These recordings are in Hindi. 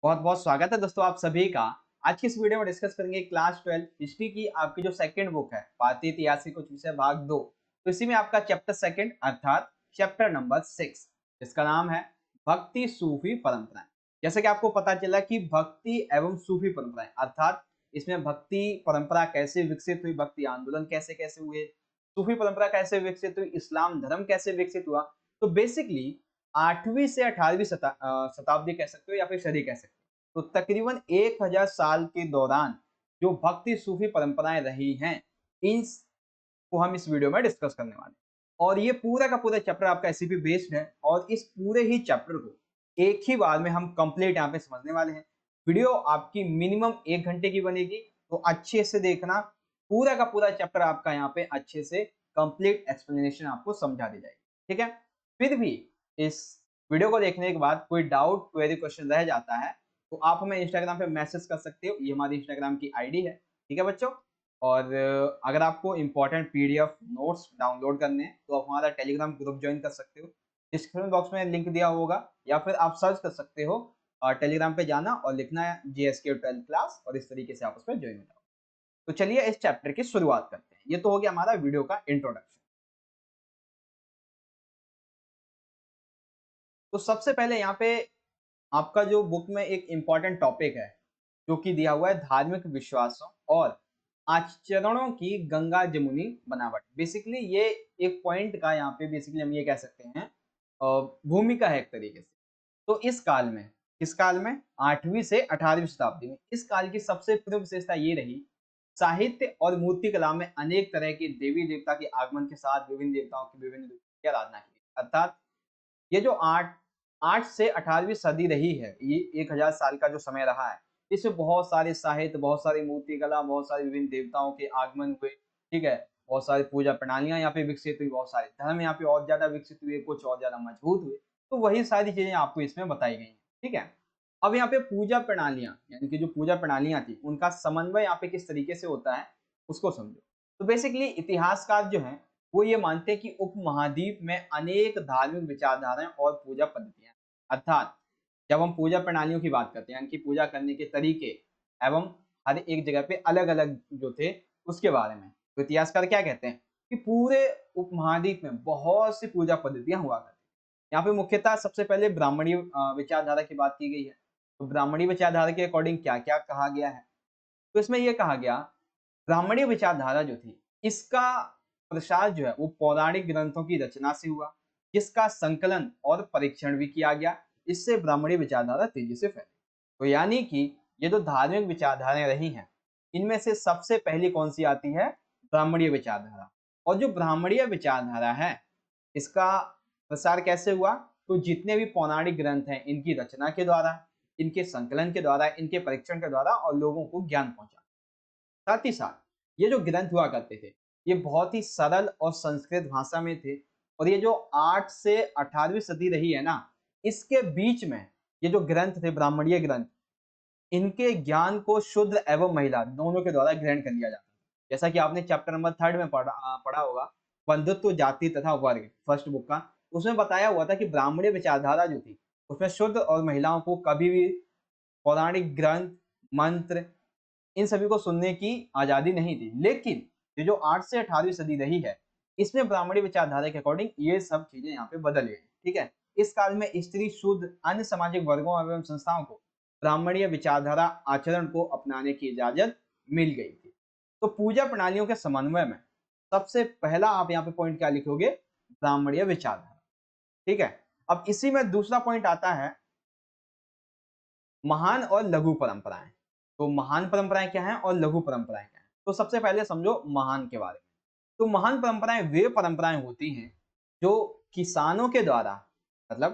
बहुत बहुत स्वागत है दोस्तों आप सभी का। आज की इस वीडियो में डिस्कस करेंगे क्लास 12 हिस्ट्री की आपकी जो सेकंड बुक है भारतीय इतिहास की कुछ विषय भाग 2। तो इसी में आपका चैप्टर सेकंड अर्थात चैप्टर नंबर 6 जिसका नाम है भक्ति सूफी परंपराएं। जैसे कि आपको पता चला कि भक्ति एवं सूफी परंपराएं अर्थात इसमें भक्ति परंपरा कैसे विकसित हुई, भक्ति आंदोलन कैसे कैसे हुए, सूफी परंपरा कैसे विकसित हुई, इस्लाम धर्म कैसे विकसित हुआ। तो बेसिकली 8वीं से 18वीं शताब्दी कह सकते हो या फिर सदी कह सकते हो। तो तकरीबन 1000 साल के दौरान जो भक्ति सूफी परंपराएं रही हैं, इनको हम इस वीडियो में डिस्कस करने वाले हैं। और ये पूरा का पूरा चैप्टर आपका एससीपी बेस्ड है और इस पूरे ही चैप्टर को एक ही बार में हम कंप्लीट यहाँ पे समझने वाले हैं। वीडियो आपकी मिनिमम 1 घंटे की बनेगी, तो अच्छे से देखना। पूरा का पूरा चैप्टर आपका यहाँ पे अच्छे से कंप्लीट एक्सप्लेनेशन आपको समझा दी जाएगी। ठीक है, फिर भी इस वीडियो को देखने के बाद कोई डाउट क्वेरी क्वेश्चन रह जाता है तो आप हमें इंस्टाग्राम पे मैसेज कर सकते हो। ये हमारी इंस्टाग्राम की आईडी है। ठीक है बच्चों। और अगर आपको इंपॉर्टेंट पीडीएफ नोट्स डाउनलोड करने हैं तो आप हमारा टेलीग्राम ग्रुप ज्वाइन कर सकते हो। डिस्क्रिप्शन बॉक्स में लिंक दिया होगा या फिर आप सर्च कर सकते हो टेलीग्राम पे जाना और लिखना है जीएसके 12 क्लास और इस तरीके से आप उसमें ज्वाइन हो जाओ। तो चलिए इस चैप्टर की शुरुआत करते हैं। ये तो हो गया हमारा वीडियो का इंट्रोडक्शन। तो सबसे पहले यहाँ पे आपका जो बुक में एक इम्पॉर्टेंट टॉपिक है जो कि दिया हुआ है धार्मिक विश्वासों और आचरणों की गंगा जमुनी बनावट। बेसिकली ये एक पॉइंट का यहाँ पे बेसिकली हम ये कह सकते हैं भूमिका है एक तरीके से। तो इस काल में, किस काल में, 8वीं से 18वीं शताब्दी में, इस काल की सबसे प्रमुख विशेषता ये रही साहित्य और मूर्ति कला में अनेक तरह के देवी देवता के आगमन के साथ विभिन्न देवताओं की विभिन्न रूपों की आराधना की। अर्थात ये जो 8 से 18वीं सदी रही है, ये 1000 साल का जो समय रहा है, इसमें बहुत सारे साहित्य, बहुत सारी मूर्ति कला, बहुत सारे विभिन्न देवताओं के आगमन हुए। ठीक है, बहुत सारी पूजा प्रणालियां यहाँ पे विकसित हुई, बहुत सारे धर्म यहाँ पे और ज्यादा विकसित हुए, कुछ और ज्यादा मजबूत हुए। तो वही सारी चीजें आपको इसमें बताई गई हैं। ठीक है, अब यहाँ पे पूजा प्रणालियां यानी कि जो पूजा प्रणालियां थी उनका समन्वय यहाँ पे किस तरीके से होता है उसको समझो। तो बेसिकली इतिहासकार जो है वो ये मानते हैं कि उपमहाद्वीप में अनेक धार्मिक विचारधाराएं और पूजा पद्धतियां। अर्थात जब हम पूजा प्रणालियों की बात करते हैं यानी कि पूजा करने के तरीके एवं हर एक जगह पे अलग अलग जो थे उसके बारे में, तो इतिहासकार क्या कहते हैं कि पूरे उपमहाद्वीप में बहुत सी पूजा पद्धतियां हुआ करती। यहाँ पे मुख्यतः सबसे पहले ब्राह्मणीय विचारधारा की बात की गई है। तो ब्राह्मणीय विचारधारा के अकॉर्डिंग क्या क्या कहा गया है, तो इसमें यह कहा गया ब्राह्मणीय विचारधारा जो थी इसका प्रसार जो है वो पौराणिक ग्रंथों की रचना से हुआ, जिसका संकलन और परीक्षण भी किया गया। इससे ब्राह्मणीय विचारधारा तेजी से फैली। तो यानी कि ये जो धार्मिक विचारधाराएं रही हैं इनमें से सबसे पहली कौन सी आती है, ब्राह्मणीय विचारधारा। और जो ब्राह्मणीय विचारधारा है इसका प्रसार कैसे हुआ, तो जितने भी पौराणिक ग्रंथ हैं इनकी रचना के द्वारा, इनके संकलन के द्वारा, इनके परीक्षण के द्वारा और लोगों को ज्ञान पहुंचा। साथ ही साथ ये जो ग्रंथ हुआ करते थे ये बहुत ही सरल और संस्कृत भाषा में थे। और ये जो 8 से 18वीं सदी रही है ना, इसके बीच में ये जो ग्रंथ थे ब्राह्मणीय ग्रंथ, इनके ज्ञान को शूद्र एवं महिला दोनों के द्वारा ग्रहण कर लिया जाता है। जैसा कि आपने चैप्टर नंबर 3 में पढ़ा होगा, बंधुत्व जाति तथा वर्ग, फर्स्ट बुक का, उसमें बताया हुआ था कि ब्राह्मणीय विचारधारा जो थी उसमें शूद्र और महिलाओं को कभी भी पौराणिक ग्रंथ, मंत्र, इन सभी को सुनने की आजादी नहीं थी। लेकिन ये जो 8 से 18वीं सदी रही है इसमें ब्राह्मणी विचारधारा के अकॉर्डिंग ये सब चीजें यहाँ पे बदल गई। ठीक है, इस काल में स्त्री, शूद्र, अन्य सामाजिक वर्गों एवं संस्थाओं को ब्राह्मणीय विचारधारा आचरण को अपनाने की इजाजत मिल गई थी। तो पूजा प्रणालियों के समन्वय में सबसे पहला आप यहाँ पे पॉइंट क्या लिखोगे, ब्राह्मणीय विचारधारा। ठीक है, अब इसी में दूसरा पॉइंट आता है महान और लघु परंपराएं। तो महान परंपराएं क्या हैं और लघु परंपराएं क्या हैं, तो सबसे पहले समझो महान के बारे में। तो महान परंपराएं वे परंपराएं होती हैं जो किसानों के द्वारा, मतलब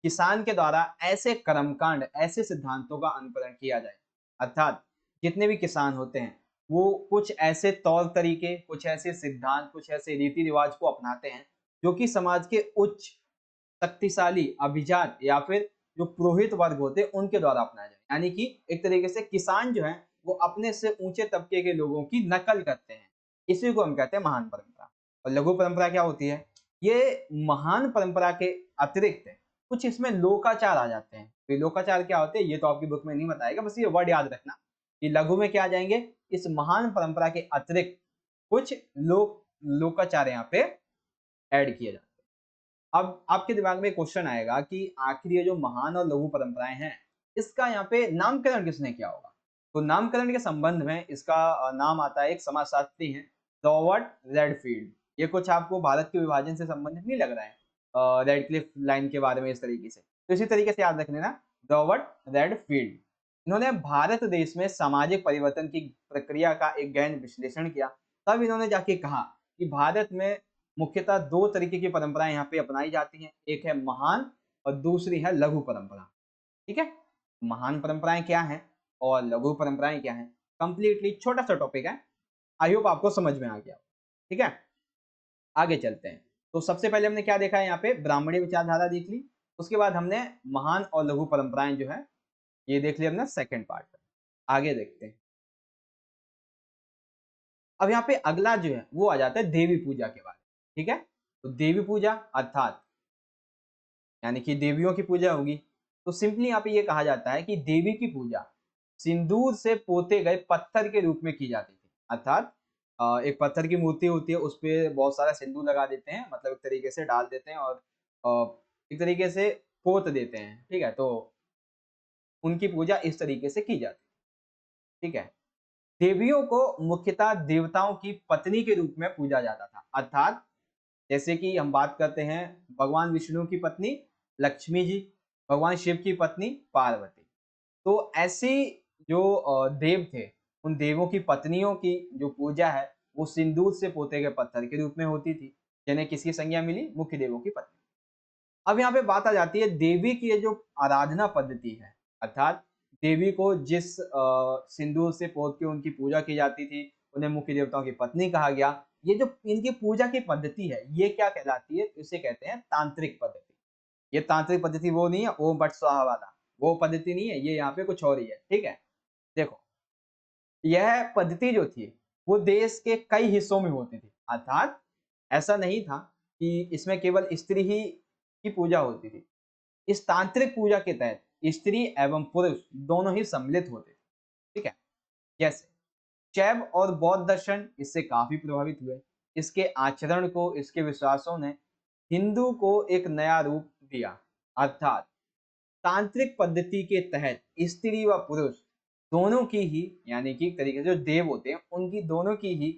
किसान के द्वारा ऐसे कर्मकांड, ऐसे सिद्धांतों का अनुकरण किया जाए। अर्थात जितने भी किसान होते हैं वो कुछ ऐसे तौर तरीके, कुछ ऐसे सिद्धांत, कुछ ऐसे रीति रिवाज को अपनाते हैं जो कि समाज के उच्च, शक्तिशाली, अभिजात या फिर जो पुरोहित वर्ग होते हैं उनके द्वारा अपनाया जाए। यानी कि एक तरीके से किसान जो है वो अपने से ऊंचे तबके के लोगों की नकल करते हैं। इसी को हम कहते हैं महान परंपरा। और लघु परंपरा क्या होती है, ये महान परंपरा के अतिरिक्त कुछ इसमें लोकाचार आ जाते हैं। तो ये लोकाचार क्या होते हैं ये तो आपकी बुक में नहीं बताएगा, बस ये वर्ड याद रखना कि लघु में क्या आ जाएंगे, इस महान परंपरा के अतिरिक्त कुछ लोकाचार यहाँ पे ऐड किए जाते हैं। अब आपके दिमाग में क्वेश्चन आएगा कि आखिर ये जो महान और लघु परंपराएं हैं इसका यहाँ पे नामकरण किसने किया होगा। तो नामकरण के संबंध में इसका नाम आता है, एक समाजशास्त्री हैं रॉबर्ट रेडफील्ड। ये कुछ आपको भारत के विभाजन से संबंधित नहीं लग रहा है, रेडक्लिफ लाइन के बारे में इस तरीके से, तो इसी तरीके से याद रख लेना, रॉबर्ट रेडफील्ड। इन्होंने भारत देश में सामाजिक परिवर्तन की प्रक्रिया का एक गहन विश्लेषण किया। तब इन्होंने जाके कहा कि भारत में मुख्यतः दो तरीके की परंपराएं यहाँ पे अपनाई जाती हैं, एक है महान और दूसरी है लघु परंपरा। ठीक है, महान परंपराएं क्या हैं और लघु परंपराएं क्या हैं, कंप्लीटली छोटा सा टॉपिक है, आई होप आपको समझ में आ गया। ठीक है, आगे चलते हैं। तो सबसे पहले हमने क्या देखा है, यहाँ पे ब्राह्मणीय विचारधारा देख ली, उसके बाद हमने महान और लघु परंपराएं जो है ये देख लिया हमने सेकंड पार्ट में। आगे देखते हैं। अब यहाँ पे अगला जो है वो आ जाता है देवी पूजा के बारे में। ठीक है, तो देवी पूजा अर्थात यानी कि देवियों की पूजा होगी। तो सिंपली यहाँ पे ये कहा जाता है कि देवी की पूजा सिंदूर से पोते गए पत्थर के रूप में की जाती थी। अर्थात एक पत्थर की मूर्ति होती है, उस पर बहुत सारा सिंदूर लगा देते हैं, मतलब एक तरीके से डाल देते हैं और एक तरीके से पोत देते हैं। ठीक है, तो उनकी पूजा इस तरीके से की जाती है। ठीक है, देवियों को मुख्यतः देवताओं की पत्नी के रूप में पूजा जाता था। अर्थात जैसे कि हम बात करते हैं भगवान विष्णु की पत्नी लक्ष्मी जी, भगवान शिव की पत्नी पार्वती, तो ऐसी जो देव थे उन देवों की पत्नियों की जो पूजा है वो सिंदूर से पोते गए पत्थर के रूप में होती थी, जिन्हें किसकी संज्ञा मिली, मुख्य देवों की पत्नी। अब यहाँ पे बात आ जाती है देवी की ये जो आराधना पद्धति है, अर्थात देवी को जिस सिंदूर से पोत के उनकी पूजा की जाती थी, उन्हें मुख्य देवताओं की पत्नी कहा गया। ये जो इनकी पूजा की पद्धति है ये क्या कहलाती है, इसे कहते हैं तांत्रिक पद्धति। ये तांत्रिक पद्धति वो नहीं है ओम भट्ट स्वाहा वाला, वो पद्धति नहीं है, ये यहाँ पे कुछ और ही है। ठीक है, देखो यह पद्धति जो थी वो देश के कई हिस्सों में होती थी। अर्थात ऐसा नहीं था कि इसमें केवल स्त्री ही की पूजा होती थी। इस तांत्रिक पूजा के तहत स्त्री एवं पुरुष दोनों ही सम्मिलित होते थे। ठीक है, जैसे शैव और बौद्ध दर्शन इससे काफी प्रभावित हुए। इसके आचरण को, इसके विश्वासों ने हिंदू को एक नया रूप दिया। अर्थात तांत्रिक पद्धति के तहत स्त्री व पुरुष दोनों की ही, यानी कि तरीके से जो देव होते हैं उनकी दोनों की ही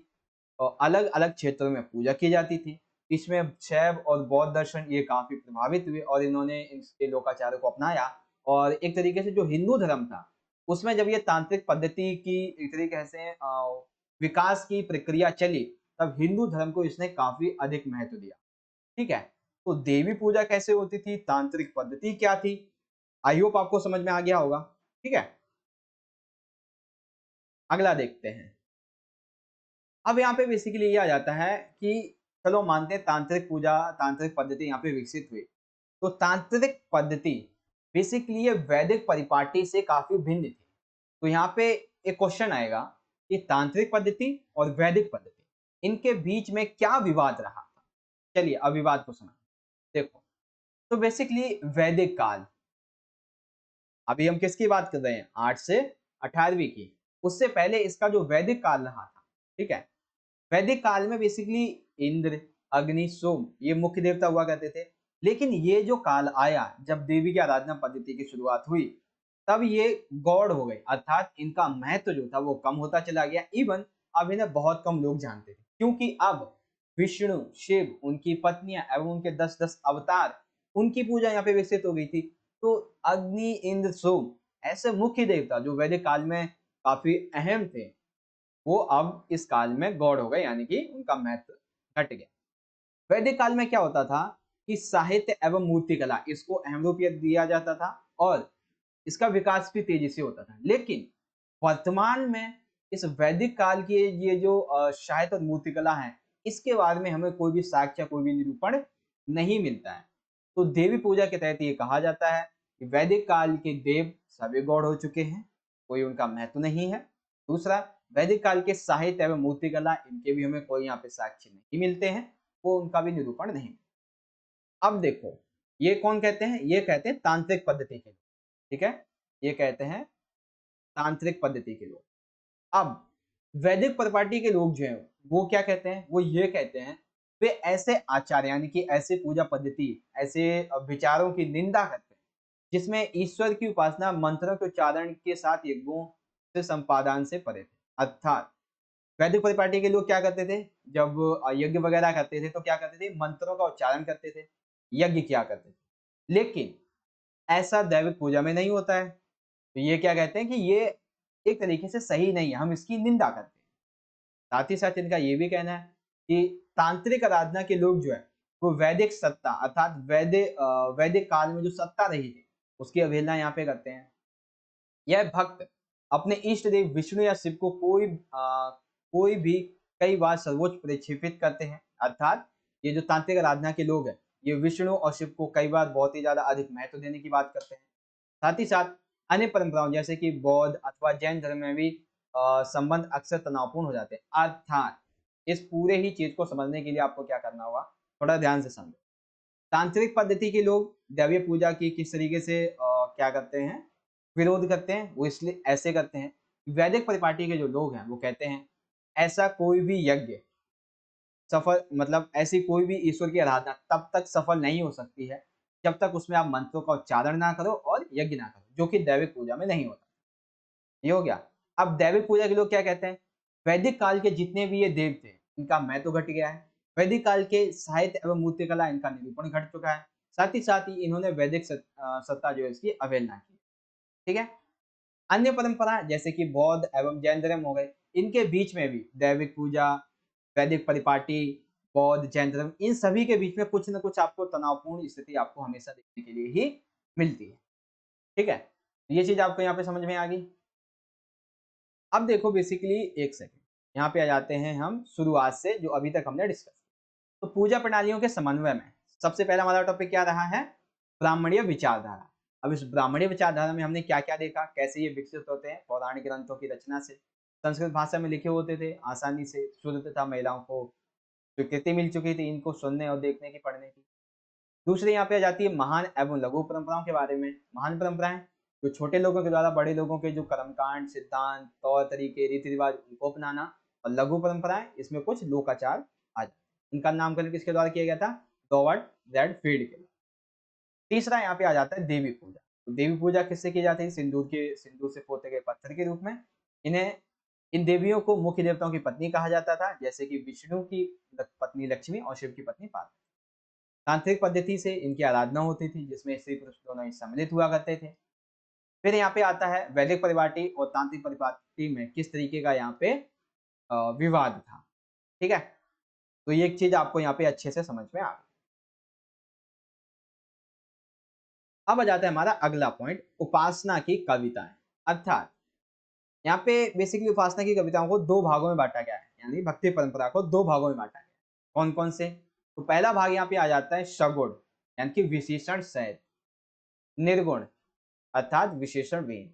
अलग अलग क्षेत्रों में पूजा की जाती थी। इसमें शैव और बौद्ध दर्शन ये काफी प्रभावित हुए और इन्होंने इनके लोकाचारों को अपनाया, और एक तरीके से जो हिंदू धर्म था उसमें जब ये तांत्रिक पद्धति की एक तरीके से विकास की प्रक्रिया चली, तब हिंदू धर्म को इसने काफी अधिक महत्व दिया। ठीक है, तो देवी पूजा कैसे होती थी, तांत्रिक पद्धति क्या थी, आई होप आपको समझ में आ गया होगा। ठीक है, अगला देखते हैं। अब यहाँ पे बेसिकली ये आ जाता है कि चलो मानते हैं तांत्रिक पूजा, तांत्रिक पद्धति यहाँ पे विकसित हुई, तो तांत्रिक पद्धति बेसिकली ये वैदिक परिपाटी से काफी भिन्न थी। तो यहाँ पे एक क्वेश्चन आएगा कि तांत्रिक पद्धति और वैदिक पद्धति इनके बीच में क्या विवाद रहा था। चलिए अब विवाद को समझ। देखो, तो बेसिकली वैदिक काल, अभी हम किसकी बात कर रहे हैं, 8 से 18वीं की, उससे पहले इसका जो वैदिक काल रहा था। ठीक है, वैदिक काल में बेसिकली इंद्र, अग्नि, सोम ये मुख्य देवता हुआ करते थे। लेकिन ये जो काल आया जब देवी की आराधना पद्धति की शुरुआत हुई, तब ये गॉड हो गए, अर्थात इनका महत्व जो था वो कम होता चला गया। इवन अब इन्हें बहुत कम लोग जानते थे, क्योंकि अब विष्णु, शिव, उनकी पत्नियां एवं उनके 10-10 अवतार, उनकी पूजा यहाँ पे विकसित हो गई थी। तो अग्नि, इंद्र, सोम ऐसे मुख्य देवता जो वैदिक काल में काफी अहम थे, वो अब इस काल में गॉड हो गए, यानी कि उनका महत्व घट गया। वैदिक काल में क्या होता था कि साहित्य एवं मूर्ति कला इसको अहम रूप दिया जाता था और इसका विकास भी तेजी से होता था। लेकिन वर्तमान में इस वैदिक काल की ये जो साहित्य और मूर्ति कला है, इसके बारे में हमें कोई भी साक्ष्य, कोई भी निरूपण नहीं मिलता है। तो देवी पूजा के तहत ये कहा जाता है कि वैदिक काल के देव सभी गॉड हो चुके हैं, कोई उनका महत्व नहीं है। दूसरा, वैदिक काल के साहित्य एवं मूर्ति कला इनके भी हमें कोई यहाँ पे साक्ष्य नहीं मिलते हैं, वो उनका भी निरूपण नहीं। अब देखो, ये कौन कहते हैं, ये कहते हैं तांत्रिक पद्धति के। ठीक है, ये कहते हैं तांत्रिक पद्धति के लोग। अब वैदिक परिपाटी के लोग जो हैं वो क्या कहते हैं, वो ये कहते हैं वे ऐसे आचार यानी कि ऐसे पूजा पद्धति, ऐसे विचारों की निंदा करते हैं जिसमें ईश्वर की उपासना मंत्रों के उच्चारण के साथ यज्ञों से संपादन से परे थे। अर्थात वैदिक परिपाटी के लोग क्या करते थे, जब यज्ञ वगैरह करते थे तो क्या करते थे, मंत्रों का उच्चारण करते थे, यज्ञ किया करते थे, लेकिन ऐसा दैविक पूजा में नहीं होता है। तो ये क्या कहते हैं कि ये एक तरीके से सही नहीं है, हम इसकी निंदा करते हैं। साथ ही साथ इनका ये भी कहना है कि तांत्रिक आराधना के लोग जो है वो वैदिक सत्ता अर्थात वैदिक काल में जो सत्ता रही थी उसकी अवहेलना यहाँ पे करते हैं। यह भक्त अपने इष्ट देव विष्णु या शिव को कोई भी कई बार सर्वोच्च प्रक्षेपित करते हैं। अर्थात ये जो तांत्रिक आराधना के लोग हैं ये विष्णु और शिव को कई बार बहुत ही ज्यादा अधिक महत्व देने की बात करते हैं। साथ ही साथ अन्य परंपराओं जैसे कि बौद्ध अथवा जैन धर्म में भी संबंध अक्सर तनावपूर्ण हो जाते हैं। अर्थात इस पूरे ही चीज को समझने के लिए आपको क्या करना होगा, थोड़ा ध्यान से समझो। तांत्रिक पद्धति के लोग दैवीय पूजा की किस तरीके से क्या करते हैं, विरोध करते हैं। वो इसलिए ऐसे करते हैं, वैदिक परिपाटी के जो लोग हैं वो कहते हैं ऐसा कोई भी यज्ञ सफल मतलब ऐसी कोई भी ईश्वर की आराधना तब तक सफल नहीं हो सकती है जब तक उसमें आप मंत्रों का उच्चारण ना करो और यज्ञ ना करो, जो कि दैविक पूजा में नहीं होता। ये हो गया। अब दैविक पूजा के लोग क्या कहते हैं, वैदिक काल के जितने भी ये देव थे इनका महत्व घट गया है। वैदिक काल के साहित्य एवं मूर्तिकला इनका निरूपण घट चुका है। साथ ही इन्होंने वैदिक सत्ता जो है इसकी अवहेलना की। ठीक है। अन्य परंपरा जैसे कि बौद्ध एवं जैन धर्म हो गए, इनके बीच में भी दैविक पूजा, वैदिक परिपाटी, बौद्ध जैन धर्म, इन सभी के बीच में कुछ न कुछ आपको तनावपूर्ण स्थिति आपको हमेशा देखने के लिए ही मिलती है। ठीक है, ये चीज आपको यहाँ पे समझ में आ गई। अब देखो बेसिकली एक सेकंड, यहाँ पे आ जाते हैं हम शुरुआत से जो अभी तक हमने डिस्कस किया। तो पूजा प्रणालियों के समन्वय में सबसे पहला हमारा टॉपिक क्या रहा है, ब्राह्मणीय विचारधारा। अब इस ब्राह्मणीय विचारधारा में हमने क्या क्या देखा, कैसे ये विकसित होते हैं, पौराणिक ग्रंथों की रचना से, संस्कृत भाषा में लिखे होते थे, आसानी से शुद्ध तथा महिलाओं को स्वीकृति मिल चुकी थी इनको सुनने और देखने की, पढ़ने की। दूसरी यहाँ पे आ जाती है महान एवं लघु परंपराओं के बारे में। महान परंपराएं जो छोटे लोगों के द्वारा बड़े लोगों के जो कर्मकांड, सिद्धांत, तौर तरीके, रीति रिवाज उनको अपनाना। और लघु परंपराएं इसमें कुछ लोकाचार आ जाते, इनका नामकरण किसके द्वारा किया गया था, रॉबर्ट रेडफील्ड के। तीसरा यहाँ पे आ जाता है देवी पूजा। तो देवी पूजा किससे की जाती है, सिंदूर से पोते गए पत्थर के रूप में। इन्हें इन देवियों को मुख्य देवताओं की पत्नी कहा जाता था, जैसे कि विष्णु की पत्नी लक्ष्मी और शिव की पत्नी पार्वती। तांत्रिक पद्धति से इनकी आराधना होती थी जिसमें स्त्री पुरुष दोनों ही सम्मिलित हुआ करते थे। फिर यहाँ पे आता है वैदिक परिपाटी और तांत्रिक परिपाटी में किस तरीके का यहाँ पे विवाद था। ठीक है, तो ये एक चीज आपको यहाँ पे अच्छे से समझ में आ गई। अब आ जाता है हमारा अगला पॉइंट, उपासना की कविताएं। अर्थात यहाँ पे बेसिकली उपासना की कविताओं को दो भागों में बांटा गया है, यानी भक्ति परंपरा को दो भागों में बांटा गया है। कौन कौन से, तो पहला भाग यहाँ पे आ जाता है सगुण यानी कि विशेषण सहित, निर्गुण अर्थात विशेषण विहीन।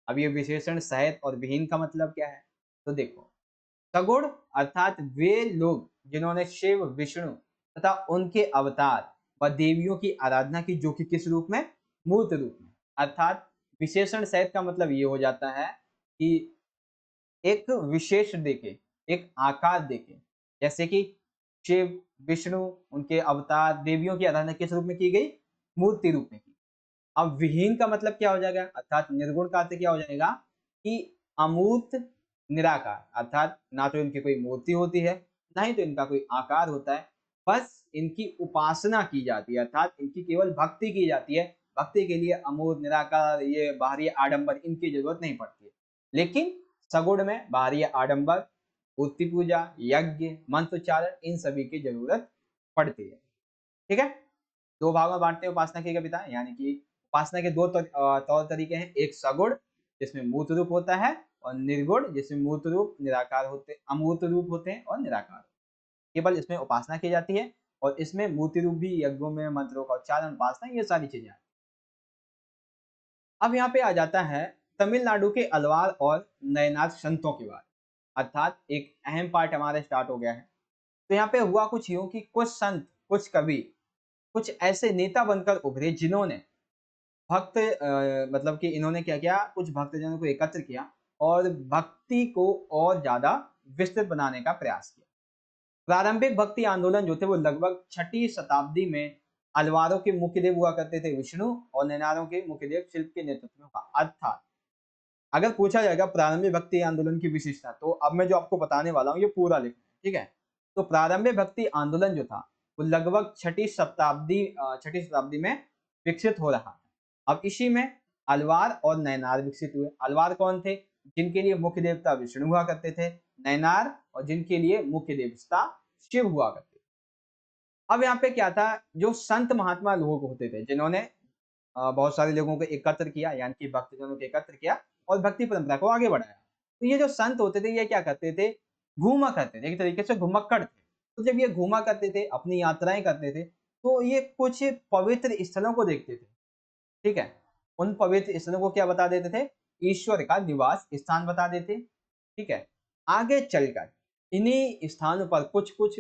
अब ये विशेषण सहित और विहीन का मतलब क्या है, तो देखो सगुण अर्थात वे लोग जिन्होंने शिव विष्णु तथा उनके अवतार व देवियों की आराधना की, जो कि किस रूप में, मूर्त रूप में। अर्थात विशेषण सहित का मतलब ये हो जाता है कि एक विशेष देके, एक आकार देके, जैसे कि शिव विष्णु उनके अवतार देवियों की आराधना किस रूप में की गई, मूर्ति रूप में की। अब विहीन का मतलब क्या हो जाएगा, अर्थात निर्गुण का अर्थ क्या हो जाएगा कि अमूर्त निराकार, अर्थात ना तो इनकी कोई मूर्ति होती है ना ही तो इनका कोई आकार होता है, बस इनकी उपासना की जाती है, अर्थात इनकी केवल भक्ति की जाती है। भक्ति के लिए अमूर्त निराकार ये बाहरी आडंबर इनकी जरूरत नहीं पड़ती है। लेकिन सगुण में बाहरी आडंबर, मूर्ति पूजा, यज्ञ, मंत्रोच्चारण, इन सभी की जरूरत पड़ती है। ठीक है, दो भागों में बांटते हैं उपासना की कविता, यानी कि उपासना के दो तौर तरीके हैं, एक सगुण जिसमें मूर्त रूप होता है और निर्गुण जिसमें मूर्त रूप निराकार होते, अमूर्त रूप होते हैं और निराकार, केवल इसमें उपासना की जाती है। और इसमें मूर्ति रूप भी यज्ञों में मंत्रों का उच्चारण, उपासना, ये सारी चीजें। अब यहाँ पे आ जाता है तमिलनाडु के अलवार और नयनार संतों के बारे, अर्थात एक अहम पार्ट हमारा स्टार्ट हो गया है। तो यहाँ पे हुआ कुछ यूं कि कुछ संत, कुछ कवि, कुछ ऐसे नेता बनकर उभरे जिन्होंने भक्त मतलब कि इन्होंने क्या किया, कुछ भक्तजनों को एकत्र किया और भक्ति को और ज्यादा विस्तृत बनाने का प्रयास किया। प्रारंभिक भक्ति आंदोलन जो थे वो लगभग 6ठी शताब्दी में अलवारों के मुख्य देव हुआ करते थे विष्णु और नैनारों के मुख्य देव शिल्प के नेतृत्व में हुआ। अर्थात अगर पूछा जाएगा प्रारंभिक भक्ति आंदोलन की विशेषता, तो अब मैं जो आपको बताने वाला हूँ ये पूरा लिखना है, ठीक है। तो प्रारंभिक भक्ति आंदोलन जो था वो लगभग 6ठी शताब्दी में विकसित हो रहा है। अब इसी में अलवार और नैनार विकसित हुए। अलवार कौन थे? जिनके लिए मुख्य देवता विष्णु हुआ करते थे। नैनार और जिनके लिए मुख्य देवता शिव हुआ करते थे। अब यहाँ पे क्या था, जो संत महात्मा लोग होते थे जिन्होंने बहुत सारे लोगों को एकत्र किया, यानी कि भक्तजनों को एकत्र किया और भक्ति परंपरा को आगे बढ़ाया। तो ये जो संत होते थे ये क्या करते थे, घूमा करते थे, एक तरीके से घुमक्कड़ थे। तो जब ये घूमा करते थे, अपनी यात्राएं करते थे, तो ये कुछ पवित्र स्थलों को देखते थे, ठीक है। उन पवित्र स्थलों को क्या बता देते थे, ईश्वर का निवास स्थान बता देते, ठीक है। आगे चलकर इन्हीं स्थानों पर कुछ कुछ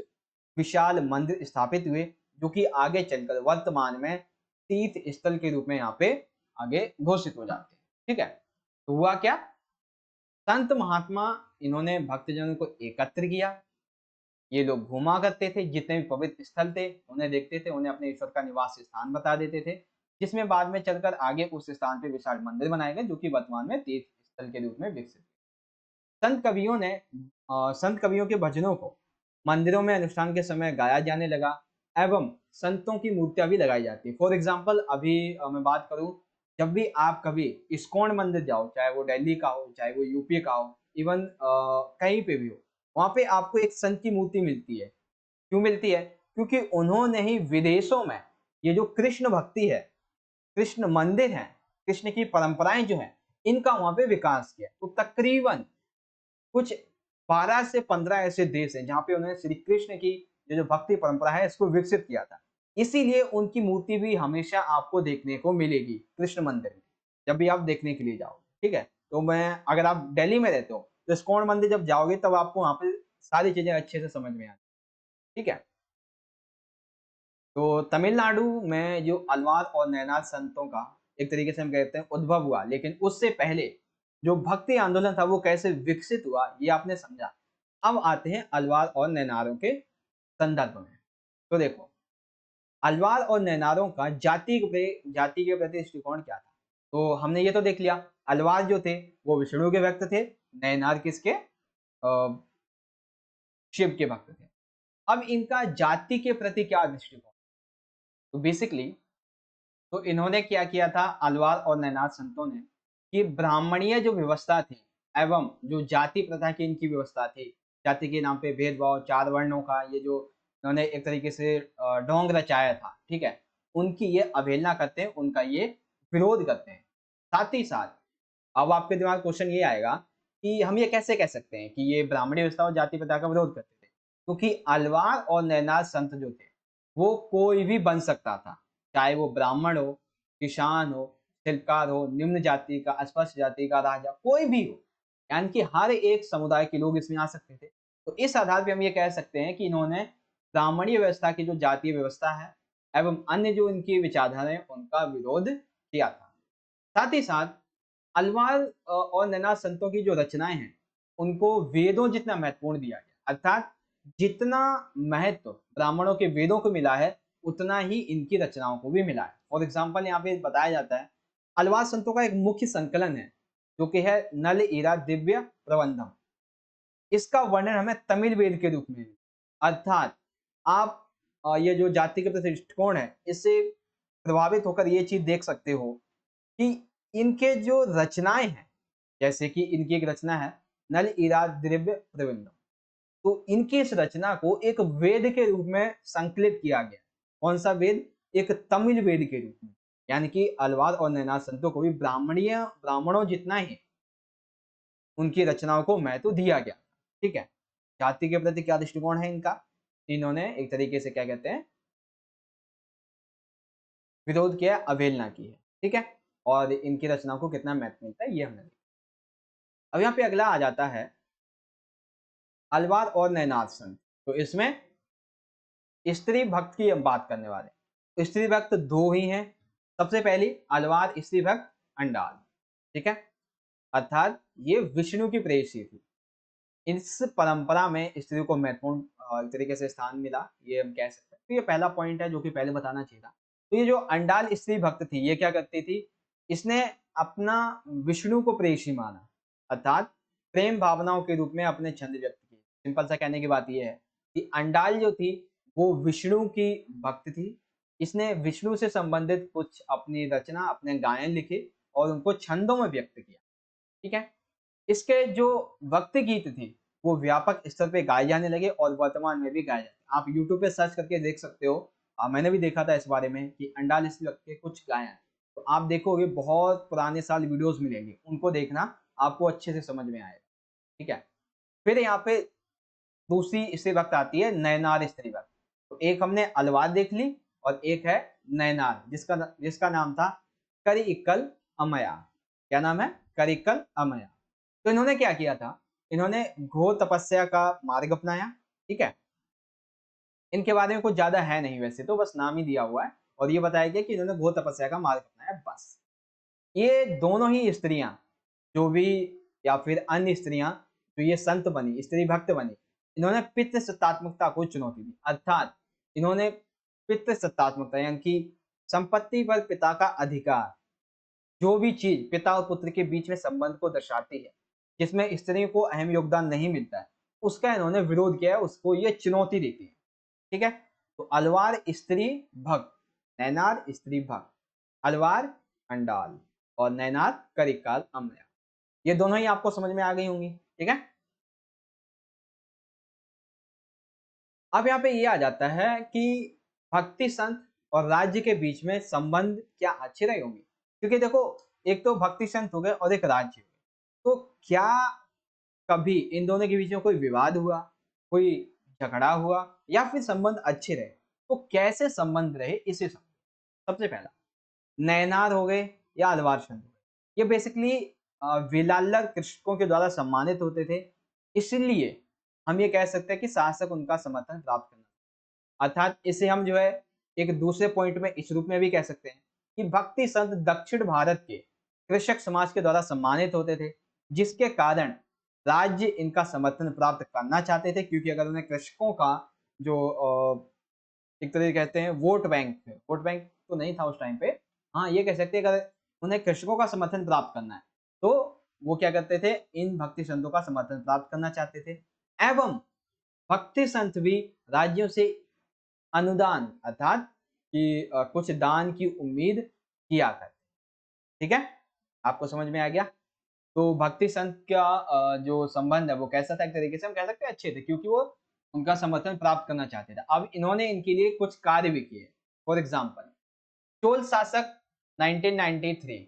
विशाल मंदिर स्थापित हुए, जो कि आगे चलकर वर्तमान में तीर्थ स्थल के रूप में यहाँ पे आगे घोषित हो जाते हैं, ठीक है। तो हुआ क्या, संत महात्मा इन्होंने भक्तजनों को एकत्र किया। ये लोग घूमा करते थे, जितने भी पवित्र स्थल थे उन्हें देखते थे, उन्हें अपने ईश्वर का निवास स्थान बता देते थे, जिसमें बाद में चलकर आगे उस स्थान पे विशाल मंदिर बनाए गए, जो कि वर्तमान में तीर्थ स्थल के रूप में विकसित। संत कवियों के भजनों को मंदिरों में अनुष्ठान के समय गाया जाने लगा एवं संतों की मूर्तियां भी लगाई जाती है। फॉर एग्जाम्पल अभी मैं बात करूं, जब भी आप कभी इस्कॉन मंदिर जाओ, चाहे वो दिल्ली का हो, चाहे वो यूपी का हो, इवन कहीं पे भी हो, वहां पे आपको एक संत की मूर्ति मिलती है। क्यों मिलती है? क्योंकि उन्होंने ही विदेशों में ये जो कृष्ण भक्ति है, कृष्ण मंदिर है, कृष्ण की परंपराएं जो है, इनका वहां पे विकास किया। तो तकरीबन कुछ 12 से 15 ऐसे देश हैं जहाँ पे उन्होंने श्री कृष्ण की जो भक्ति परंपरा है इसको विकसित किया था। इसीलिए उनकी मूर्ति भी हमेशा आपको देखने को मिलेगी कृष्ण मंदिर में, जब भी आप देखने के लिए जाओ, ठीक है। तो मैं, अगर आप दिल्ली में रहते हो तो इस्कॉन मंदिर जब जाओगे तब आपको वहां पे सारी चीजें अच्छे से समझ में आती, ठीक है। तो तमिलनाडु में जो अलवार और नैनार संतों का एक तरीके से हम कहते हैं उद्भव हुआ, लेकिन उससे पहले जो भक्ति आंदोलन था वो कैसे विकसित हुआ ये आपने समझा। अब आते हैं अलवार और नैनारों के संदर्भ में। तो देखो, अलवार और नैनारों का जाति के प्रति दृष्टिकोण क्या था। तो हमने ये तो देख लिया, अलवार जो थे वो विष्णु के भक्त थे, नैनार किसके, शिव के भक्त थे। अब इनका जाति के प्रति क्या दृष्टिकोण, तो बेसिकली तो इन्होंने क्या किया था, अलवार और नैनार संतों ने, कि ब्राह्मणीय जो व्यवस्था थी एवं जो जाति प्रथा की इनकी व्यवस्था थी, जाति के नाम पे भेदभाव, 4 वर्णों का ये जो इन्होंने एक तरीके से ढोंग रचाया था, ठीक है, उनकी ये अवहेलना करते हैं, उनका ये विरोध करते हैं। साथ ही साथ अब आपके दिमाग क्वेश्चन ये आएगा कि हम ये कैसे कह सकते हैं कि ये ब्राह्मणी व्यवस्था और जाति प्रथा का विरोध करते थे, क्योंकि अलवार और नैनार संत जो थे वो कोई भी बन सकता था, चाहे वो ब्राह्मण हो, किसान हो, शिल्पकार हो, निम्न जाति का, अस्पृश्य जाति का राजा, कोई भी हो, यानी कि हर एक समुदाय के लोग इसमें आ सकते थे। तो इस आधार पे हम ये कह सकते हैं कि इन्होंने ब्राह्मणीय व्यवस्था की जो जातीय व्यवस्था है एवं अन्य जो इनकी विचारधारा है उनका विरोध किया था। साथ ही साथ अलवार और नैनार संतों की जो रचनाएं हैं उनको वेदों जितना महत्वपूर्ण दिया गया, अर्थात जितना महत्व ब्राह्मणों के वेदों को मिला है उतना ही इनकी रचनाओं को भी मिला है। फॉर एग्जाम्पल यहाँ पे बताया जाता है, अलवार संतों का एक मुख्य संकलन है जो कि है नल ईरा दिव्य प्रबंधम। इसका वर्णन हमें तमिल वेद के रूप में है। अर्थात आप ये जो जाति के प्रति दृष्टिकोण है इससे प्रभावित होकर ये चीज देख सकते हो कि इनके जो रचनाएं हैं, जैसे कि इनकी एक रचना है नल ईरा द्रव्य प्रबंधम, तो इनकी इस रचना को एक वेद के रूप में संकलित किया गया। कौन सा वेद? एक तमिल वेद के रूप में। यानी कि अलवार और नैनार संतों को भी ब्राह्मणों जितना ही उनकी रचनाओं को महत्व दिया गया, ठीक है। जाति के प्रति क्या दृष्टिकोण है इनका, इन्होंने एक तरीके से क्या कहते हैं, विरोध किया, अवहेलना की है, ठीक है। और इनकी रचनाओं को कितना महत्व मिलता है ये हमने देखा। अब यहाँ पे अगला आ जाता है अलवार और नैनार संत। तो इसमें स्त्री भक्त की हम बात करने वाले हैं। स्त्री भक्त दो ही हैं, सबसे पहली अलवार स्त्री भक्त अंडाल, ठीक है, अर्थात ये विष्णु की प्रेयसी थी। इस परंपरा में स्त्री को महत्वपूर्ण तरीके से स्थान मिला, ये हम कह सकते हैं। तो ये पहला पॉइंट है जो कि पहले बताना चाहिए था। तो ये जो अंडाल स्त्री भक्त थी, ये क्या करती थी, इसने अपना विष्णु को प्रेयसी माना, अर्थात प्रेम भावनाओं के रूप में अपने छंद व्यक्त किए। सिंपल सा कहने की बात ये है कि अंडाल जो थी वो विष्णु की भक्त थी। इसने विष्णु से संबंधित कुछ अपनी रचना, अपने गायन लिखे और उनको छंदों में व्यक्त किया, ठीक है। इसके जो भक्ति गीत थे वो व्यापक स्तर पे गाए जाने लगे और वर्तमान में भी गाए जाते हैं। आप यूट्यूब पे सर्च करके देख सकते हो। मैंने भी देखा था इस बारे में कि अंडाल इस वक्त के कुछ गायन, तो आप देखोगे बहुत पुराने साल वीडियोस मिलेंगे, उनको देखना, आपको अच्छे से समझ में आएगा, ठीक है। फिर यहाँ पे दूसरी स्त्री भक्त आती है नयनार स्त्री भक्त। तो एक हमने अलवार देख ली और एक है नयनार, जिसका जिसका नाम था करिइक्कल अमया। क्या नाम है? करिइक्कल अमया। तो इन्होंने क्या किया था, इन्होंने घोर तपस्या का मार्ग अपनाया, ठीक है। इनके बारे में कुछ ज्यादा है नहीं वैसे तो, बस नाम ही दिया हुआ है और ये बताया गया कि इन्होंने घोर तपस्या का मार्ग अपनाया, बस। ये दोनों ही स्त्रियां जो भी, या फिर अन्य स्त्रियां जो ये संत बनी, स्त्री भक्त बनी, इन्होंने पितृ सत्तात्मकता को चुनौती दी, अर्थात इन्होंने पितृ सत्तात्मकता यानी कि संपत्ति पर पिता का अधिकार, जो भी चीज पिता और पुत्र के बीच में संबंध को दर्शाती है, जिसमें स्त्रियों को अहम योगदान नहीं मिलता है, उसका इन्होंने विरोध किया है, उसको ये चुनौती देती है, ठीक है। तो अलवार स्त्री भक्त, नैनार स्त्री भक्त, अलवार अंडाल और नैनार करिकाल अमया, ये दोनों ही आपको समझ में आ गई होंगी, ठीक है। अब यहाँ पे ये आ जाता है कि भक्ति संत और राज्य के बीच में संबंध क्या अच्छे रहे होंगे, क्योंकि देखो एक तो भक्ति संत हो गए और एक राज्य, तो क्या कभी इन दोनों के बीच में कोई विवाद हुआ, कोई झगड़ा हुआ, या फिर संबंध अच्छे रहे? तो कैसे संबंध रहे इसे समझो। सबसे पहला, नयनार हो गए या अलवार चंद हो गए, ये बेसिकली वेलाल्लर कृषकों के द्वारा सम्मानित होते थे, इसलिए हम ये कह सकते हैं कि शासक उनका समर्थन प्राप्त करना, अर्थात इसे हम जो है एक दूसरे पॉइंट में इस रूप में भी कह सकते हैं कि भक्ति संत दक्षिण भारत के कृषक समाज के द्वारा सम्मानित होते थे, जिसके कारण राज्य इनका समर्थन प्राप्त करना चाहते थे, क्योंकि अगर उन्हें कृषकों का जो एक तरह कहते हैं वोट बैंक तो नहीं था उस टाइम पे, हाँ ये कह सकते हैं अगर उन्हें कृषकों का समर्थन प्राप्त करना है तो वो क्या करते थे, इन भक्ति संतों का समर्थन प्राप्त करना चाहते थे। एवं भक्ति संत भी राज्यों से अनुदान, अर्थात कि कुछ दान की उम्मीद किया करते, ठीक है। आपको समझ में आ गया? तो भक्ति संत का जो संबंध है वो कैसा था, एक तरीके से हम कह सकते हैं अच्छे थे, क्योंकि वो उनका समर्थन प्राप्त करना चाहते थे। अब इन्होंने इनके लिए कुछ कार्य भी किए। फॉर एग्जाम्पल, चोल शासक 1993,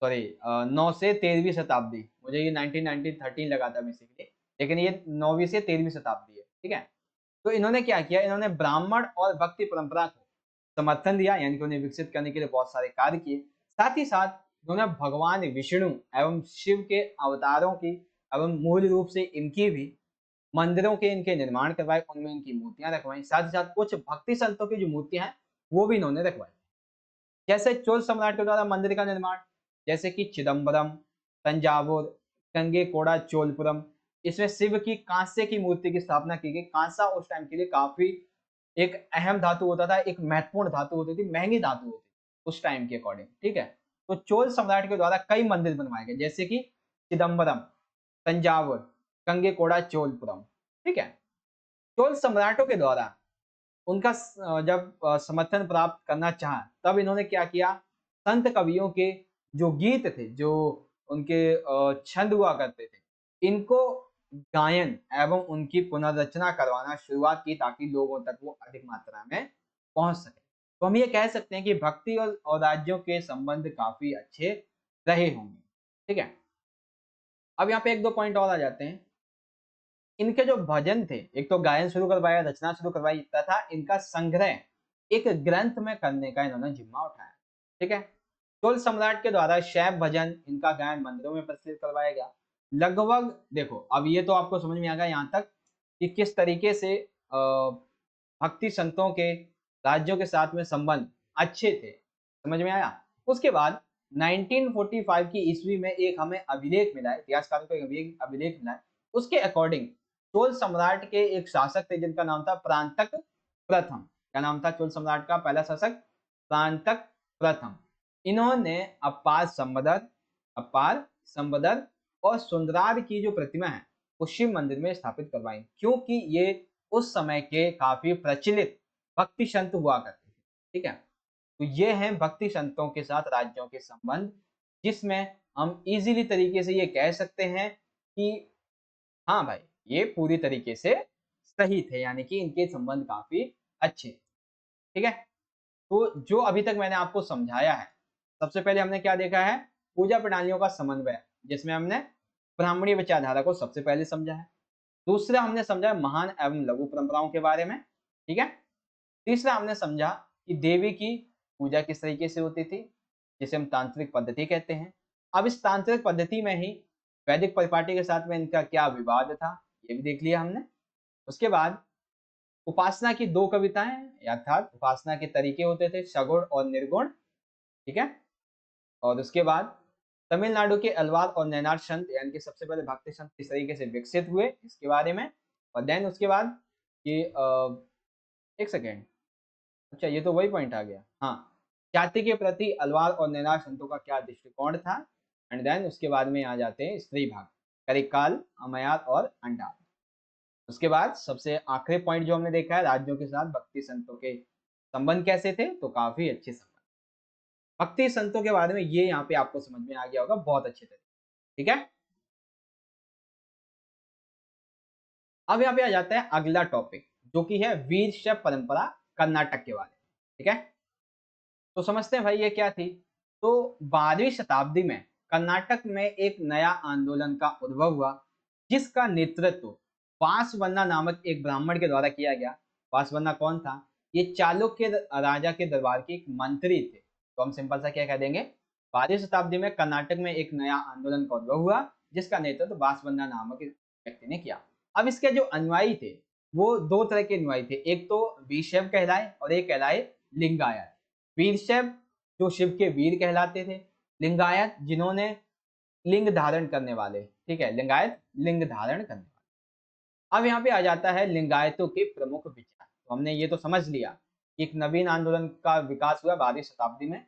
सॉरी 9 से 13वीं शताब्दी, मुझे ये 1913 लगा था बेसिकली, लेकिन ये 9वीं से 13वीं शताब्दी है, ठीक है। तो इन्होंने क्या किया, इन्होंने ब्राह्मण और भक्ति परंपरा को समर्थन दिया, यानी कि उन्हें विकसित करने के लिए बहुत सारे कार्य किए। साथ ही साथ उन्होंने भगवान विष्णु एवं शिव के अवतारों की एवं मूल रूप से इनकी भी मंदिरों के इनके निर्माण करवाए, उनमें इनकी मूर्तियां रखवाई। साथ ही साथ कुछ भक्ति संतों की जो मूर्तियां हैं वो भी इन्होंने रखवाई, जैसे चोल सम्राट के द्वारा मंदिर का निर्माण, जैसे कि चिदम्बरम, तंजावुर, गंगेकोड़ा चोलपुरम, इसमें शिव की कांसे की मूर्ति की स्थापना की गई। कांसा उस टाइम के लिए काफी एक अहम धातु होता था, एक महत्वपूर्ण धातु होती थी, महंगी धातु होती थी उस टाइम के अकॉर्डिंग, ठीक है। तो चोल सम्राट के द्वारा कई मंदिर बनवाए गए, जैसे कि चिदम्बरम, तंजावुर, गंगेकोड़ा चोलपुरम, ठीक है। चोल सम्राटों के द्वारा उनका जब समर्थन प्राप्त करना चाहा, तब इन्होंने क्या किया, संत कवियों के जो गीत थे, जो उनके छंद हुआ करते थे, इनको गायन एवं उनकी पुनर्रचना करवाना शुरुआत की, ताकि लोगों तक वो अधिक मात्रा में पहुंच सके। तो हम ये कह सकते हैं कि भक्ति और राज्यों के संबंध काफी अच्छे रहे होंगे, ठीक है। अब यहाँ पे एक दो पॉइंट और आ जाते हैं। इनके जो भजन थे, एक तो गायन शुरू करवाया, रचना शुरू करवाई तथा इनका संग्रह एक ग्रंथ में करने का इन्होंने जिम्मा उठाया, ठीक है। चोल सम्राट के द्वारा शैव भजन, इनका गायन मंदिरों में प्रचलित करवाया गया। लगभग देखो, अब ये तो आपको समझ में आ गया यहाँ तक कि किस तरीके से भक्ति संतों के राज्यों के साथ में संबंध अच्छे थे, समझ में आया। उसके बाद 1945 की ईस्वी में एक हमें अभिलेख मिला है, इतिहासकारों को एक अभिलेख मिला है। उसके अकॉर्डिंग चोल सम्राट के एक शासक थे जिनका नाम था प्रांतक प्रथम। क्या नाम था चोल सम्राट का पहला शासक? प्रांतक प्रथम। इन्होंने अपार संबदर और सुंदरार की जो प्रतिमा है वो शिव मंदिर में स्थापित करवाई, क्योंकि ये उस समय के काफी प्रचलित भक्ति संत हुआ करते थे। ठीक है, तो ये हैं भक्ति संतों के साथ राज्यों के संबंध, जिसमें हम इजीली तरीके से ये कह सकते हैं कि हाँ भाई, ये पूरी तरीके से सही थे, यानी कि इनके संबंध काफी अच्छे। ठीक है, तो जो अभी तक मैंने आपको समझाया है, सबसे पहले हमने क्या देखा है? पूजा प्रणालियों का समन्वय, जिसमें हमने ब्राह्मणी विचारधारा को सबसे पहले समझा है। दूसरा हमने समझा महान एवं लघु परंपराओं के बारे में। ठीक है, तीसरा हमने समझा कि देवी की पूजा किस तरीके से होती थी, जिसे हम तांत्रिक पद्धति कहते हैं। अब इस तांत्रिक पद्धति में ही वैदिक परिपाटी के साथ में इनका क्या विवाद था, ये भी देख लिया हमने। उसके बाद उपासना की दो कविताएं, अर्थात उपासना के तरीके होते थे सगुण और निर्गुण। ठीक है, और उसके बाद तमिलनाडु के अलवार और नैनार संत, यानी कि सबसे पहले भक्ति संत किस तरीके से विकसित हुए इसके बारे में। और देन उसके बाद कि एक सेकेंड, अच्छा ये तो वही पॉइंट आ गया। हाँ, जाति के प्रति अलवार और नैनार संतों का क्या दृष्टिकोण था। एंड देन उसके बाद में आ जाते हैं स्त्री भाग, करिकाल, अमयार और अंडार। उसके बाद सबसे आखिरी पॉइंट जो हमने देखा है, राज्यों के साथ भक्ति संतों के संबंध कैसे थे, तो काफी अच्छे संबंध। भक्ति संतों के बारे में ये यहाँ पे आपको समझ में आ गया होगा बहुत अच्छे तरीके। ठीक है, अब यहाँ पे आ जाता है अगला टॉपिक, जो कि है वीर शैव परंपरा कर्नाटक के बारे में। ठीक है, तो समझते हैं भाई ये क्या थी। तो 12वीं शताब्दी में कर्नाटक में एक नया आंदोलन का उद्भव हुआ, जिसका नेतृत्व वासवन्ना नामक एक ब्राह्मण के द्वारा किया गया। वासवन्ना कौन था? ये चालुक्य राजा के दरबार के एक मंत्री थे। तो हम सिंपल सा क्या कह देंगे, 12वीं शताब्दी में कर्नाटक में एक नया आंदोलन का उद्भव हुआ, जिसका नेतृत्व वासवन्ना नामक व्यक्ति ने किया। अब इसके जो अनुयायी थे वो दो तरह के अनुयायी थे, एक तो वीरशैव कहलाए और एक कहलाए लिंगायत। वीरशैव जो शिव के वीर कहलाते थे, लिंगायत जिन्होंने लिंग धारण करने वाले। ठीक है, लिंगायत लिंग धारण करने वाले। अब यहाँ पे आ जाता है लिंगायतों के प्रमुख विचार। तो हमने ये तो समझ लिया कि एक नवीन आंदोलन का विकास हुआ 12वीं शताब्दी में,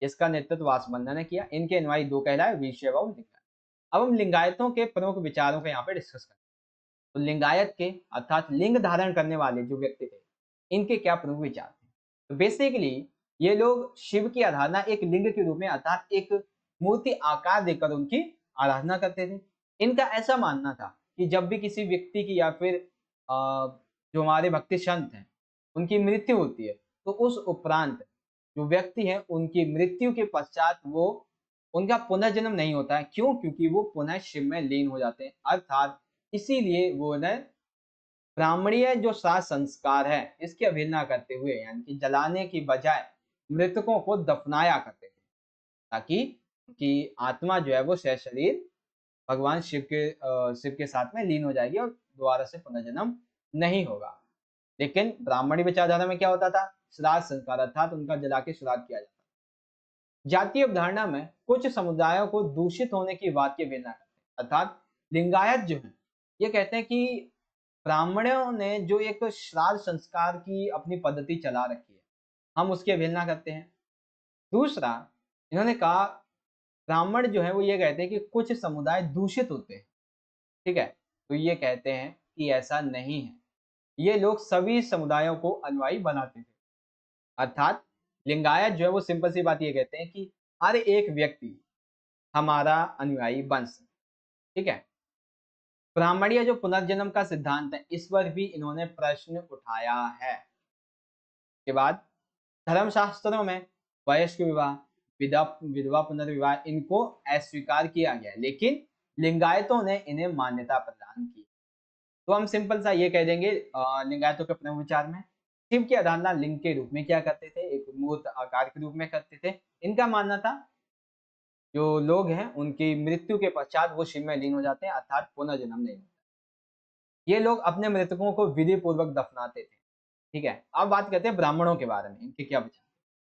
जिसका नेतृत्व वासवन्ना ने किया। इनके अनुयायी दो कहलाए, वीरशैव और लिंगायत। अब हम लिंगायतों के प्रमुख विचारों को यहाँ पे डिस्कस करें। तो लिंगायत के अर्थात लिंग धारण करने वाले जो व्यक्ति थे, इनके क्या प्रमुख विचार थे। तो बेसिकली ये लोग शिव की आराधना एक लिंग के रूप में अर्थात एक मूर्ति आकार देकर उनकी आराधना करते थे। इनका ऐसा मानना था कि जब भी किसी व्यक्ति की या फिर जो हमारे भक्ति संत हैं उनकी मृत्यु होती है, तो उस उपरांत जो व्यक्ति है उनकी मृत्यु के पश्चात वो उनका पुनर्जन्म नहीं होता है। क्यों? क्योंकि वो पुनः शिव में लीन हो जाते हैं। अर्थात इसीलिए वो न ब्राह्मणीय जो श्राद्ध संस्कार है इसकी अवहेलना करते हुए, यानी कि जलाने की बजाय मृतकों को दफनाया करते थे, ताकि उनकी आत्मा जो है वो शेष शरीर भगवान शिव के साथ में लीन हो जाएगी और दोबारा से पुनर्जन्म नहीं होगा। लेकिन ब्राह्मणी विचारधारा में क्या होता था? श्राद्ध संस्कार अर्थात उनका जला के श्राद्ध किया जाता था। जातीय अवधारणा में कुछ समुदायों को दूषित होने की बात की अवहेलना करते हैं। अर्थात लिंगायत जो है ये कहते हैं कि ब्राह्मणों ने जो एक श्राद्ध संस्कार की अपनी पद्धति चला रखी है, हम उसकी अवहेलना करते हैं। दूसरा, इन्होंने कहा ब्राह्मण जो है वो ये कहते हैं कि कुछ समुदाय दूषित होते हैं। ठीक है, तो ये कहते हैं कि ऐसा नहीं है, ये लोग सभी समुदायों को अनुयायी बनाते थे। अर्थात लिंगायत जो है वो सिंपल सी बात ये कहते हैं कि हर एक व्यक्ति हमारा अनुयायी बन सकता। ठीक है, ब्राह्मणीय जो पुनर्जन्म का सिद्धांत है इस पर भी इन्होंने प्रश्न उठाया है। के बाद धर्मशास्त्रों में वयस्क विवाह, विधवा पुनर्विवाह इनको अस्वीकार किया गया, लेकिन लिंगायतों ने इन्हें मान्यता प्रदान की। तो हम सिंपल सा ये कह देंगे लिंगायतों के प्रमुख विचार में शिव की आराधना लिंग के रूप में क्या करते थे, एक मूर्त आकार के रूप में करते थे। इनका मानना था जो लोग हैं उनकी मृत्यु के पश्चात वो शिव में लीन हो जाते हैं, अर्थात पुनर्जन्म नहीं होता। ये लोग अपने मृतकों को विधि पूर्वक दफनाते थे। ठीक है, अब बात करते हैं ब्राह्मणों के बारे में, इनके क्या विचार।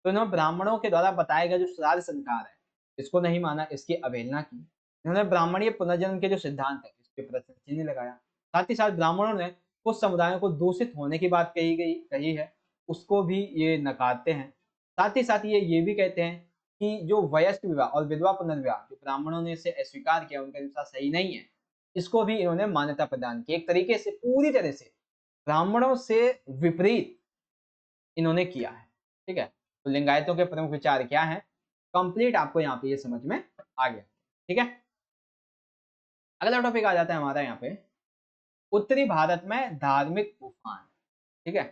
तो इन्होंने ब्राह्मणों के द्वारा बताए गए जो श्राद्ध संस्कार है इसको नहीं माना, इसकी अवहेलना की। इन्होंने ब्राह्मणीय पुनर्जन्म के जो सिद्धांत है इसके प्रति चिन्ह लगाया। साथ ही साथ ब्राह्मणों ने कुछ समुदायों को दूषित होने की बात कही है, उसको भी ये नकारते हैं। साथ ही साथ ये भी कहते हैं कि जो वयस्क विवाह और विधवा पुनर्विवाह जो ब्राह्मणों ने इसे अस्वीकार किया, उनके अनुसार सही नहीं है, इसको भी इन्होंने मान्यता प्रदान की। एक तरीके से पूरी तरह से ब्राह्मणों से विपरीत इन्होंने किया है। ठीक है, तो लिंगायतों के प्रमुख विचार क्या है, कंप्लीट आपको यहाँ पे ये समझ में आ गया। ठीक है, अगला टॉपिक आ जाता है हमारा यहाँ पे उत्तरी भारत में धार्मिक उफान। ठीक है,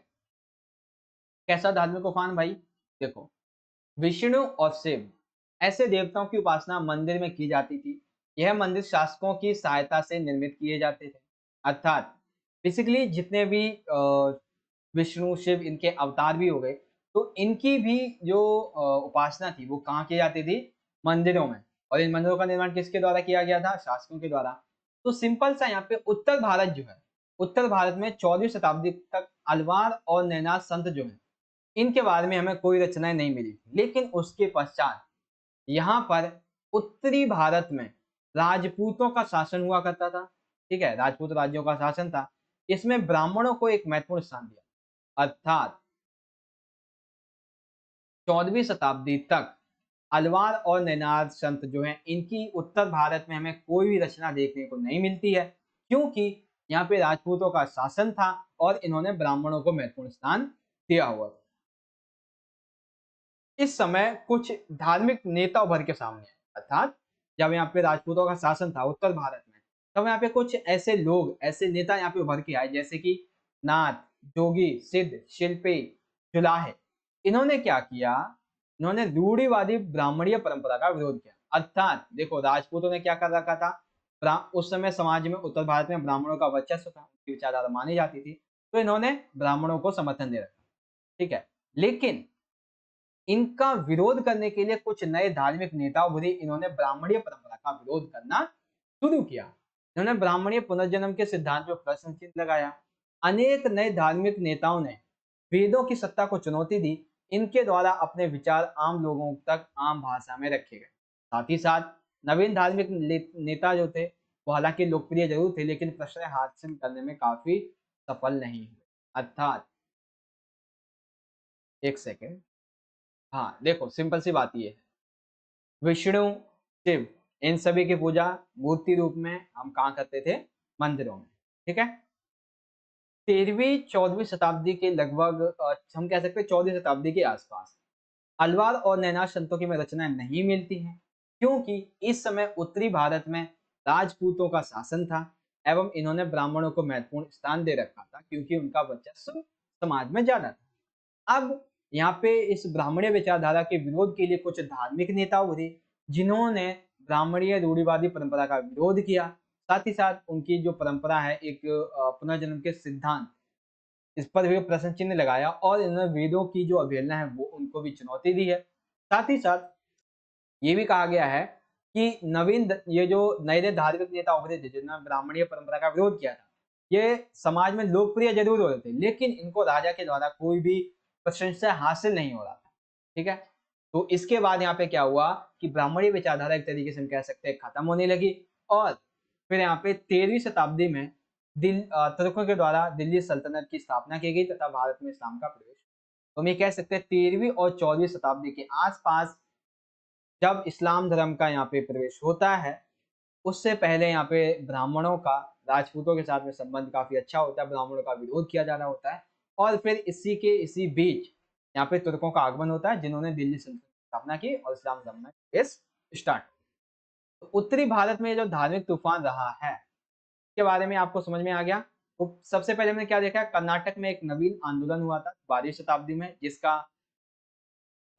कैसा धार्मिक उफान भाई, देखो विष्णु और शिव ऐसे देवताओं की उपासना मंदिर में की जाती थी। यह मंदिर शासकों की सहायता से निर्मित किए जाते थे। अर्थात बेसिकली जितने भी विष्णु शिव इनके अवतार भी हो गए, तो इनकी भी जो उपासना थी वो कहाँ की जाती थी, मंदिरों में। और इन मंदिरों का निर्माण किसके द्वारा किया गया था, शासकों के द्वारा। तो सिंपल सा यहाँ पे उत्तर भारत जो है, उत्तर भारत में 14वीं शताब्दी तक अलवार और नैनार संत जो है, इनके बारे में हमें कोई रचनाएं नहीं मिली थी। लेकिन उसके पश्चात यहाँ पर उत्तरी भारत में राजपूतों का शासन हुआ करता था। ठीक है, राजपूत राज्यों का शासन था। इसमें ब्राह्मणों को एक महत्वपूर्ण स्थान दिया। अर्थात 14वीं शताब्दी तक अलवार और नैनार संत जो हैं, इनकी उत्तर भारत में हमें कोई भी रचना देखने को नहीं मिलती है, क्योंकि यहाँ पे राजपूतों का शासन था और इन्होंने ब्राह्मणों को महत्वपूर्ण स्थान दिया हुआ था। इस समय कुछ धार्मिक नेता उभर के सामने आए। अर्थात जब यहाँ पे राजपूतों का शासन था उत्तर भारत में, तब यहाँ पे कुछ ऐसे लोग, ऐसे नेता यहाँ पे उभर के आए, जैसे कि नाथ, जोगी, सिद्ध, शिल्पी, जुलाहे। इन्होंने क्या किया, इन्होंने रूढ़िवादी ब्राह्मणीय परंपरा का विरोध किया। अर्थात देखो राजपूतों ने क्या कर रखा था, उस समय समाज में उत्तर भारत में ब्राह्मणों का वर्चस्व था, उनकी विचारधारा मानी जाती थी, तो इन्होंने ब्राह्मणों को समर्थन दे रखा। ठीक है, लेकिन इनका विरोध करने के लिए कुछ नए धार्मिक नेता उभरे। इन्होंने ब्राह्मणीय परंपरा का विरोध करना शुरू किया। इन्होंने ब्राह्मणीय पुनर्जन्म के सिद्धांत पर प्रश्न चिन्ह लगाया। अनेक नए धार्मिक नेताओं ने वेदों की सत्ता को चुनौती दी। इनके द्वारा अपने विचार आम लोगों तक आम भाषा में रखे गए। साथ ही साथ नवीन धार्मिक नेता जो थे, वो हालांकि लोकप्रिय जरूर थे, लेकिन प्रश्न हासिल करने में काफी सफल नहीं हुए। अर्थात एक सेकेंड, हाँ देखो सिंपल सी बात ये है, विष्णु, शिव, इन सभी की पूजा मूर्ति रूप में हम कहाँ करते थे, मंदिरों में। ठीक है, 13वीं 14वीं शताब्दी के लगभग हम कह सकते हैं 14वीं शताब्दी के आसपास अलवार और नैनार संतों की में रचनाएं नहीं मिलती हैं, क्योंकि इस समय उत्तरी भारत में राजपूतों का शासन था एवं इन्होंने ब्राह्मणों को महत्वपूर्ण स्थान दे रखा था, क्योंकि उनका वर्चस्व समाज में ज्यादा था। अब यहाँ पे इस ब्राह्मणीय विचारधारा के विरोध के लिए कुछ धार्मिक नेता उभरे, जिन्होंने ब्राह्मणीय रूढ़िवादी परंपरा का विरोध किया। साथ ही साथ उनकी जो परंपरा है, एक पुनर्जन्म के सिद्धांत, इस पर भी प्रश्न चिन्ह लगाया और इन्होंने वेदों की जो अवहेलना है वो उनको भी चुनौती दी है। साथ ही साथ ये भी कहा गया है कि ये जो नए धार्मिक नेता उभरे थे, जिन्होंने ब्राह्मणीय परंपरा का विरोध किया था, ये समाज में लोकप्रिय जरूर हो रहे थे, लेकिन इनको राजा के द्वारा कोई भी प्रशंसा हासिल नहीं हो रहा था। ठीक है, तो इसके बाद यहाँ पे क्या हुआ कि ब्राह्मणीय विचारधारा एक तरीके से हम कह सकते हैं खत्म होने लगी। और फिर यहाँ पे 13वीं शताब्दी में तुर्कों के द्वारा दिल्ली सल्तनत की स्थापना की गई तथा भारत में इस्लाम का प्रवेश। तो हम ये कह सकते हैं 13वीं और 14वीं शताब्दी के आसपास जब इस्लाम धर्म का यहाँ पे प्रवेश होता है, उससे पहले यहाँ पे ब्राह्मणों का राजपूतों के साथ में संबंध काफी अच्छा होता है, ब्राह्मणों का विरोध किया जा रहा होता है। और फिर इसी बीच यहाँ पे तुर्कों का आगमन होता है, जिन्होंने दिल्ली सल्तनत की स्थापना की और इस्लाम धर्म में प्रवेश स्टार्ट। तो उत्तरी भारत में जो धार्मिक तूफान रहा है, के बारे में आपको समझ में आ गया। तो सबसे पहले हमने क्या देखा, कर्नाटक में एक नवीन आंदोलन हुआ था 12वीं शताब्दी में, जिसका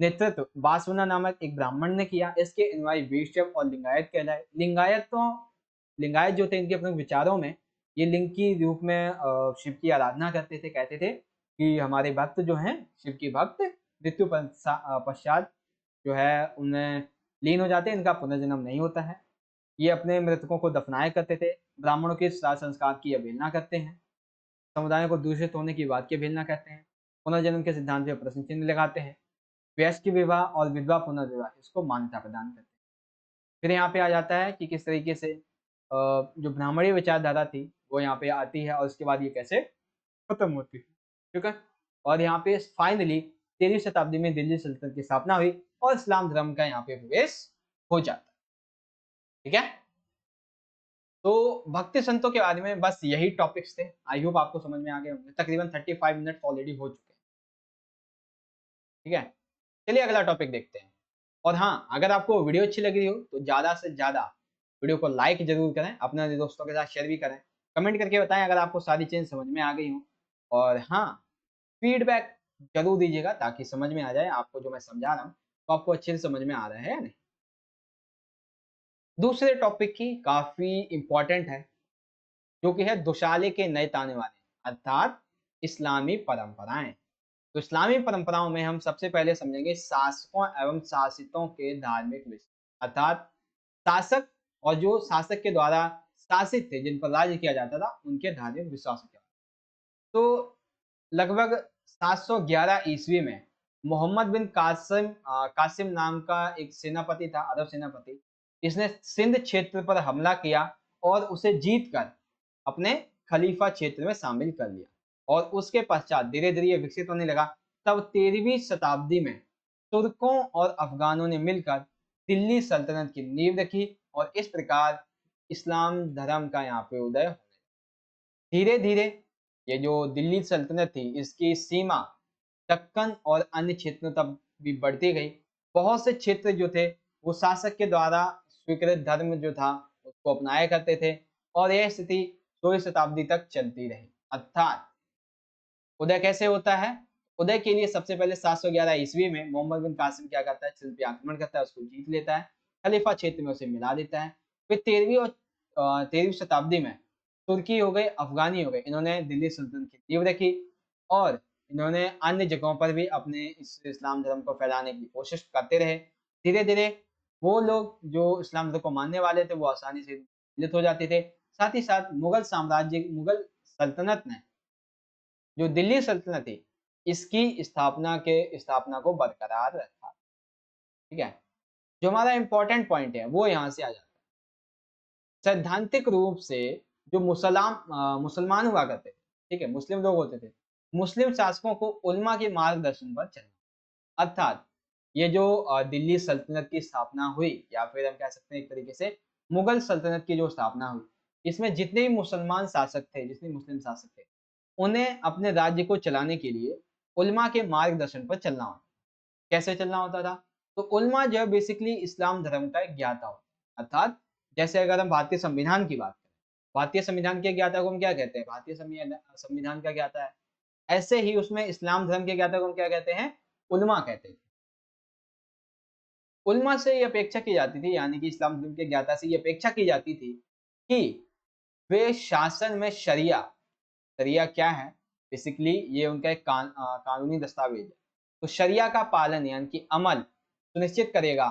नेतृत्व बासवना नामक एक ब्राह्मण ने किया। इसके अनुयायी वैष्णव और लिंगायत कहलाए। लिंगायत जो थे, इनके अपने विचारों में ये लिंग की रूप में शिव की आराधना करते थे। कहते थे कि हमारे भक्त जो हैं, शिव की भक्त मृत्यु पश्चात जो है उन्हें लीन हो जाते हैं, इनका पुनर्जन्म नहीं होता है। ये अपने मृतकों को दफनाया करते थे। ब्राह्मणों के श्राद्ध संस्कार की अवहेलना करते हैं। समुदायों को दूषित होने की बात की अवहेलना करते हैं। पुनर्जन्म के सिद्धांत पर प्रश्न चिन्ह लगाते हैं। वयस्क विवाह और विधवा पुनर्विवाह इसको मान्यता प्रदान करते हैं। फिर यहाँ पे आ जाता है कि किस तरीके से जो ब्राह्मणी विचारधारा थी वो यहाँ पे आती है और उसके बाद ये कैसे खत्म होती है, ठीक है। और यहाँ पे फाइनली 13वीं शताब्दी में दिल्ली सल्तनत की स्थापना हुई और इस्लाम धर्म का यहाँ पे प्रवेश हो जाता है, ठीक है। तो भक्ति संतों के बारे में बस यही टॉपिक्स थे। आई होप आपको समझ में आ गए होंगे। तकरीबन 35 मिनट ऑलरेडी हो चुके हैं, ठीक है। चलिए अगला टॉपिक देखते हैं। और हाँ, अगर आपको वीडियो अच्छी लग रही हो तो ज़्यादा से ज़्यादा वीडियो को लाइक ज़रूर करें, अपने दोस्तों के साथ शेयर भी करें। कमेंट करके बताएं अगर आपको सारी चीज़ समझ में आ गई हो। और हाँ, फीडबैक ज़रूर दीजिएगा ताकि समझ में आ जाए आपको जो मैं समझा रहा हूँ, तो आपको अच्छे से समझ में आ रहा है या नहीं। दूसरे टॉपिक की काफ़ी इम्पोर्टेंट है, जो कि है दुशाले के नए ताने वाले, अर्थात इस्लामी परंपराएं। तो इस्लामी परंपराओं में हम सबसे पहले समझेंगे शासकों एवं शासितों के धार्मिक विश्वास, अर्थात शासक और जो शासक के द्वारा शासित थे, जिन पर राज्य किया जाता था, उनके धार्मिक विश्वासों के बारे में। तो लगभग 711 ईस्वी में मोहम्मद बिन कासिम नाम का एक सेनापति था, अरब सेनापति। इसने सिंध क्षेत्र पर हमला किया और उसे जीतकर अपने खलीफा क्षेत्र में शामिल कर लिया। और उसके पश्चात धीरे धीरे ये विकसित होने लगा। तब 13वीं शताब्दी में तुर्कों और अफगानों ने मिलकर दिल्ली सल्तनत की नींव रखी और इस प्रकार इस्लाम धर्म का यहाँ पे उदय हो। धीरे धीरे ये जो दिल्ली सल्तनत थी इसकी सीमा दक्कन और अन्य क्षेत्रों तक भी बढ़ती गई। बहुत से क्षेत्र जो थे वो शासक के द्वारा स्वीकृत धर्म जो था उसको अपनाया करते थे और यह स्थिति 16वीं शताब्दी तक चलती रही। अर्थात उदय कैसे होता है? उदय के लिए सबसे पहले 711 ईस्वी में मोहम्मद बिन कासिम क्या करता है, सिंध पे आक्रमण करता है, उसको जीत लेता है, खलीफा क्षेत्र में उसे मिला देता है। फिर 13वीं शताब्दी में तुर्की हो गए, अफगानी हो गए, इन्होंने दिल्ली सल्तनत की नींव रखी और इन्होंने अन्य जगहों पर भी अपने इस इस्लाम धर्म को फैलाने की कोशिश करते रहे। धीरे धीरे वो लोग जो इस्लाम धर्म को मानने वाले थे वो आसानी से मिलित हो जाते थे। साथ ही साथ मुगल सल्तनत ने जो दिल्ली सल्तनत थी इसकी स्थापना को बरकरार रखा, ठीक है। जो हमारा इंपॉर्टेंट पॉइंट है वो यहाँ से आ जाता है। सैद्धांतिक रूप से जो मुसलमान हुआ करते थे, ठीक है, मुस्लिम लोग होते थे, मुस्लिम शासकों को उलमा के मार्गदर्शन पर चलना। अर्थात ये जो दिल्ली सल्तनत की स्थापना हुई या फिर हम कह सकते हैं एक तरीके से मुगल सल्तनत की जो स्थापना हुई, इसमें जितने भी मुसलमान शासक थे, जितने मुस्लिम शासक थे, उन्हें अपने राज्य को चलाने के लिए उलमा के मार्गदर्शन पर चलना होता। कैसे चलना होता था? तो उलमा जो है बेसिकली इस्लाम धर्म का एक ज्ञाता होता है। अर्थात जैसे अगर हम भारतीय संविधान की बात करें, भारतीय संविधान के ज्ञाता को हम क्या कहते हैं? भारतीय संविधान का ज्ञाता है। ऐसे ही उसमें इस्लाम धर्म के ज्ञाता को हम क्या कहते हैं? उलमा कहते हैं। उलमा से ये अपेक्षा की जाती थी, यानी कि इस्लाम धर्म के ज्ञाता से ये अपेक्षा की जाती थी कि वे शासन में शरिया, शरिया क्या है? बेसिकली ये उनका एक कानूनी दस्तावेज है। तो शरिया का पालन यानी कि अमल सुनिश्चित करेगा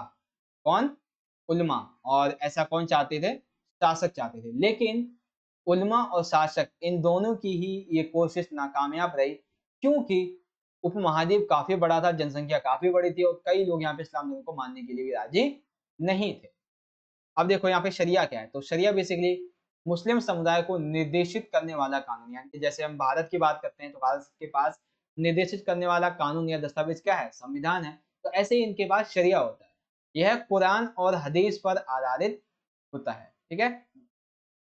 कौन? उलमा। और ऐसा कौन चाहते थे? शासक चाहते थे। लेकिन उलमा और शासक इन दोनों की ही ये कोशिश नाकामयाब रही, क्योंकि उपमहाद्वीप काफी बड़ा था, जनसंख्या काफी बड़ी थी और कई लोग यहाँ पे इस्लाम धर्म को मानने के लिए भी राजी नहीं थे। अब देखो यहाँ पे शरिया क्या है? तो शरिया बेसिकली मुस्लिम समुदाय को निर्देशित करने वाला कानून, यानी कि जैसे हम भारत की बात करते हैं तो भारत के पास निर्देशित करने वाला कानून या दस्तावेज क्या है? संविधान है। तो ऐसे ही इनके पास शरिया होता है। यह कुरान और हदीस पर आधारित होता है, ठीक है।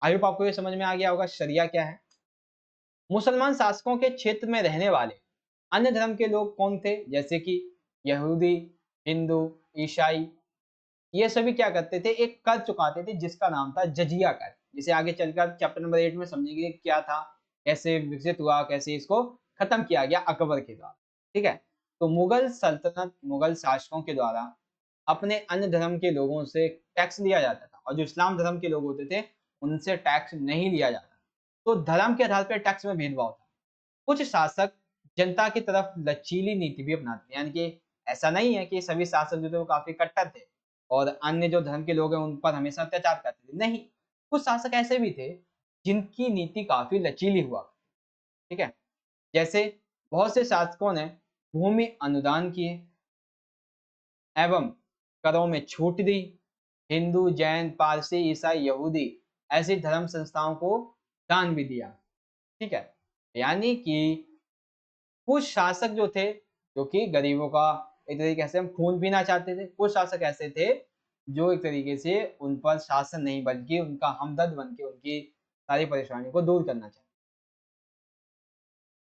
आई होप आपको ये समझ में आ गया होगा शरिया क्या है। मुसलमान शासकों के क्षेत्र में रहने वाले अन्य धर्म के लोग कौन थे? जैसे कि यहूदी, हिंदू, ईसाई, ये सभी क्या करते थे? एक कर चुकाते थे जिसका नाम था जजिया कर। जिसे आगे चलकर चैप्टर नंबर 8 में समझेंगे क्या था, कैसे विकसित हुआ, कैसे इसको खत्म किया गया अकबर के द्वारा, ठीक है। तो मुगल सल्तनत, मुगल शासकों के द्वारा अपने अन्य धर्म के लोगों से टैक्स लिया जाता था और जो इस्लाम धर्म के लोग होते थे उनसे टैक्स नहीं लिया जाता। तो धर्म के आधार पर टैक्स में भेदभाव था। कुछ शासक जनता की तरफ लचीली नीति भी अपनाते हैं, यानी कि ऐसा नहीं है कि सभी शासक जो थे वो काफी कट्टर थे और अन्य जो धर्म के लोग हैं उन पर हमेशा अत्याचार करते थे। नहीं, कुछ शासक ऐसे भी थे जिनकी नीति काफी लचीली हुआ, ठीक है। जैसे बहुत से शासकों ने भूमि अनुदान किए, एवं करों में छूट दी। हिंदू, जैन, पारसी, ईसाई, यहूदी ऐसी धर्म संस्थाओं को दान भी दिया। ठीक है, यानी कि कुछ शासक जो थे, जो कि गरीबों का एक तरीके से हम खून पीना चाहते थे, कुछ शासक ऐसे थे जो एक तरीके से उन पर शासन नहीं बल्कि उनका हमदर्द बन के उनकी सारी परेशानियों को दूर करना चाहते।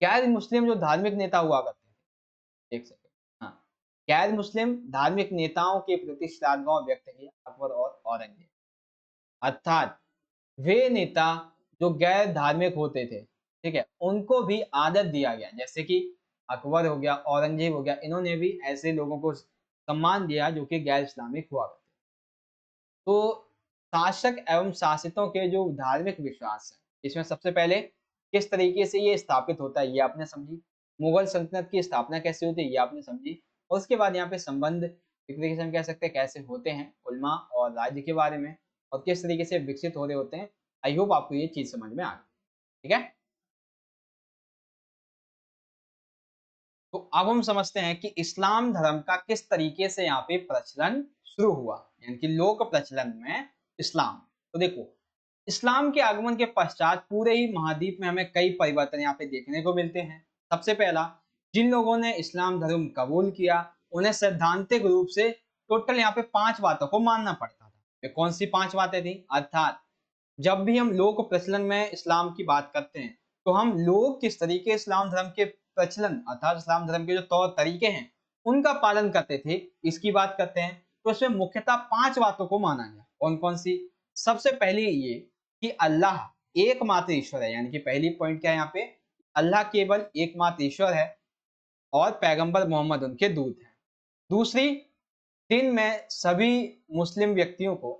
गैर मुस्लिम जो धार्मिक नेता हुआ करते थे, एक सेकंड, हाँ, गैर मुस्लिम धार्मिक नेताओं के प्रति श्रद्धाभाव व्यक्त किया अकबर और औरंगजेब। अर्थात वे नेता जो गैर धार्मिक होते थे, ठीक है, उनको भी आदर दिया गया, जैसे कि अकबर हो गया, औरंगजेब हो गया, इन्होंने भी ऐसे लोगों को सम्मान दिया जो कि गैर इस्लामिक हुआ करते। तो शासक एवं शासितों के जो धार्मिक विश्वास है, इसमें सबसे पहले किस तरीके से ये स्थापित होता है ये आपने समझी, मुगल सल्तनत की स्थापना कैसे होती है ये आपने समझी, और उसके बाद यहाँ पे संबंध एक तरीके से हम कह सकते हैं कैसे होते हैं उलमा और राज्य के बारे में, और किस तरीके से विकसित हो रहे होते हैं। आई होप आपको ये चीज समझ में आ गई। ठीक है, तो अब हम समझते हैं कि इस्लाम धर्म का किस तरीके से यहाँ पे प्रचलन शुरू हुआ, यानी कि लोक प्रचलन में इस्लाम। तो देखो, इस्लाम के आगमन के पश्चात पूरे ही महाद्वीप में हमें कई परिवर्तन यहाँ पे देखने को मिलते हैं। सबसे पहला, जिन लोगों ने इस्लाम धर्म कबूल किया उन्हें सैद्धांतिक रूप से टोटल यहाँ पे 5 बातों को मानना पड़ता था। ये कौन सी 5 बातें थी? अर्थात जब भी हम लोक प्रचलन में इस्लाम की बात करते हैं तो हम लोग किस तरीके इस्लाम धर्म के प्रचलन अर्थात इस्लाम धर्म के जो तौर तरीके हैं उनका पालन करते थे, इसकी बात करते हैं। तो इसमें मुख्यतः 5 बातों को माना गया। कौन कौन सी? सबसे पहले ये कि अल्लाह एकमात्र ईश्वर है, यानी कि पहली पॉइंट क्या है यहाँ पे, अल्लाह केवल एकमात्र ईश्वर है और पैगंबर मोहम्मद उनके दूत हैं। दूसरी, दिन में सभी मुस्लिम व्यक्तियों को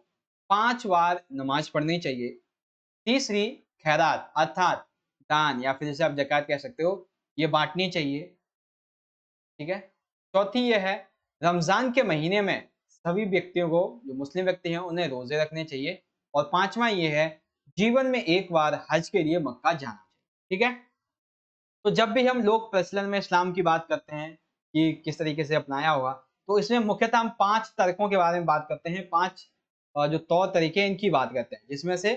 5 बार नमाज पढ़नी चाहिए। तीसरी, खैरात अर्थात दान या फिर जैसे आप ज़कात कह सकते हो, ये बाँटनी चाहिए। ठीक है? चौथी ये है, रमज़ान के महीने में सभी व्यक्तियों को, जो मुस्लिम व्यक्ति हैं, उन्हें रोज़े रखने चाहिए। और पाँचवाँ ये है, जीवन में एक बार हज के लिए मक्का जाना चाहिए। ठीक है? तो जब भी हम लोक प्रचलन में इस्लाम की बात करते हैं कि किस तरीके से अपनाया होगा, तो इसमें मुख्यतः हम 5 तर्कों के बारे में बात करते हैं, 5 जो तौर तरीके हैं इनकी बात करते हैं, जिसमें से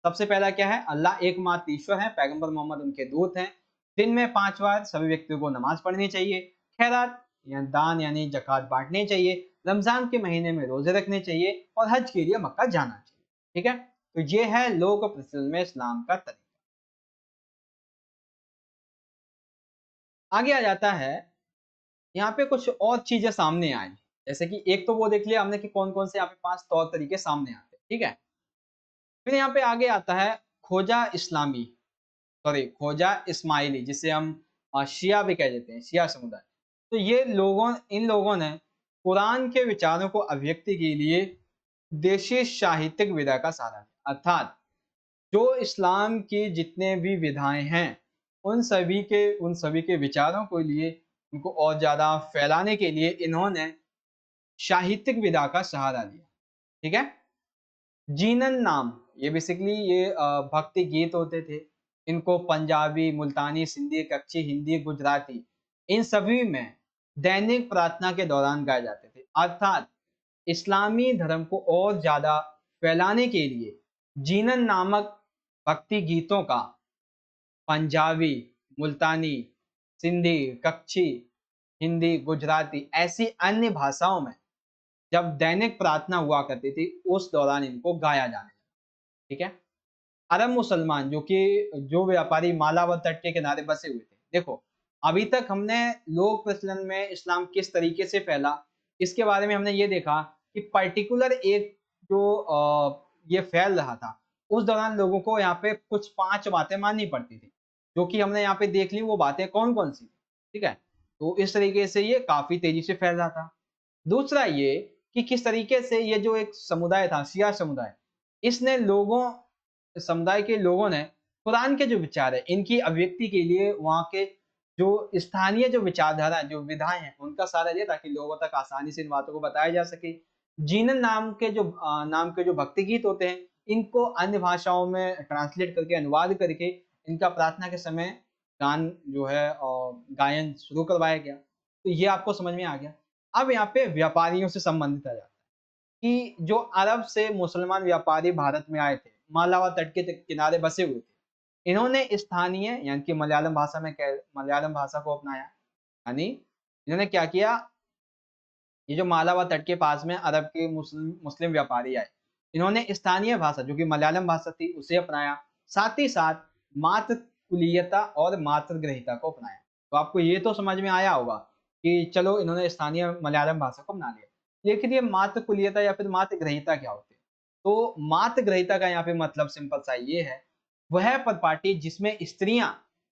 सबसे पहला क्या है, अल्लाह एकमात्र ईश्वर है, पैगंबर मोहम्मद उनके दूत हैं, दिन में 5 बार सभी व्यक्तियों को नमाज पढ़नी चाहिए, खैरात या दान यानी ज़कात बाँटनी चाहिए, रमज़ान के महीने में रोज़े रखने चाहिए और हज के लिए मक्का जाना चाहिए। ठीक है? तो ये है लोक प्रचलन में इस्लाम का तरीका। आगे आ जाता है, यहाँ पे कुछ और चीजें सामने आई, जैसे कि एक तो वो देख लिया हमने कि कौन कौन से यहाँ पे 5 तौर तरीके सामने आते हैं। ठीक है, फिर यहाँ पे आगे आता है खोजा इस्लामी, सॉरी खोजा इस्माइली, जिसे हम शिया भी कह देते हैं, शिया समुदाय। तो ये लोगों इन लोगों ने कुरान के विचारों को अभिव्यक्ति के लिए देशी साहित्यिक विधा का सहारा लिया। अर्थात जो इस्लाम की जितने भी विधाएं हैं उन सभी के विचारों को लिए उनको और ज्यादा फैलाने के लिए इन्होंने साहित्यिक विधा का सहारा लिया। ठीक है, जीनन नाम, ये बेसिकली ये भक्ति गीत होते थे। इनको पंजाबी, मुल्तानी, सिंधी, कच्छी, हिंदी, गुजराती, इन सभी में दैनिक प्रार्थना के दौरान गाए जाते थे। अर्थात इस्लामी धर्म को और ज्यादा फैलाने के लिए जीनन नामक भक्ति गीतों का पंजाबी, मुल्तानी, सिंधी, कच्छी, हिंदी, गुजराती ऐसी अन्य भाषाओं में जब दैनिक प्रार्थना हुआ करती थी उस दौरान इनको गाया जाने लगा। ठीक है, अरब मुसलमान जो व्यापारी मालावर तट के किनारे बसे हुए थे, देखो अभी तक हमने लोक प्रचलन में इस्लाम किस तरीके से फैला इसके बारे में हमने ये देखा कि पर्टिकुलर एक जो ये फैल रहा था उस दौरान लोगों को यहाँ पे कुछ 5 बातें माननी पड़ती थी, जो कि हमने यहाँ पे देख ली। वो बातें कौन कौन सी? ठीक है, तो इस तरीके से ये काफी तेजी से फैल रहा था। दूसरा ये कि किस तरीके से ये जो एक समुदाय था, शिया समुदाय, इसने समुदाय के लोगों ने कुरान के जो विचार है इनकी अभिव्यक्ति के लिए वहाँ के जो स्थानीय जो विचारधारा जो विधाएं हैं उनका सहारा लिया ताकि लोगों तक आसानी से इन बातों को बताया जा सके। जीनन नाम के जो भक्ति गीत होते हैं इनको अन्य भाषाओं में ट्रांसलेट करके अनुवाद करके इनका प्रार्थना के समय गान जो है गायन शुरू करवाया गया। तो ये आपको समझ में आ गया। अब यहाँ पे व्यापारियों से संबंधित आ जाता है कि जो अरब से मुसलमान व्यापारी भारत में आए थे, मालावा तट के किनारे बसे हुए थे, इन्होंने स्थानीय यानी कि मलयालम भाषा में मलयालम भाषा को अपनाया। यानी इन्होंने क्या किया, ये जो मालावा तट के पास में अरब के मुस्लिम मुस्लिम व्यापारी आए, इन्होंने स्थानीय भाषा जो कि मलयालम भाषा थी उसे अपनाया, साथ ही साथ मातृकुलीयता और मातृग्रहिता को अपनाया। तो आपको ये तो समझ में आया होगा कि चलो इन्होंने स्थानीय मलयालम भाषा को अपना लिया, लेकिन ये मातृकुलीयता या फिर मातृग्रहिता क्या होती है? तो मातृग्रहिता का यहाँ पे मतलब सिंपल सा ये है, वह परिपाटी जिसमें स्त्रियां,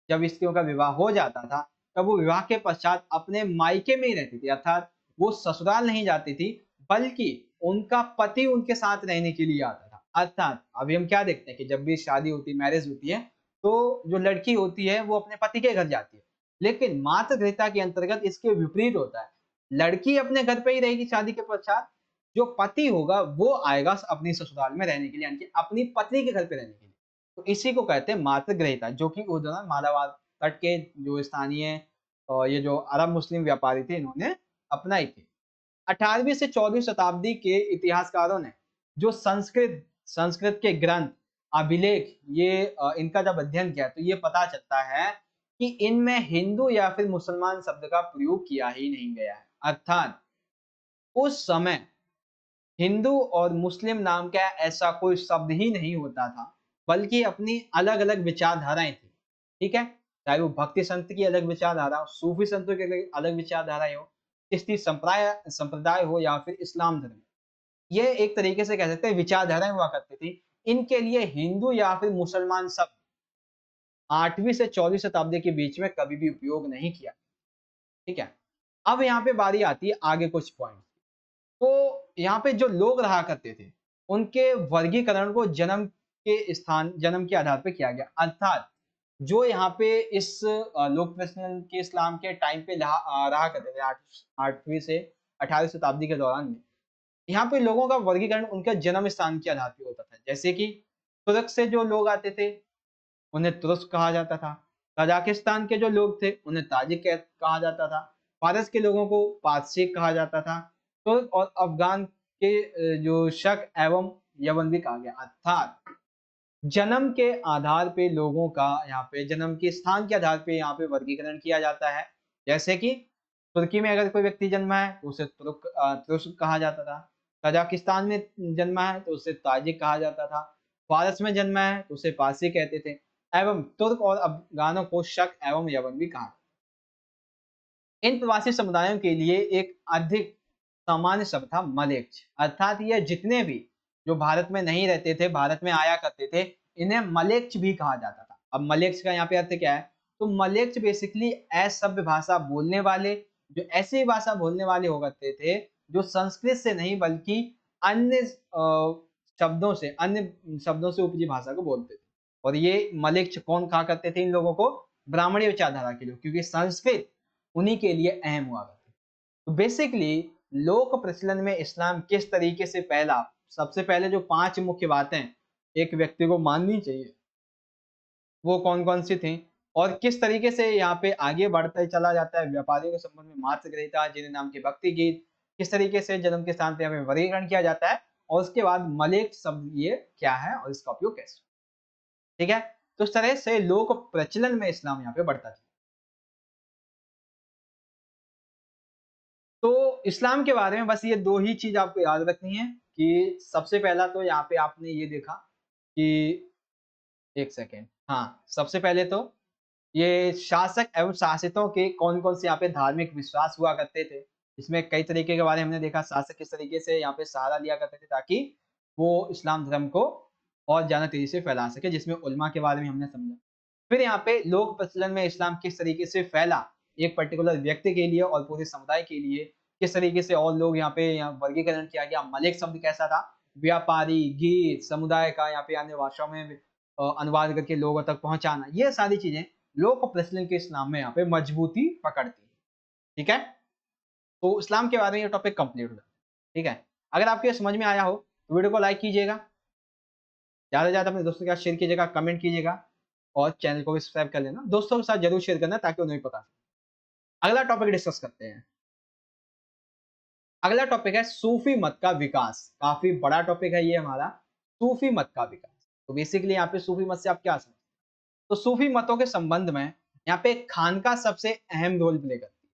जब स्त्रियों का विवाह हो जाता था, तब वो विवाह के पश्चात अपने मायके में ही रहती थी, अर्थात वो ससुराल नहीं जाती थी, बल्कि उनका पति उनके साथ रहने के लिए आता था। अर्थात अभी हम क्या देखते हैं कि जब भी शादी होती है, मैरिज होती है, तो जो लड़की होती है वो अपने पति के घर जाती है। लेकिन मातृगृहता के अंतर्गत इसके विपरीत होता है। लड़की अपने घर पे ही रहेगी शादी के पश्चात, जो पति होगा वो आएगा अपनी ससुराल में रहने के लिए, यानी कि अपनी पत्नी के घर पे रहने के लिए। तो इसी को कहते हैं मातृगृहता, जो कि उस दौरान मालाबार तट के जो स्थानीय ये जो अरब मुस्लिम व्यापारी थे इन्होंने अपनाई थी। 18वीं से 14वीं शताब्दी के इतिहासकारों ने जो संस्कृत संस्कृत के ग्रंथ, अभिलेख, ये इनका जब अध्ययन किया तो ये पता चलता है कि इनमें हिंदू या फिर मुसलमान शब्द का प्रयोग किया ही नहीं गया है। अर्थात उस समय हिंदू और मुस्लिम नाम का ऐसा कोई शब्द ही नहीं होता था, बल्कि अपनी अलग-अलग विचारधाराएँ थी। ठीक है? चाहे वो भक्ति संत की अलग विचारधारा हो, सूफी संतों की अलग अलग विचारधाराएँ हो, चिश्ती संप्रदाय हो या फिर इस्लाम धर्म। ये एक तरीके से कह सकते हैं विचारधाराएँ हुआ करती थी। इनके लिए हिंदू या फिर मुसलमान शब्द 8वीं से 14वीं शताब्दी के बीच में कभी भी उपयोग नहीं किया। ठीक है? अब यहाँ पे बारी आती है आगे कुछ पॉइंट। तो यहाँ पे जो लोग रहा करते थे, उनके वर्गीकरण को जन्म के आधार पे किया गया। अर्थात जो यहाँ पे इस लोक प्रचलन के इस्लाम के टाइम पे रहा करते थे 8वीं से 18वीं शताब्दी के दौरान में, यहाँ पे लोगों का वर्गीकरण उनके जन्म स्थान के आधार पे होता था। जैसे कि तुर्क से जो लोग आते थे, उन्हें तुर्क कहा जाता था। कजाकिस्तान के जो लोग थे, उन्हें ताजिक कहा जाता था। फारस के लोगों को पारसी कहा जाता था। तुर्क और अफ़गान के जो शक एवं यमन भी कहा गया। अर्थात जन्म के आधार पे लोगों का यहाँ पे जन्म के स्थान के आधार पे यहाँ पे वर्गीकरण किया जाता है। जैसे कि तुर्की में अगर कोई व्यक्ति जन्मा है तो उसे तुर्क कहा जाता था। कजाकिस्तान में जन्मा है तो उसे ताजिक कहा जाता था। फारस में जन्मा है तो उसे पारसी कहते थे, एवं तुर्क और अफ़गानों को शक एवं यवन भी कहा। इन प्रवासी समुदायों के लिए एक अधिक सामान्य शब्द था मलेच्छ, अर्थात ये जितने भी जो भारत में नहीं रहते थे, भारत में आया करते थे, इन्हें मलेच्छ भी कहा जाता था। अब मलेच्छ का यहाँ पे अर्थ क्या है? तो मलेच्छ बेसिकली असभ्य भाषा बोलने वाले, जो ऐसी भाषा बोलने वाले हो करते थे, जो संस्कृत से नहीं बल्कि अन्य अन्य शब्दों से उपजी भाषा को बोलते थे। और ये मलेच्छ कौन कहा करते थे इन लोगों को? ब्राह्मणी विचारधारा के लोग, क्योंकि संस्कृत उन्हीं के लिए अहम हुआ करती। तो बेसिकली लोक प्रचलन में इस्लाम किस तरीके से फैला, सबसे पहले जो 5 मुख्य बातें एक व्यक्ति को माननी चाहिए, वो कौन-कौन सी थी? और किस तरीके से यहाँ पे आगे बढ़ता चला जाता है व्यापारियों के संबंध में मातृगृहिता, जिन नाम के भक्ति गीत, किस तरीके से जन्म के स्थान पे हमें वर्गीकरण किया जाता है, और उसके बाद मलेच्छ शब्द ये क्या है और इसका उपयोग कैसे? ठीक है? तो इस तरह से लोक प्रचलन में इस्लाम यहाँ पे बढ़ता चला। तो इस्लाम के बारे में बस ये 2 ही चीज़ आपको याद रखनी है कि सबसे पहला तो यहाँ पे आपने ये देखा कि 1 सेकंड, हाँ, सबसे पहले तो ये शासक एवं शासितों के कौन-कौन से यहाँ पे धार्मिक विश्वास हुआ करते थे। इसमें कई तरीके के बारे में हमने देखा, शासक किस तरीके से यहाँ पे सहारा लिया करते थे ताकि वो इस्लाम धर्म को और ज़्यादा तेज़ी से फैला सके, जिसमें उलमा के बारे में हमने समझा। फिर यहाँ पे लोक प्रचलन में इस्लाम किस तरीके से फैला, एक पर्टिकुलर व्यक्ति के लिए और पूरे समुदाय के लिए, किस तरीके से और लोग यहाँ पे यहाँ वर्गीकरण किया गया। मलिक शब्द कैसा था? व्यापारी, गीत, समुदाय का यहाँ पे अन्य भाषाओं में अनुवाद करके लोगों तक पहुँचाना, ये सारी चीज़ें लोक प्रचलन के इस्लाम में यहाँ पे मजबूती पकड़ती है। ठीक है? तो इस्लाम के बारे में ये टॉपिक कंप्लीट हो जाता है। ठीक है? अगर आपको ये समझ में आया हो तो वीडियो को लाइक कीजिएगा, ज़्यादा से ज़्यादा अपने दोस्तों के साथ शेयर कीजिएगा, कमेंट कीजिएगा और चैनल को भी सब्सक्राइब कर लेना। दोस्तों के साथ ज़रूर शेयर करना ताकि उन्हें भी पता चले। अगला टॉपिक डिस्कस करते हैं। अगला टॉपिक है सूफी मत का विकास। काफी बड़ा टॉपिक है ये हमारा, सूफी मत का विकास। तो बेसिकली यहाँ पे सूफी मत से आप क्या समझते हैं? तो सूफी मतों के संबंध में यहाँ पे खानका सबसे अहम रोल प्ले करती है।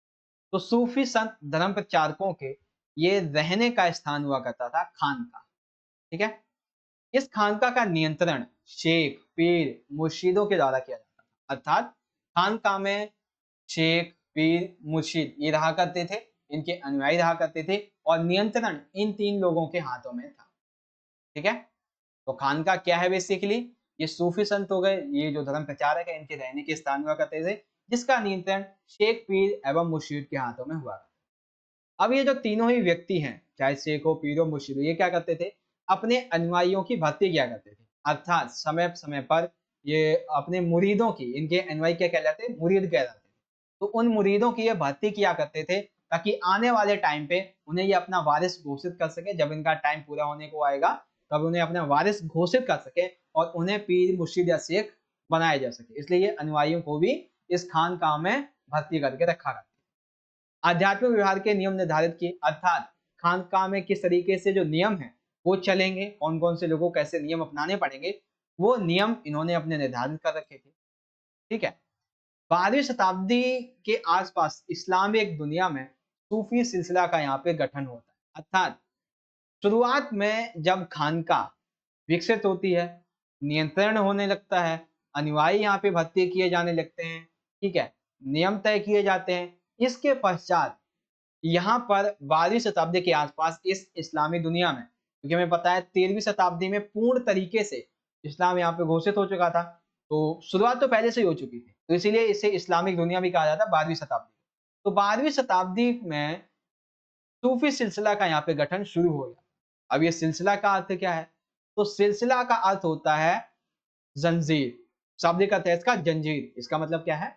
तो सूफी संत धर्म प्रचारकों के ये रहने का स्थान हुआ करता था खानका। ठीक है, इस खानका का नियंत्रण शेख, पीर, मुर्शिदों के द्वारा किया जाता था। अर्थात खानका में शेख, पीर, मुर्शिद ये रहा करते थे, इनके अनुयायी रहा करते थे और नियंत्रण इन तीन लोगों के हाथों में था। ठीक है, तो खानका क्या है? बेसिकली ये सूफी संत हो गए, ये जो धर्म प्रचारक है, इनके रहने के स्थान हुआ करते थे, जिसका नियंत्रण शेख, पीर एवं मुर्शिद के हाथों में हुआ। अब ये जो तीनों ही व्यक्ति हैं, चाहे शेख हो, पीर हो, मुर्शिद हो, ये क्या करते थे? अपने अनुयायियों की भर्ती किया करते थे। अर्थात समय समय पर ये अपने मुरीदों की, इनके अनुयायी क्या कहलाते हैं? मुरीद कहलाते थे। तो उन मुरीदों की ये भर्ती किया करते थे ताकि आने वाले टाइम पे उन्हें ये अपना वारिस घोषित कर सके। जब इनका टाइम पूरा होने को आएगा तब उन्हें अपना वारिस घोषित कर सके और उन्हें पीर, मुर्शिद या शेख बनाया जा सके। इसलिए ये अनुयायियों को भी इस खानकाह में भर्ती करके रखा गया। आध्यात्मिक विभाग के नियम निर्धारित किए, अर्थात खानकाह में किस तरीके से जो नियम है वो चलेंगे, कौन कौन से लोगों को कैसे नियम अपनाने पड़ेंगे, वो नियम इन्होंने अपने निर्धारित कर रखे थे। ठीक है, 12वीं शताब्दी के आसपास इस्लामिक दुनिया में सूफी सिलसिला का यहाँ पे गठन होता है। अर्थात शुरुआत में जब खानका विकसित होती है, नियंत्रण होने लगता है, अनुयायी यहाँ पे भर्ती किए जाने लगते हैं। ठीक है, नियम तय किए जाते हैं। इसके पश्चात यहाँ पर 12वीं शताब्दी के आसपास इस इस्लामी दुनिया में, क्योंकि हमें पता है 13वीं शताब्दी में पूर्ण तरीके से इस्लाम यहाँ पे घोषित हो चुका था, तो शुरुआत तो पहले से ही हो चुकी थी, तो इसीलिए इसे इस्लामिक दुनिया भी कहा जाता है 12वीं शताब्दी। तो 12वीं शताब्दी में सूफी सिलसिला का यहाँ पे गठन शुरू हो गया। अब ये सिलसिला का अर्थ क्या है? तो सिलसिला का अर्थ होता है जंजीर। शाब्दिक अर्थ है इसका जंजीर। इसका मतलब क्या है?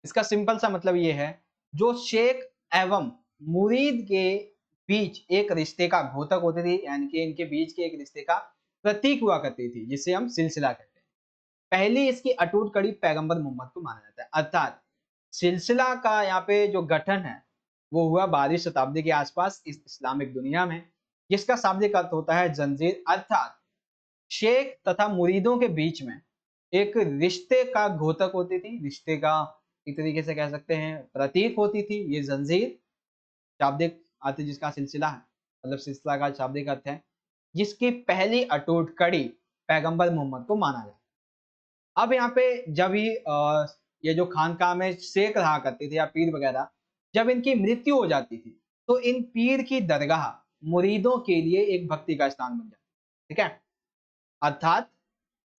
इसका सिंपल सा मतलब ये है, जो शेख एवं मुरीद के बीच एक रिश्ते का घोतक होती थी, यानी कि इनके बीच के एक रिश्ते का प्रतीक हुआ करती थी, जिसे हम सिलसिला कहते हैं। पहली इसकी अटूट कड़ी पैगंबर मोहम्मद को माना जाता है। अर्थात सिलसिला का यहाँ पे जो गठन है वो हुआ 12वीं शताब्दी के आसपास इस इस्लामिक दुनिया में, जिसका शाब्दिक अर्थ होता है जंजीर। अर्थात शेख तथा मुरीदों के बीच में एक रिश्ते का घोतक होती थी, रिश्ते का एक तरीके से कह सकते हैं प्रतीक होती थी ये जंजीर। शाब्दिक अर्थ जिसका सिलसिला है, मतलब सिलसिला का शाब्दिक अर्थ है, जिसकी पहली अटूट कड़ी पैगंबर मोहम्मद को माना जाता है। अब यहाँ पे जब ही ये जो खानकाह में शेख रहा करते थे या पीर वगैरह, जब इनकी मृत्यु हो जाती थी तो इन पीर की दरगाह मुरीदों के लिए एक भक्ति का स्थान बन जाती। ठीक है, अर्थात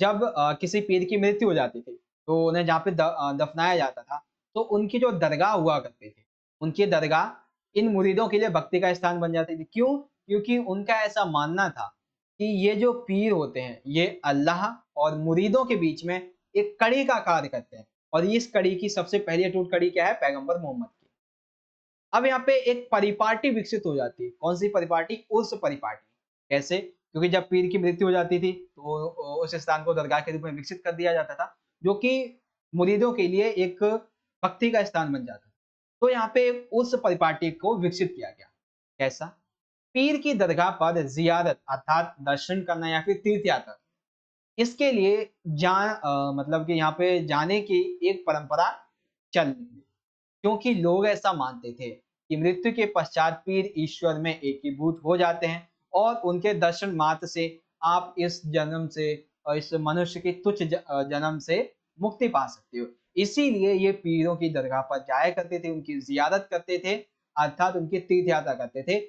जब किसी पीर की मृत्यु हो जाती थी तो उन्हें जहाँ पे दफनाया जाता था, तो उनकी जो दरगाह हुआ करती थी, उनकी दरगाह इन मुरीदों के लिए भक्ति का स्थान बन जाती थी। क्यों? क्योंकि उनका ऐसा मानना था कि ये जो पीर होते हैं ये अल्लाह और मुरीदों के बीच में एक कड़ी का कार्य करते हैं, और इस कड़ी की सबसे पहली अटूट कड़ी क्या है? पैगंबर मोहम्मद की। अब यहाँ पे एक परिपाटी विकसित हो जाती है। कौन सी परिपाटी? उर्स परिपाटी। कैसे? क्योंकि जब पीर की मृत्यु हो जाती थी तो उस स्थान को दरगाह के रूप में विकसित कर दिया जाता था, जो कि मुरीदों के लिए एक भक्ति का स्थान बन जाता था। तो यहाँ पे उस परिपाटी को विकसित किया गया। कैसा? पीर की दरगाह पर जियारत अर्थात दर्शन करना या फिर तीर्थ यात्रा, इसके लिए मतलब कि यहाँ पे जाने की एक परंपरा चल रही थी। क्योंकि लोग ऐसा मानते थे कि मृत्यु के पश्चात पीर ईश्वर में एकीभूत हो जाते हैं और उनके दर्शन मात्र से आप इस जन्म से और इस मनुष्य के तुच्छ जन्म से मुक्ति पा सकते हो। इसीलिए ये पीरों की दरगाह पर जाया करते थे, उनकी जियारत करते थे, अर्थात उनकी तीर्थ यात्रा करते थे।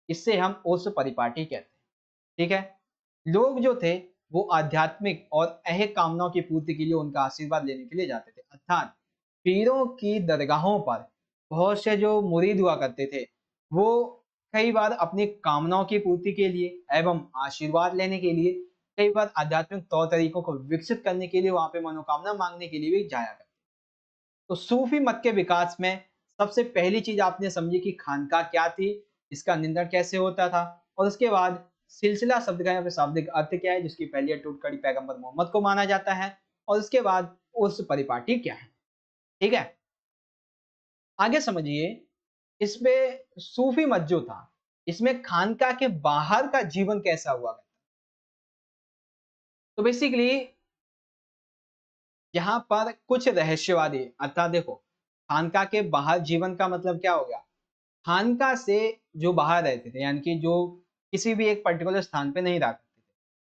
इससे हम उस परिपाटी कहते हैं। ठीक है, लोग जो थे वो आध्यात्मिक और ऐहिक कामनाओं की पूर्ति के लिए उनका आशीर्वाद लेने के लिए जाते थे। अर्थात पीरों की दरगाहों पर बहुत से जो मुरीद हुआ करते थे वो कई बार अपनी कामनाओं की पूर्ति के लिए एवं आशीर्वाद लेने के लिए, कई बार आध्यात्मिक तौर तरीकों को विकसित करने के लिए वहां पे मनोकामना मांगने के लिए भी जाया करते। तो सूफी मत के विकास में सबसे पहली चीज आपने समझी कि खानका क्या थी, इसका निंदन कैसे होता था, और उसके बाद सिलसिला शब्द का यहाँ पे शाब्दिक अर्थ क्या है, जिसकी पहली अटूट कड़ी पैगंबर मोहम्मद को माना जाता है, और उसके बाद उस परिपाटी क्या है। ठीक है, आगे समझिए। इसमें सूफी मत जो था इसमें खानका के बाहर का जीवन कैसा हुआ। तो बेसिकली यहाँ पर कुछ रहस्यवादी, अर्थात देखो, खानका के बाहर जीवन का मतलब क्या हो गया, खानका से जो बाहर रहते थे, यानी कि जो किसी भी एक पर्टिकुलर स्थान पे नहीं रह सकते थे,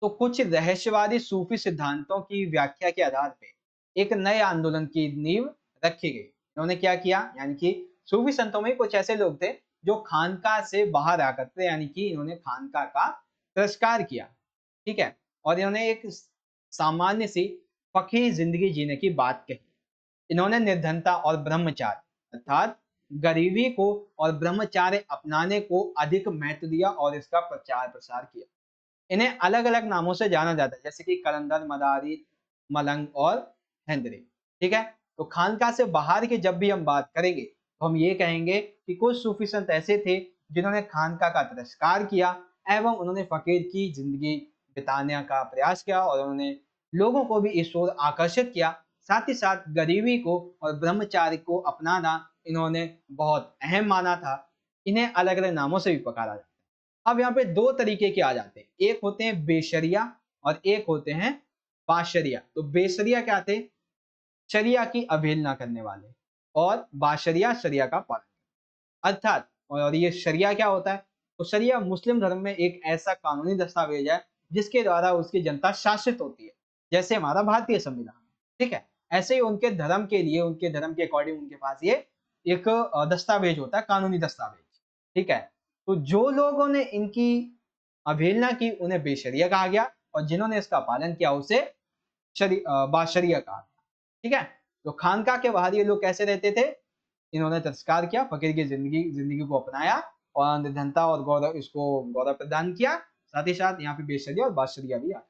तो कुछ रहस्यवादी सूफी सिद्धांतों की व्याख्या के आधार पे एक नए आंदोलन की नींव रखी गई। इन्होंने क्या किया, यानी कि सूफी संतों में कुछ ऐसे लोग थे जो खानका से बाहर आ करते, यानी कि इन्होंने खानका का तिरस्कार किया, ठीक है, और इन्होंने एक सामान्य सी फकीर जिंदगी जीने की बात कही। इन्होंने निर्धनता और ब्रह्मचार्य, अर्थात गरीबी को और ब्रह्मचार्य अपनाने को अधिक महत्व दिया और इसका प्रचार प्रसार किया। इन्हें अलग अलग नामों से जाना जाता है, जैसे कि कलंदर, मदारी, मलंग और हेंद्री, ठीक है। तो खानका से बाहर की जब भी हम बात करेंगे तो हम ये कहेंगे कि कुछ सूफी संत ऐसे थे जिन्होंने खानका का तिरस्कार किया एवं उन्होंने फकीर की जिंदगी बिताने का प्रयास किया और उन्होंने लोगों को भी इस ओर आकर्षित किया। साथ ही साथ गरीबी को और ब्रह्मचार्य को अपनाना इन्होंने बहुत अहम माना था। इन्हें अलग अलग नामों से भी पुकारा जाता है। अब यहाँ पे दो तरीके के आ जाते हैं, एक होते हैं बेशरिया और एक होते हैं बाशरिया। तो बेशरिया क्या थे, शरिया की अवहेलना करने वाले, और बाशरिया शरिया का पालन, अर्थात, और ये शरिया क्या होता है, तो शरिया मुस्लिम धर्म में एक ऐसा कानूनी दस्तावेज है जिसके द्वारा उसकी जनता शासित होती है, जैसे हमारा भारतीय संविधान, ठीक है। ऐसे ही उनके धर्म के लिए, उनके धर्म के अकॉर्डिंग उनके पास ये एक दस्तावेज होता है, कानूनी दस्तावेज, ठीक है। तो जो लोगों ने इनकी अवहेलना की उन्हें बेशरिया कहा गया और जिन्होंने इसका पालन किया उसे बाशरिया कहा गया, ठीक है। तो खानका के बाहर ये लोग कैसे रहते थे, इन्होंने तिरस्कार किया, फकीर की जिंदगी को अपनाया और निर्धनता और गौरव, इसको गौरव प्रदान किया। साथ ही साथ यहाँ पे बेशरिया और बाशरिया भी आ।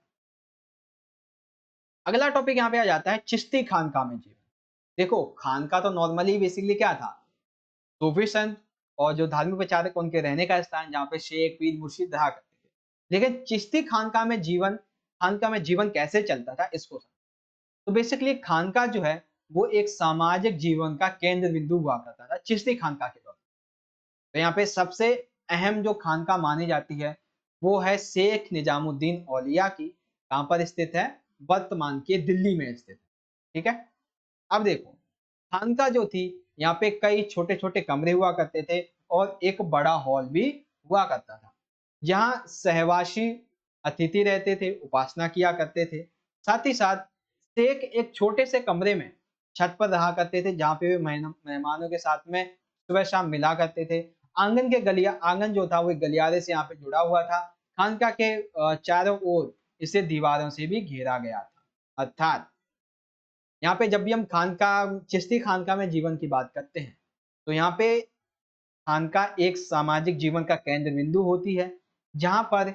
अगला टॉपिक यहाँ पे आ जाता है चिश्ती खानका में जीवन। देखो, खानका तो नॉर्मली बेसिकली क्या था, सूफी संत और जो धार्मिक प्रचारक उनके रहने का स्थान जहाँ पे शेख पीर मुर्शिद रहा करते थे। लेकिन चिश्ती खानका में जीवन कैसे चलता था इसको समझो। तो बेसिकली खानका जो है वो एक सामाजिक जीवन का केंद्र बिंदु हुआ करता था चिश्ती खानका के दौरान। तो यहाँ पे सबसे अहम जो खानका मानी जाती है वो है शेख निजामुद्दीन औलिया की, कहाँ पर स्थित है, वर्तमान के दिल्ली में स्थित है, ठीक है। अब देखो, खानका जो थी, यहाँ पे कई छोटे छोटे कमरे हुआ करते थे और एक बड़ा हॉल भी हुआ करता था, जहाँ सहवासी अतिथि रहते थे, उपासना किया करते थे। साथ ही साथ शेख एक छोटे से कमरे में छत पर रहा करते थे, जहाँ पे वे मेहमानों के साथ में सुबह शाम मिला करते थे। आंगन जो था वो एक गलियारे से यहाँ पे जुड़ा हुआ था। खानका के चारों ओर इसे दीवारों से भी घेरा गया था। अर्थात यहाँ पे जब भी हम खानका, चिश्ती खानका में जीवन की बात करते हैं तो यहाँ पे खानका एक सामाजिक जीवन का केंद्र बिंदु होती है, जहाँ पर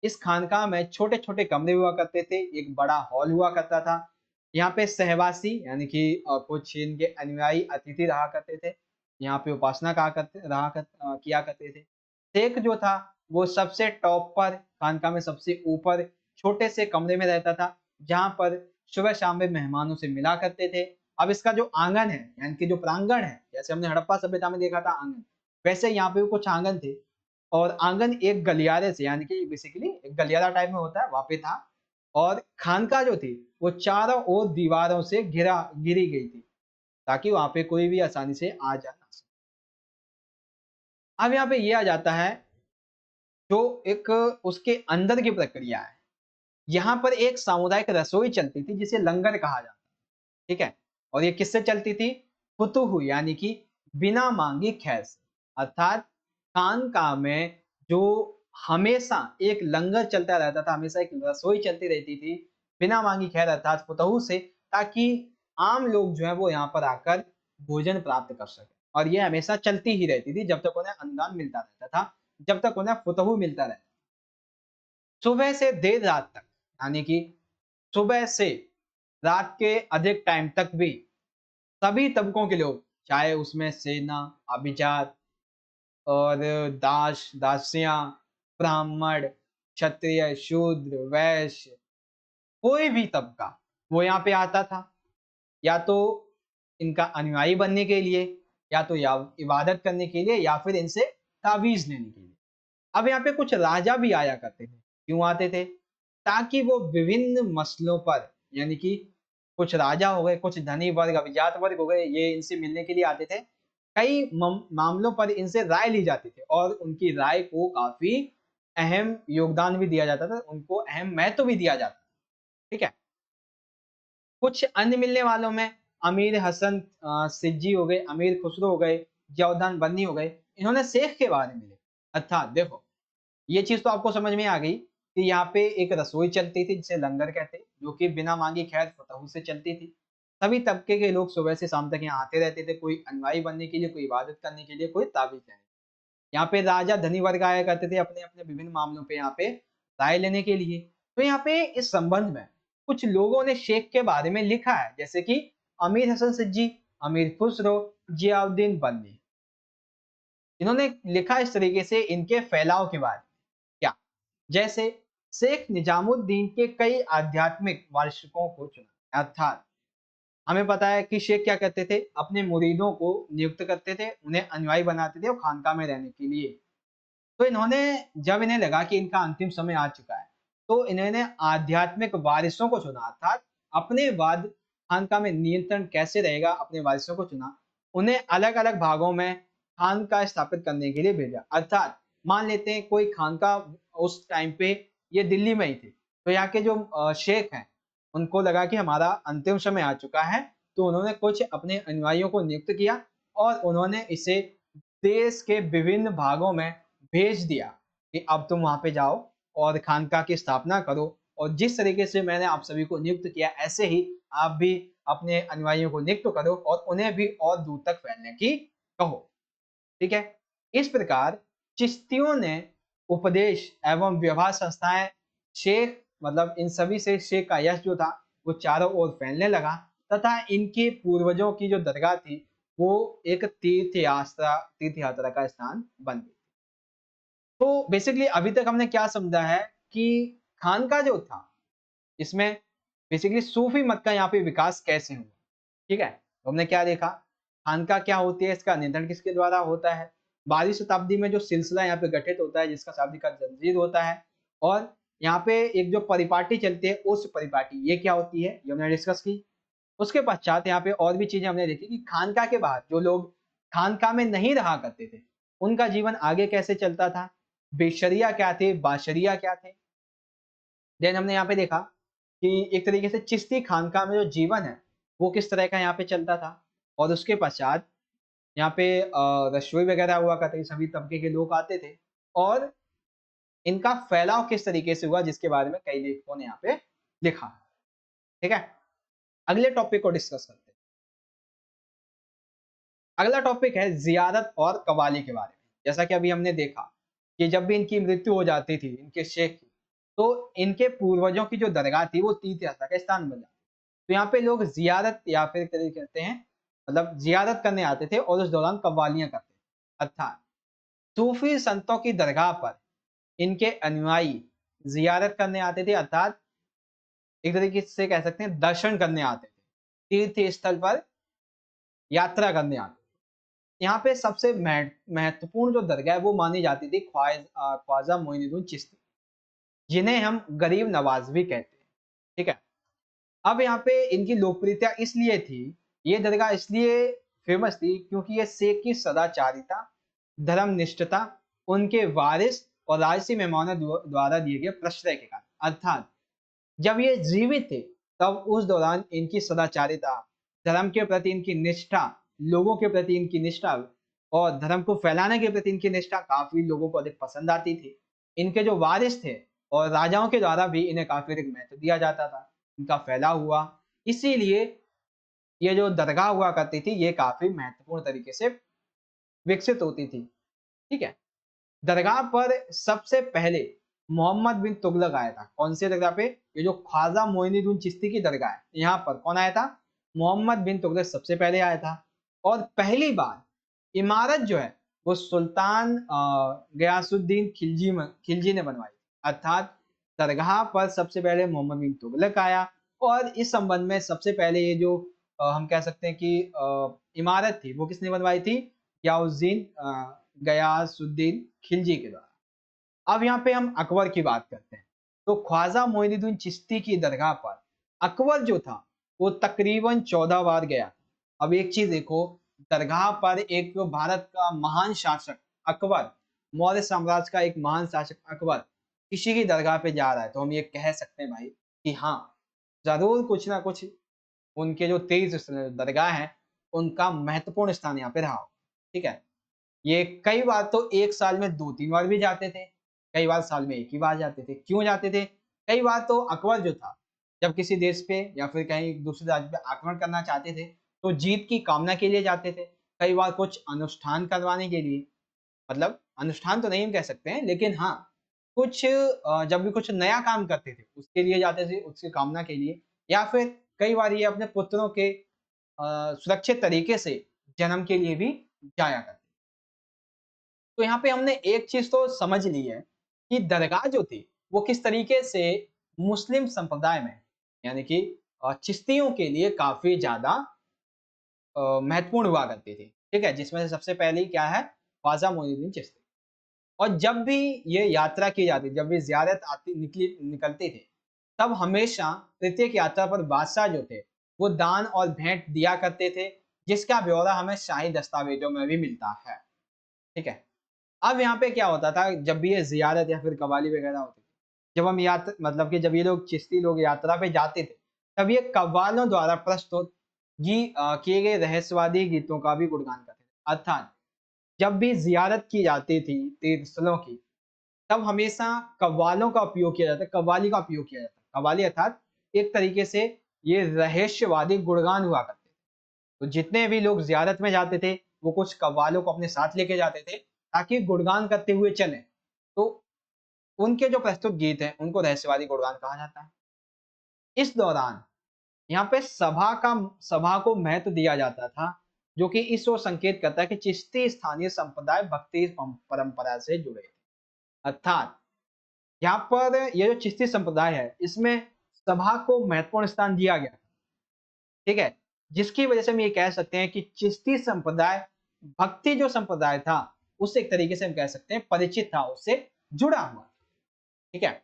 इस खानका में छोटे छोटे कमरे हुआ करते थे, एक बड़ा हॉल हुआ करता था। यहाँ पे सहवासी यानी कि कुछ इनके अनुयायी अतिथि रहा करते थे, यहाँ पे उपासना किया करते थे। शेख जो था वो सबसे टॉप पर, खानका में सबसे ऊपर छोटे से कमरे में रहता था, जहाँ पर सुबह शाम में मेहमानों से मिला करते थे। अब इसका जो आंगन है, यानी कि जो प्रांगण है, जैसे हमने हड़प्पा सभ्यता में देखा था आंगन, वैसे यहाँ पे भी कुछ आंगन थे और आंगन एक गलियारे से, यानी कि बेसिकली एक गलियारा टाइप में होता है, वहां पे था। और खानका जो थी वो चारों ओर दीवारों से घिरी गई थी, ताकि वहां पे कोई भी आसानी से आ जा ना सके। अब यहाँ पे ये आ जाता है जो एक उसके अंदर की प्रक्रिया है। यहाँ पर एक सामुदायिक रसोई चलती थी जिसे लंगर कहा जाता है, ठीक है। और ये किससे चलती थी, फुतुहु, यानी कि बिना मांगी खैर से। अर्थात खानका में जो हमेशा एक लंगर चलता रहता था, हमेशा एक रसोई चलती रहती थी बिना मांगी खैर, अर्थात फुतहु से, ताकि आम लोग जो है वो यहाँ पर आकर भोजन प्राप्त कर सके। और ये हमेशा चलती ही रहती थी जब तक उन्हें अनुदान मिलता रहता था, जब तक उन्हें फुतहु मिलता रहता। सुबह से देर रात तक, यानी कि सुबह से रात के अधिक टाइम तक भी सभी तबकों के लोग, चाहे उसमें सेना, अभिजात और दासियां, ब्राह्मण, क्षत्रिय, शूद्र, वैश्य, कोई भी तबका वो यहाँ पे आता था, या तो इनका अनुयायी बनने के लिए, या तो या इबादत करने के लिए, या फिर इनसे तावीज लेने के लिए। अब यहाँ पे कुछ राजा भी आया करते थे। क्यों आते थे? ताकि वो विभिन्न मसलों पर, यानी कि कुछ राजा हो गए, कुछ धनी वर्ग, अभिजात वर्ग हो गए, ये इनसे मिलने के लिए आते थे। कई मामलों पर इनसे राय ली जाती थी और उनकी राय को काफी अहम योगदान भी दिया जाता था, उनको अहम महत्व भी दिया जाता था। ठीक है। कुछ अन्य मिलने वालों में अमीर हसन सिद्दी हो गए, अमीर खुसरो हो गए, जियाउद्दीन बन्नी हो गए। इन्होंने शेख के बारे में लिखा। अर्थात देखो, ये चीज तो आपको समझ में आ गई कि यहाँ पे एक रसोई चलती थी जिसे लंगर कहते हैं, जो कि बिना मांगी खैर फतहू से चलती थी। सभी तबके के लोग सुबह से शाम तक यहाँ आते रहते थे, कोई अनुयायी बनने के लिए, कोई इबादत करने के लिए, कोई ताबीज लेने। यहाँ पे राजा धनी वर्ग आया करते थे अपने अपने विभिन्न मामलों पे यहाँ पे राय लेने के लिए। तो यहाँ पे इस संबंध में कुछ लोगों ने शेख के बारे में लिखा है, जैसे कि अमीर हसन सिद्दी, अमीर खुसरो, जियाउद्दीन बन्नी। इन्होंने लिखा इस तरीके से इनके फैलाव के बारे में। क्या? जैसे शेख निजामुद्दीन के कई आध्यात्मिक वार्षिकों को चुना। अर्थात हमें पता है कि शेख क्या करते थे, अपने मुरीदों को नियुक्त करते थे, उन्हें अनुयायी बनाते थे और खानकाह में रहने के लिए। तो इन्होंने, जब इन्हें लगा कि इनका अंतिम समय आ चुका है, तो इन्होंने आध्यात्मिक वारिसों को चुना। अर्थात अपने बाद खानकाह में नियंत्रण कैसे रहेगा, अपने वारिसों को चुना। उन्हें अलग अलग भागों में खानकाह स्थापित करने के लिए भेजा। अर्थात मान लेते हैं कोई खानकाह उस टाइम पे ये दिल्ली में ही थे, तो यहाँ के जो शेख हैं, उनको लगा कि हमारा अंतिम समय आ चुका है, तो उन्होंने कुछ अपने अनुयायियों को नियुक्त किया और उन्होंने इसे देश के विभिन्न भागों में भेज दिया कि अब तुम वहां पे जाओ और खानकाह की स्थापना करो, और जिस तरीके से मैंने आप सभी को नियुक्त किया, ऐसे ही आप भी अपने अनुयायियों को नियुक्त करो और उन्हें भी और दूर तक फैलने की कहो। ठीक है। इस प्रकार चिश्तियों ने उपदेश एवं व्यवहार संस्थाएं, शेख मतलब इन सभी से शेख का यश जो था वो चारों ओर फैलने लगा, तथा इनके पूर्वजों की जो दरगाह थी वो एक तीर्थ यात्रा का स्थान बन गई। तो बेसिकली अभी तक हमने क्या समझा है कि खानका जो था, इसमें बेसिकली सूफी मत का यहाँ पे विकास कैसे हुआ। ठीक है। तो हमने क्या देखा, खानका क्या होती है, इसका नियंत्रण किसके द्वारा होता है, 12वीं शताब्दी में जो सिलसिला यहाँ पे गठित होता है जिसका शाब्दिक अर्थ जंजीर होता है, और यहाँ पे एक जो परिपाटी चलती है उस परिपाटी, ये क्या होती है ये हमने डिस्कस की। उसके पश्चात यहाँ पे और भी चीजें हमने देखी कि खानका के बाद जो लोग खानका में नहीं रहा करते थे उनका जीवन आगे कैसे चलता था, बेशरिया क्या थे, बाशरिया क्या थे। देन हमने यहाँ पे देखा कि एक तरीके से चिश्ती खानका में जो जीवन है वो किस तरह का यहाँ पे चलता था, और उसके पश्चात यहाँ पे रसोई वगैरह हुआ करती थी, सभी तबके के लोग आते थे, और इनका फैलाव किस तरीके से हुआ जिसके बारे में कई लेखकों ने यहाँ पे लिखा। ठीक है। अगले टॉपिक को डिस्कस करते हैं। अगला टॉपिक है जियारत और कवाली के बारे में। जैसा कि अभी हमने देखा कि जब भी इनकी मृत्यु हो जाती थी इनके शेख की, तो इनके पूर्वजों की जो दरगाह थी वो तीर्थ यात्रा का स्थान बन जाती। तो यहाँ पे लोग जियारत या फिर कहते हैं मतलब जियारत करने आते थे और उस दौरान कव्वालियां करते थे। अर्थात सूफी संतों की दरगाह पर इनके अनुयायी जियारत करने आते थे, अर्थात एक तरीके से कह सकते हैं दर्शन करने आते थे, तीर्थ स्थल पर यात्रा करने आते थे। यहाँ पे सबसे महत्वपूर्ण जो दरगाह है वो मानी जाती थी ख्वाजा मोइनुद्दीन चिश्ती, जिन्हें हम गरीब नवाज भी कहते हैं। ठीक है। अब यहाँ पे इनकी लोकप्रियता इसलिए थी, ये दरगाह इसलिए फेमस थी क्योंकि ये शेख की सदाचारिता, धर्मनिष्ठता, उनके वारिस और राजसी मेहमानों द्वारा दिए गए प्रश्रय के कारण। अर्थात जब ये जीवित थे तब उस दौरान इनकी सदाचारिता, धर्म के प्रति इनकी निष्ठा, लोगों के प्रति इनकी निष्ठा और धर्म को फैलाने के प्रति इनकी निष्ठा काफी लोगों को अधिक पसंद आती थी। इनके जो वारिस थे और राजाओं के द्वारा भी इन्हें काफी अधिक महत्व दिया जाता था, इनका फैलाव हुआ। इसीलिए ये जो दरगाह हुआ करती थी ये काफी महत्वपूर्ण तरीके से विकसित होती थी। ठीक है। दरगाह पर सबसे पहले मोहम्मद बिन तुगलक आया था। कौन से दरगाह पे? ये जो ख्वाजा मोइनुद्दीन चिश्ती की दरगाह है यहाँ पर कौन आया था? मोहम्मद बिन तुगलक सबसे पहले आया था। और पहली बार इमारत जो है वो सुल्तान गयासुद्दीन खिलजी ने बनवाई। अर्थात दरगाह पर सबसे पहले मोहम्मद बिन तुगलक आया, और इस संबंध में सबसे पहले ये जो हम कह सकते हैं कि इमारत थी वो किसने बनवाई थी? गयासुद्दीन खिलजी के द्वारा। अब यहाँ पे हम अकबर की बात करते हैं। तो ख्वाजा मोइनुद्दीन चिश्ती की दरगाह पर अकबर जो था वो तकरीबन 14 बार गया। अब एक चीज देखो, दरगाह पर एक भारत का महान शासक अकबर, मौर्य साम्राज्य का एक महान शासक अकबर किसी की दरगाह पे जा रहा है, तो हम ये कह सकते हैं भाई कि हाँ, जरूर कुछ ना कुछ उनके जो 23 दरगाह हैं उनका महत्वपूर्ण स्थान यहाँ पे रहा हो। ठीक है, ये कई बार तो एक साल में 2-3 बार भी जाते थे, कई बार साल में एक ही बार जाते थे। क्यों जाते थे? कई बार तो अकबर जो था, जब किसी देश पे या फिर कहीं दूसरे राज्य पे आक्रमण करना चाहते थे, तो जीत की कामना के लिए जाते थे। कई बार कुछ अनुष्ठान करवाने के लिए, मतलब अनुष्ठान तो नहीं कह सकते हैं, लेकिन हाँ, कुछ जब भी कुछ नया काम करते थे, उसके लिए जाते थे, उसकी कामना के लिए, या फिर कई बार ये अपने पुत्रों के सुरक्षित तरीके से जन्म के लिए भी जाया करते। तो यहाँ पे हमने एक चीज तो समझ ली है कि दरगाह जो थी वो किस तरीके से मुस्लिम संप्रदाय में, यानी कि चिश्तियों के लिए काफी ज्यादा महत्वपूर्ण हुआ करती थी। ठीक है, जिसमें से सबसे पहले क्या है, ख्वाजा मोइनुद्दीन चिश्ती। और जब भी ये यात्रा की जाती, जब भी जियारत आती निकलती थी, तब हमेशा प्रत्येक यात्रा पर बादशाह जो थे वो दान और भेंट दिया करते थे, जिसका ब्यौरा हमें शाही दस्तावेजों में भी मिलता है। ठीक है, अब यहाँ पे क्या होता था, जब भी ये ज़ियारत या फिर कव्वाली वगैरह होती थी, जब हम मतलब कि जब ये लोग चिश्ती लोग यात्रा पे जाते थे, तब ये कव्वालों द्वारा प्रस्तुत किए गए रहस्यवादी गीतों का भी गुणगान करते थे। अर्थात जब भी ज़ियारत की जाती थी तीर्थस्थलों की, तब हमेशा कव्वालों का उपयोग किया जाता है, कव्वाली का उपयोग किया जाता है। कव्वाली अर्थात एक तरीके से ये रहस्यवादी गुणगान हुआ करते थे। तो जितने भी लोग ज़ियारत में जाते थे, वो कुछ कव्वालों को अपने साथ लेके जाते थे, ताकि गुणगान करते हुए चलें। तो उनके जो प्रस्तुत गीत हैं, उनको रहस्यवादी गुणगान कहा जाता है। इस दौरान यहाँ पे सभा को महत्व दिया जाता था, जो कि इस ओर संकेत करता है कि चिश्ती स्थानीय संप्रदाय भक्ति परंपरा से जुड़े थे। अर्थात यहाँ पर ये जो चिश्ती संप्रदाय है, इसमें सभा को महत्वपूर्ण स्थान दिया गया। ठीक है, जिसकी वजह से हम ये कह सकते हैं कि चिश्ती संप्रदाय भक्ति जो संप्रदाय था, उससे एक तरीके से हम कह सकते हैं परिचित था, उससे जुड़ा हुआ। ठीक है,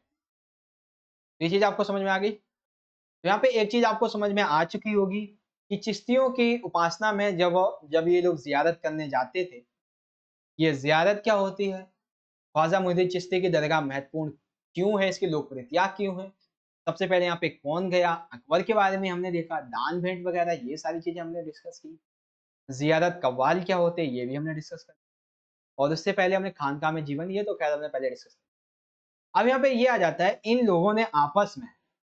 ये चीज आपको समझ में आ गई। तो यहाँ पे एक चीज आपको समझ में आ चुकी होगी कि चिश्तियों की उपासना में जब ये लोग जियारत करने जाते थे, ये जियारत क्या होती है, ख्वाजा मोइनुद्दीन चिश्ती की दरगाह महत्वपूर्ण क्यों है, इसकी लोकप्रियता क्यों है, सबसे पहले यहाँ पे कौन गया, अकबर के बारे में हमने देखा, दान भेंट वगैरह ये सारी चीजें हमने डिस्कस की। जियारत कव्वाल क्या होते हैं ये भी हमने डिस्कस कर, और उससे पहले हमने खानकाह में जीवन, ये तो खैर हमने पहले डिस्कस किया। अब यहाँ पे ये आ जाता है, इन लोगों ने आपस में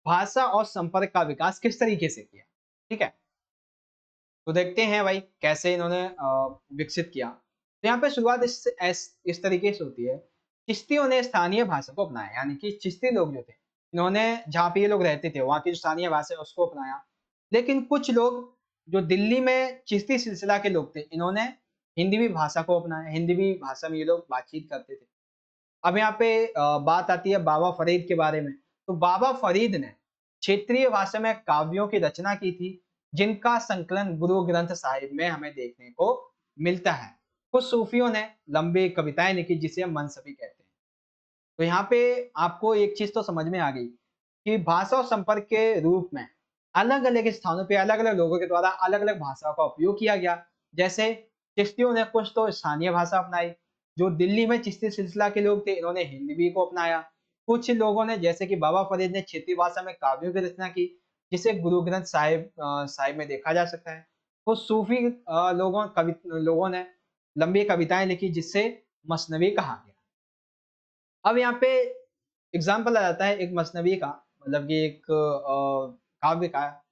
भाषा और संपर्क का विकास किस तरीके से किया। ठीक है, तो देखते हैं भाई कैसे इन्होंने विकसित किया। तो यहाँ पे शुरुआत इस तरीके से होती है, चिश्तियों ने स्थानीय भाषा को अपनाया, यानी कि चिश्ती लोग जो थे, इन्होंने जहाँ पे ये लोग रहते थे वहाँ की जो स्थानीय भाषा है उसको अपनाया। लेकिन कुछ लोग जो दिल्ली में चिश्ती सिलसिला के लोग थे, इन्होंने हिंदवी भाषा को अपनाया, हिंदवी भाषा में ये लोग बातचीत करते थे। अब यहाँ पे बात आती है बाबा फरीद के बारे में। तो बाबा फरीद ने क्षेत्रीय भाषा में काव्यों की रचना की थी, जिनका संकलन गुरु ग्रंथ साहिब में हमें देखने को मिलता है। कुछ सूफियों ने लंबी कविताएं लिखी, जिसे हम मनसबी कहते हैं। तो यहाँ पे आपको एक चीज तो समझ में आ गई कि भाषा और संपर्क के रूप में अलग अलग स्थानों पे अलग अलग लोगों के द्वारा अलग अलग भाषाओं का उपयोग किया गया। जैसे चिश्तियों ने कुछ तो स्थानीय भाषा अपनाई, जो दिल्ली में चिश्ती सिलसिला के लोग थे इन्होंने हिंदी को अपनाया। कुछ लोगों ने जैसे कि बाबा फरीद ने क्षेत्रीय भाषा में काव्यों की रचना की, जिसे गुरु ग्रंथ साहिब में देखा जा सकता है। कुछ सूफी लोगों ने लंबी कविताएं लिखी, जिससे मसनवी कहा गया। अब यहाँ पे एग्जाम्पल आ जाता है एक मसनवी का, मतलब कि एक काव्य का,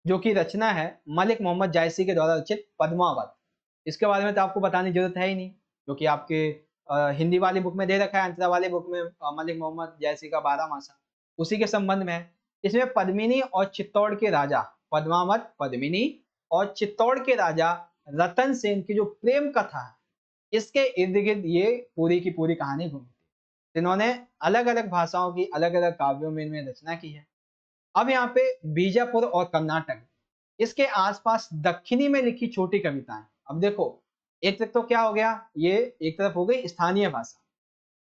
जो कि रचना है मलिक मोहम्मद जायसी के द्वारा रचित पद्मावत। इसके बारे में तो आपको बताने की जरूरत है ही नहीं, जो कि आपके हिंदी वाली बुक में दे रखा है, अंतरा वाली बुक में मलिक मोहम्मद जायसी का 12 मासा उसी के संबंध में है। इसमें पद्मिनी और चित्तौड़ के राजा, पद्मावत पद्मिनी और चित्तौड़ के राजा रतन सेन की जो प्रेम कथा है, इसके इर्द गिर्द ये पूरी की पूरी कहानी घूमती है। इन्होंने अलग अलग भाषाओं की अलग अलग काव्यों में इनमें रचना की है। अब यहाँ पे बीजापुर और कर्नाटक, इसके आसपास दक्षिणी में लिखी छोटी कविताएं। अब देखो, एक तरफ तो क्या हो गया, ये एक तरफ हो गई स्थानीय भाषा,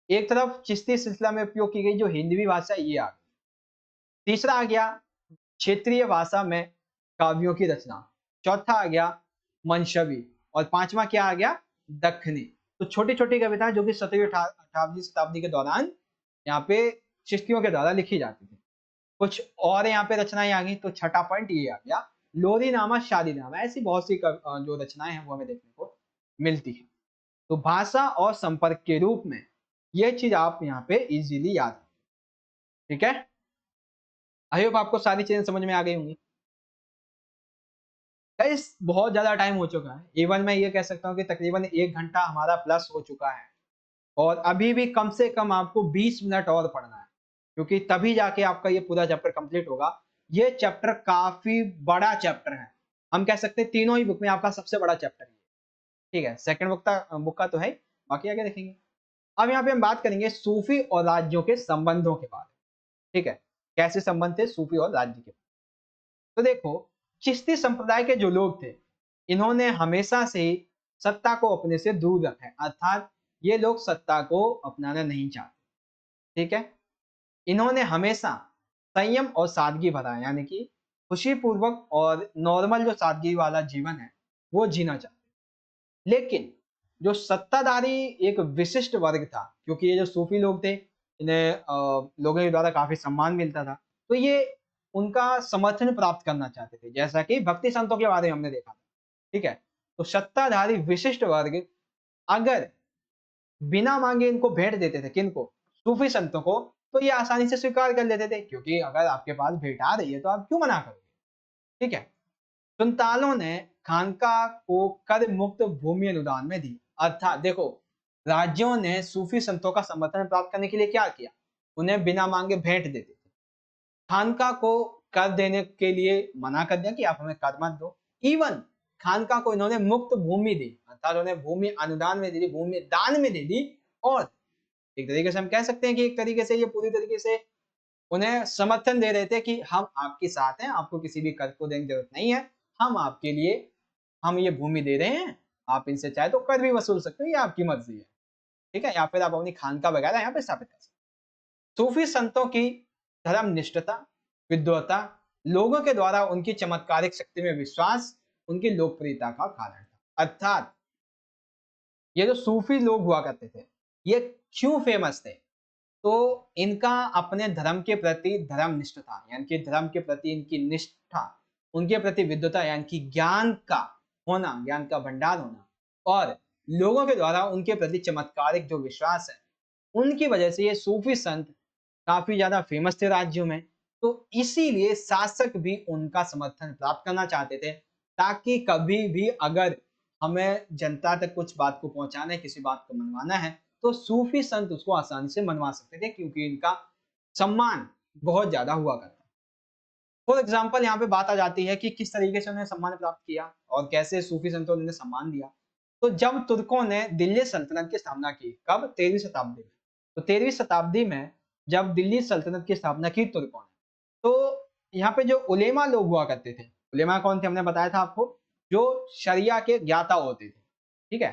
एक तरफ चिश्ती सिलसिला में उपयोग की गई जो हिंदवी भाषा, ये आ गई। तीसरा आ गया क्षेत्रीय भाषा में काव्यों की रचना। चौथा आ गया मंशवी। और पांचवा क्या आ गया, दक्खनी। तो छोटी छोटी कविताएं जो कि 17वीं 18वीं शताब्दी के दौरान यहाँ पे चिश्तियों के द्वारा लिखी जाती थी। कुछ और यहाँ पे रचनाएं आ गई। तो छठा पॉइंट ये आ गया, लोरी नामा शादी नामा। ऐसी बहुत सी जो रचनाएं हैं वो हमें देखने को मिलती है। तो भाषा और संपर्क के रूप में ये चीज आप यहाँ पे इजीली याद रखें। ठीक है, आई होप आपको सारी चीजें समझ में आ गई होंगी। गाइस बहुत ज्यादा टाइम हो चुका है, इवन मैं ये कह सकता हूँ कि तकरीबन 1 घंटा हमारा प्लस हो चुका है, और अभी भी कम से कम आपको 20 मिनट और पढ़ना है, क्योंकि तभी जाके आपका ये पूरा चैप्टर कंप्लीट होगा। ये चैप्टर काफी बड़ा चैप्टर है, हम कह सकते हैं तीनों ही बुक में आपका सबसे बड़ा चैप्टर है। ठीक है, सेकंड बुक का तो है, बाकी आगे देखेंगे। अब यहाँ पे हम बात करेंगे सूफी और राज्यों के संबंधों के बारे में। ठीक है, कैसे संबंध थे सूफी और राज्य के। तो देखो, चिश्ती संप्रदाय के जो लोग थे, इन्होंने हमेशा से ही सत्ता को अपने से दूर रखा है, अर्थात ये लोग सत्ता को अपनाना नहीं चाहते। ठीक है, इन्होंने हमेशा संयम और सादगी भरा है, यानी कि खुशीपूर्वक और नॉर्मल जो सादगी वाला जीवन है वो जीना चाहते हैं। लेकिन जो सत्ताधारी एक विशिष्ट वर्ग था, क्योंकि ये जो सूफी लोग थे, इन्हें लोगों के द्वारा काफी सम्मान मिलता था, तो ये उनका समर्थन प्राप्त करना चाहते थे, जैसा कि भक्ति संतों के बारे में हमने देखा था। ठीक है, तो सत्ताधारी विशिष्ट वर्ग अगर बिना मांगे इनको भेंट देते थे, किनको, सूफी संतों को, तो ये आसानी से स्वीकार कर लेते थे, क्योंकि अगर आपके पास भेंट आ रही है तो आप क्यों मना करोगे। ठीक है, संतालों ने खानका को कर मुक्त भूमि अनुदान में दी। अर्थात देखो, राज्यों ने सूफी संतों का समर्थन प्राप्त करने के लिए क्या किया, उन्हें बिना मांगे भेंट देते थे। खानका को कर देने के लिए मना कर दिया कि आप हमें कर मत दो। इवन खानका को इन्होंने मुक्त भूमि दी, अर्थात उन्हें भूमि अनुदान में दे दी, भूमि दान में दे दी। और एक तरीके से हम कह सकते हैं कि एक तरीके से ये पूरी तरीके से उन्हें समर्थन दे रहे थे कि हम आपके साथ हैं, आपको किसी भी कर को देने की जरूरत नहीं है, हम आपके लिए हम ये भूमि दे रहे हैं, आप इनसे चाहे तो कर भी वसूल सकते हो, ये आपकी मर्जी है। ठीक है, या फिर आप अपनी खानका वगैरह यहाँ पे स्थापित कर सकते हो। सूफी संतों की धर्मनिष्ठता, विद्वता, लोगों के द्वारा उनकी चमत्कारिक शक्ति में विश्वास उनकी लोकप्रियता का कारण था। अर्थात ये जो सूफी लोग हुआ करते थे, ये क्यों फेमस थे, तो इनका अपने धर्म के प्रति धर्मनिष्ठ था, यानी कि धर्म के प्रति इनकी निष्ठा, उनके प्रति विद्वता यानी कि ज्ञान का होना, ज्ञान का भंडार होना, और लोगों के द्वारा उनके प्रति चमत्कारिक जो विश्वास है, उनकी वजह से ये सूफी संत काफी ज्यादा फेमस थे राज्यों में। तो इसीलिए शासक भी उनका समर्थन प्राप्त करना चाहते थे, ताकि कभी भी अगर हमें जनता तक कुछ बात को पहुंचाना है, किसी बात को मनवाना है, तो सूफी संत उसको आसानी से मनवा सकते थे, क्योंकि इनका सम्मान बहुत ज्यादा हुआ करता। फॉर एग्जाम्पल यहाँ पे बात आ जाती है कि किस तरीके से उन्हें सम्मान प्राप्त किया और कैसे सूफी संतों ने उन्हें सम्मान दिया। तो जब तुर्कों ने दिल्ली सल्तनत की स्थापना की, कब, 13वीं शताब्दी में, तो 13वीं शताब्दी में जब दिल्ली सल्तनत की स्थापना की तुर्कों ने, तो यहाँ पे जो उलेमा लोग हुआ करते थे, उलेमा कौन थे, हमने बताया था आपको, जो शरिया के ज्ञाता होते थे। ठीक है,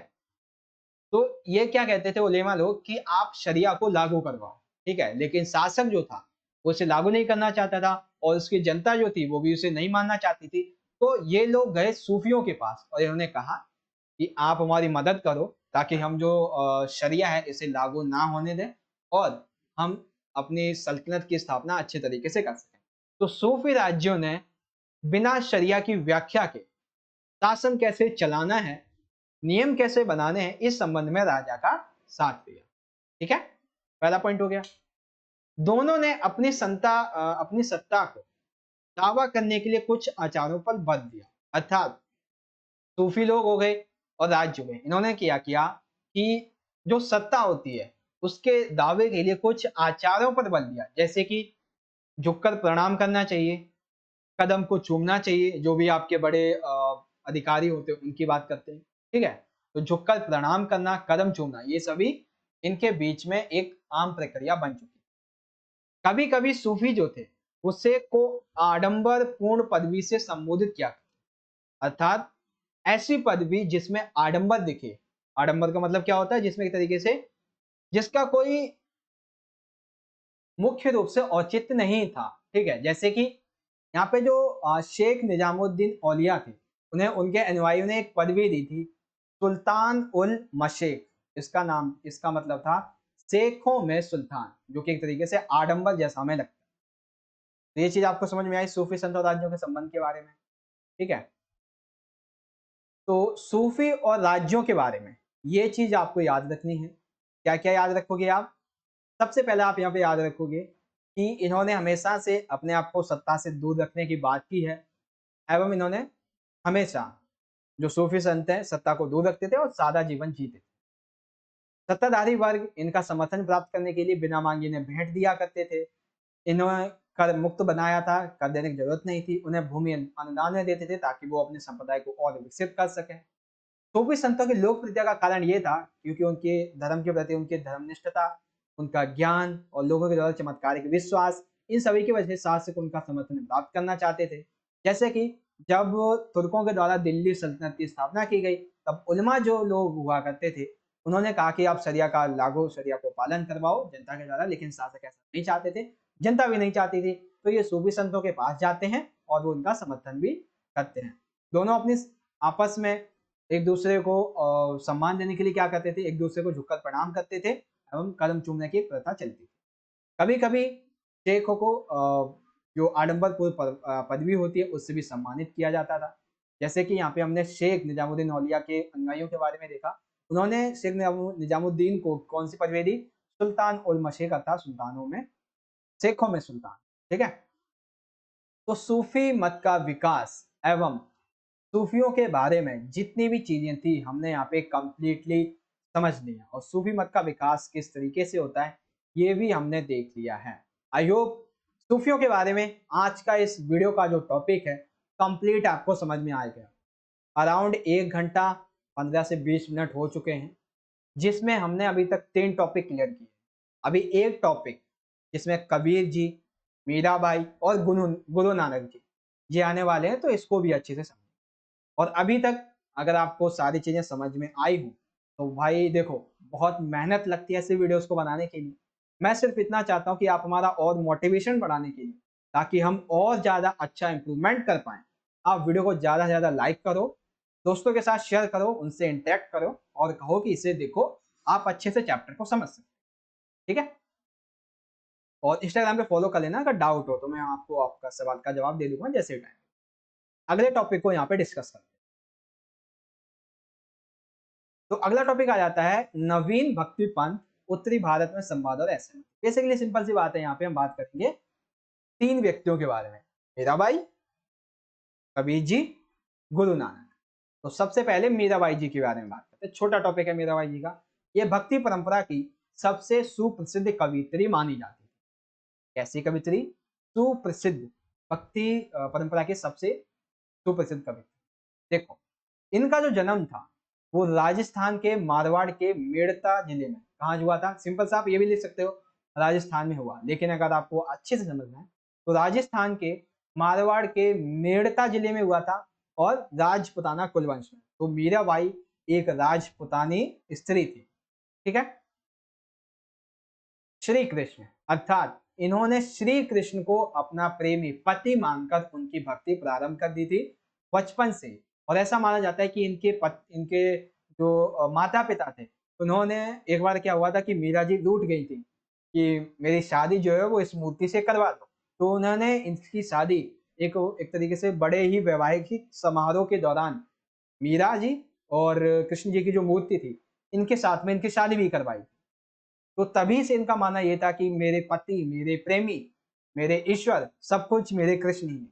तो ये क्या कहते थे उलेमा लोग कि आप शरिया को लागू करवाओ। ठीक है, लेकिन शासक जो था वो उसे लागू नहीं करना चाहता था, और उसकी जनता जो थी वो भी उसे नहीं मानना चाहती थी। तो ये लोग गए सूफियों के पास और इन्होंने कहा कि आप हमारी मदद करो, ताकि हम जो शरिया है इसे लागू ना होने दें, और हम अपनी सल्तनत की स्थापना अच्छे तरीके से कर सकें। तो सूफी राज्यों ने बिना शरिया की व्याख्या के शासन कैसे चलाना है, नियम कैसे बनाने हैं, इस संबंध में राजा का साथ दिया। ठीक है, पहला पॉइंट हो गया। दोनों ने अपनी सत्ता को दावा करने के लिए कुछ आचारों पर बल दिया। अर्थात सूफी लोग हो गए और राज्य हो गए, इन्होंने किया किया कि जो सत्ता होती है उसके दावे के लिए कुछ आचारों पर बल दिया, जैसे कि झुककर प्रणाम करना चाहिए, कदम को चूमना चाहिए, जो भी आपके बड़े अधिकारी होते हैं उनकी बात करते हैं। ठीक है, तो झुककर प्रणाम करना, कदम चूमना, ये सभी इनके बीच में एक आम प्रक्रिया बन चुकी। कभी कभी सूफी जो थे उसे को आडंबर पूर्ण पदवी से संबोधित किया, अर्थात ऐसी पदवी जिसमें आडंबर दिखे। आडंबर का मतलब क्या होता है, जिसमें एक तरीके से जिसका कोई मुख्य रूप से औचित्य नहीं था। ठीक है, जैसे कि यहाँ पे जो शेख निजामुद्दीन औलिया थे, उन्हें उनके अनुयायियों ने एक पदवी दी थी, सुल्तान उल मशेख। इसका मतलब था शेखों में सुल्तान, जो कि एक तरीके से आडंबर जैसा हमें लगता है। तो ये चीज आपको समझ में आई सूफी संत और राज्यों के संबंध के बारे में। ठीक है, तो सूफी और राज्यों के बारे में ये चीज आपको याद रखनी है। क्या क्या याद रखोगे आप? सबसे पहले आप यहाँ पे याद रखोगे कि इन्होंने हमेशा से अपने आप को सत्ता से दूर रखने की बात की है, एवं इन्होंने हमेशा, जो सूफी संत हैं, सत्ता को दूर रखते थे और सादा जीवन जीते थे। सत्ताधारी वर्ग इनका समर्थन प्राप्त करने के लिए बिना मांगे इन्हें भेंट दिया करते थे। इन्होंने कर मुक्त बनाया था, कर देने की जरूरत नहीं थी। उन्हें भूमि अनुदान में देते थे ताकि वो अपने संप्रदाय को और विकसित कर सकें। सूफी संतों की लोकप्रियता का कारण ये था क्योंकि उनके धर्म के प्रति उनकी धर्मनिष्ठता, उनका ज्ञान और लोगों के द्वारा चमत्कारिक विश्वास, इन सभी की वजह से शासक उनका समर्थन प्राप्त करना चाहते थे। जैसे कि जब तुर्कों के द्वारा दिल्ली सल्तनत की स्थापना की गई, तब उलमा जो लोग हुआ करते थे, उन्होंने कहा कि आप शरिया का लागू, शरिया को पालन करवाओ जनता के द्वारा, लेकिन शासक ऐसा नहीं चाहते थे, जनता भी नहीं चाहती थी। तो ये सूफी संतों के पास जाते हैं और वो उनका समर्थन भी करते हैं। दोनों अपनी आपस में एक दूसरे को सम्मान देने के लिए क्या करते थे, एक दूसरे को झुककर प्रणाम करते थे एवं कदम चूमने की प्रथा चलती थी। कभी कभी शेखों को जो आडंबरपूर्ण पदवी होती है उससे भी सम्मानित किया जाता था। जैसे कि यहाँ पे हमने शेख निजामुद्दीन औलिया के अनुयायियों के बारे में देखा, उन्होंने शेख निजामुद्दीन को कौन सी पदवी दी? सुल्तान उल मशेख, अर्थात सुल्तानों में, शेखों में सुल्तान। ठीक है, तो सूफी मत का विकास एवं सूफियों के बारे में जितनी भी चीजें थी हमने यहाँ पे कंप्लीटली समझ लिया, और सूफी मत का विकास किस तरीके से होता है ये भी हमने देख लिया है। आई होप सूफियों के बारे में आज का इस वीडियो का जो टॉपिक है कंप्लीट आपको समझ में आ गया। अराउंड 1 घंटा 15 से 20 मिनट हो चुके हैं, जिसमें हमने अभी तक 3 टॉपिक क्लियर किए। अभी एक टॉपिक जिसमें कबीर जी, मीराबाई और गुरु नानक जी ये आने वाले हैं, तो इसको भी अच्छे से समझ। और अभी तक अगर आपको सारी चीजें समझ में आई हो तो भाई देखो, बहुत मेहनत लगती है ऐसे वीडियोस को बनाने के लिए। मैं सिर्फ इतना चाहता हूँ कि आप हमारा और मोटिवेशन बढ़ाने के लिए, ताकि हम और ज्यादा अच्छा इंप्रूवमेंट कर पाए, आप वीडियो को ज्यादा से ज्यादा लाइक करो, दोस्तों के साथ शेयर करो, उनसे इंटरेक्ट करो और कहो कि इसे देखो, आप अच्छे से चैप्टर को समझ सकते। ठीक है, और इंस्टाग्राम पे फॉलो कर लेना, अगर डाउट हो तो मैं आपको आपका सवाल का जवाब दे दूंगा जैसे टाइम। अगले टॉपिक को यहाँ पे डिस्कस करते हैं। तो अगला टॉपिक आ जाता है नवीन भक्ति पंथ उत्तरी भारत में संवाद और ऐसे। बेसिकली सिंपल सी बात है, यहाँ पे हम बात करेंगे 3 व्यक्तियों के बारे में, मीराबाई, कबीर जी, गुरु नानक। तो सबसे पहले मीराबाई जी के बारे में बात करते हैं। छोटा टॉपिक है मीराबाई जी का। ये भक्ति परंपरा की सबसे सुप्रसिद्ध कवित्री मानी जाती है। कैसी कवित्री? सुप्रसिद्ध, भक्ति परंपरा की सबसे सुप्रसिद्ध कवित्री। देखो, इनका जो जन्म था वो राजस्थान के मारवाड़ के मेड़ता जिले में, कहाँ हुआ था? सिंपल सा आप ये भी लिख सकते हो, राजस्थान में हुआ। लेकिन अगर आपको अच्छे से समझना है तो राजस्थान के मारवाड़ के मेड़ता जिले में हुआ था, और राजपुताना कुलवंश में। तो मीराबाई एक राजपुतानी स्त्री थी। ठीक है, श्री कृष्ण, अर्थात इन्होंने श्री कृष्ण को अपना प्रेमी पति मानकर उनकी भक्ति प्रारंभ कर दी थी बचपन से। और ऐसा माना जाता है कि इनके जो माता पिता थे, उन्होंने एक बार क्या हुआ था कि मीरा जी रूठ गई थी कि मेरी शादी जो है वो इस मूर्ति से करवा दो। तो उन्होंने इनकी शादी एक एक तरीके से बड़े ही वैवाहिक समारोह के दौरान मीरा जी और कृष्ण जी की जो मूर्ति थी, इनके साथ में इनकी शादी भी करवाई। तो तभी से इनका मानना ये था कि मेरे पति, मेरे प्रेमी, मेरे ईश्वर, सब कुछ मेरे कृष्ण ही है।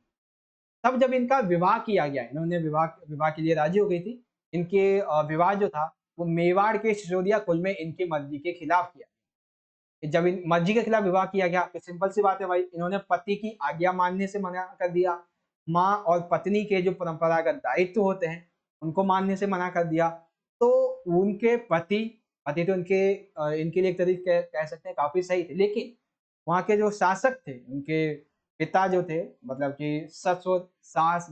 तब जब इनका विवाह किया गया, इन्होंने विवाह विवाह के लिए राजी हो गई थी। इनके विवाह जो था वो मेवाड़ के सिसोदिया कुल में इनकी मर्जी के खिलाफ किया। जब इन मर्जी के खिलाफ विवाह किया गया तो सिंपल सी बात है भाई, इन्होंने पति की आज्ञा मानने से मना कर दिया। माँ और पत्नी के जो परंपरागत दायित्व होते हैं उनको मानने से मना कर दिया। तो उनके पति पति तो इनके लिए एक तरीके कह सकते हैं काफी सही थे, लेकिन वहाँ के जो शासक थे, उनके पिता जो थे, मतलब कि ससुर, सास,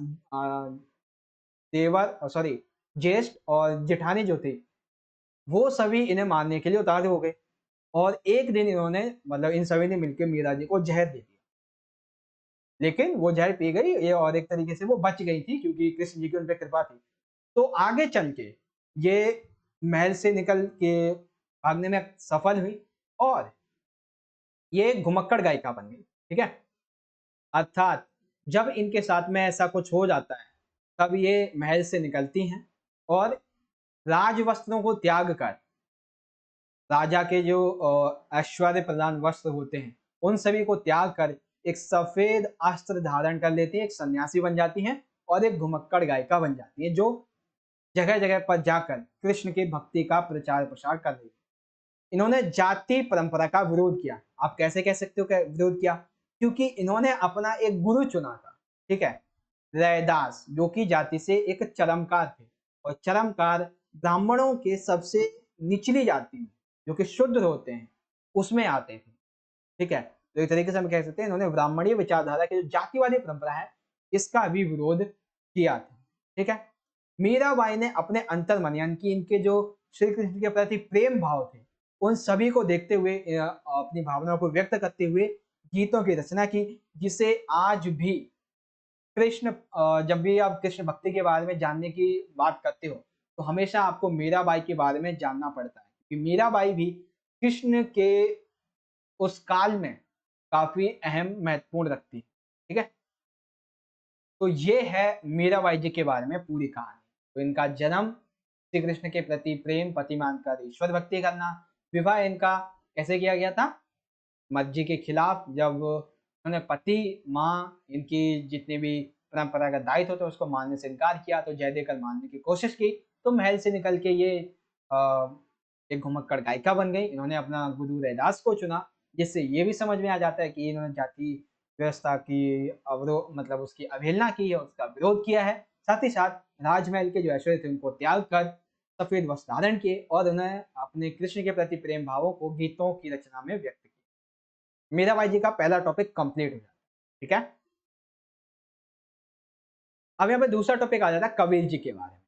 देवर, सॉरी, ज्येष्ठ और जेठानी जो थे, वो सभी इन्हें मानने के लिए उतारू हो गए। और एक दिन इन्होंने मतलब इन सभी ने मिलकर मीरा जी को जहर दे दिया, लेकिन वो जहर पी गई ये और एक तरीके से वो बच गई थी क्योंकि कृष्ण जी की उन पे कृपा थी। तो आगे चल के ये महल से निकल के भागने में सफल हुई और ये घुमक्कड़ गायिका बन गई, ठीक है। अर्थात जब इनके साथ में ऐसा कुछ हो जाता है तब ये महल से निकलती हैं और राजवस्त्रों को त्याग कर, राजा के जो ऐश्वर्य प्रधान वस्त्र होते हैं उन सभी को त्याग कर एक सफेद अस्त्र धारण कर लेती है, एक सन्यासी बन जाती हैं और एक घुमक्कड़ गायिका बन जाती है जो जगह जगह पर जाकर कृष्ण की भक्ति का प्रचार प्रसार कर रही है। इन्होंने जाति परंपरा का विरोध किया। आप कैसे कह सकते हो कि विरोध किया? क्योंकि इन्होंने अपना एक गुरु चुना था, ठीक है, रैदास, जो कि जाति से एक चरमकार थे और चरमकार ब्राह्मणों के सबसे निचली जाति में जो कि शुद्ध होते हैं उसमें आते थे, ठीक है। तो एक तरीके से हम कह सकते हैं इन्होंने ब्राह्मणीय विचारधारा की जो जातिवादी परंपरा है इसका भी विरोध किया था, ठीक है। मीराबाई ने अपने अंतर्मन यानी कि इनके जो श्री कृष्ण के प्रति प्रेम भाव थे उन सभी को देखते हुए अपनी भावनाओं को व्यक्त करते हुए गीतों की रचना की, जिसे आज भी कृष्ण जब भी आप कृष्ण भक्ति के बारे में जानने की बात करते हो तो हमेशा आपको मीराबाई के बारे में जानना पड़ता है क्योंकि मीराबाई भी कृष्ण के उस काल में काफी अहम महत्वपूर्ण रखती है, ठीक है। तो ये है मीराबाई जी के बारे में पूरी कहानी। तो इनका जन्म, श्री कृष्ण के प्रति प्रेम, पति मानकर ईश्वर भक्ति करना, विवाह इनका कैसे किया गया था? मर्जी के खिलाफ, जब उन्होंने पति माँ इनकी जितने भी परंपरागत दायित्व थे उसको मानने से इनकार किया तो जय देकर मानने की कोशिश की, तो महल से निकल के ये अ, एक घुमक्कड़ गायिका बन गई। इन्होंने अपना गुरु रैदास को चुना, जिससे ये भी समझ में आ जाता है कि इन्होंने जाति व्यवस्था की मतलब उसकी अवहेलना की है, उसका विरोध किया है। साथ ही साथ राजमहल के जो ऐश्वर्य थे उनको त्याग कर सफेद वस्त्र धारण किए और उन्हें अपने कृष्ण के प्रति प्रेम भावों को गीतों की रचना में व्यक्त किया। मीराबाई जी का पहला टॉपिक कंप्लीट हो जाता है, ठीक है। अब यहाँ पे दूसरा टॉपिक आ जाता है कबीर जी के बारे में।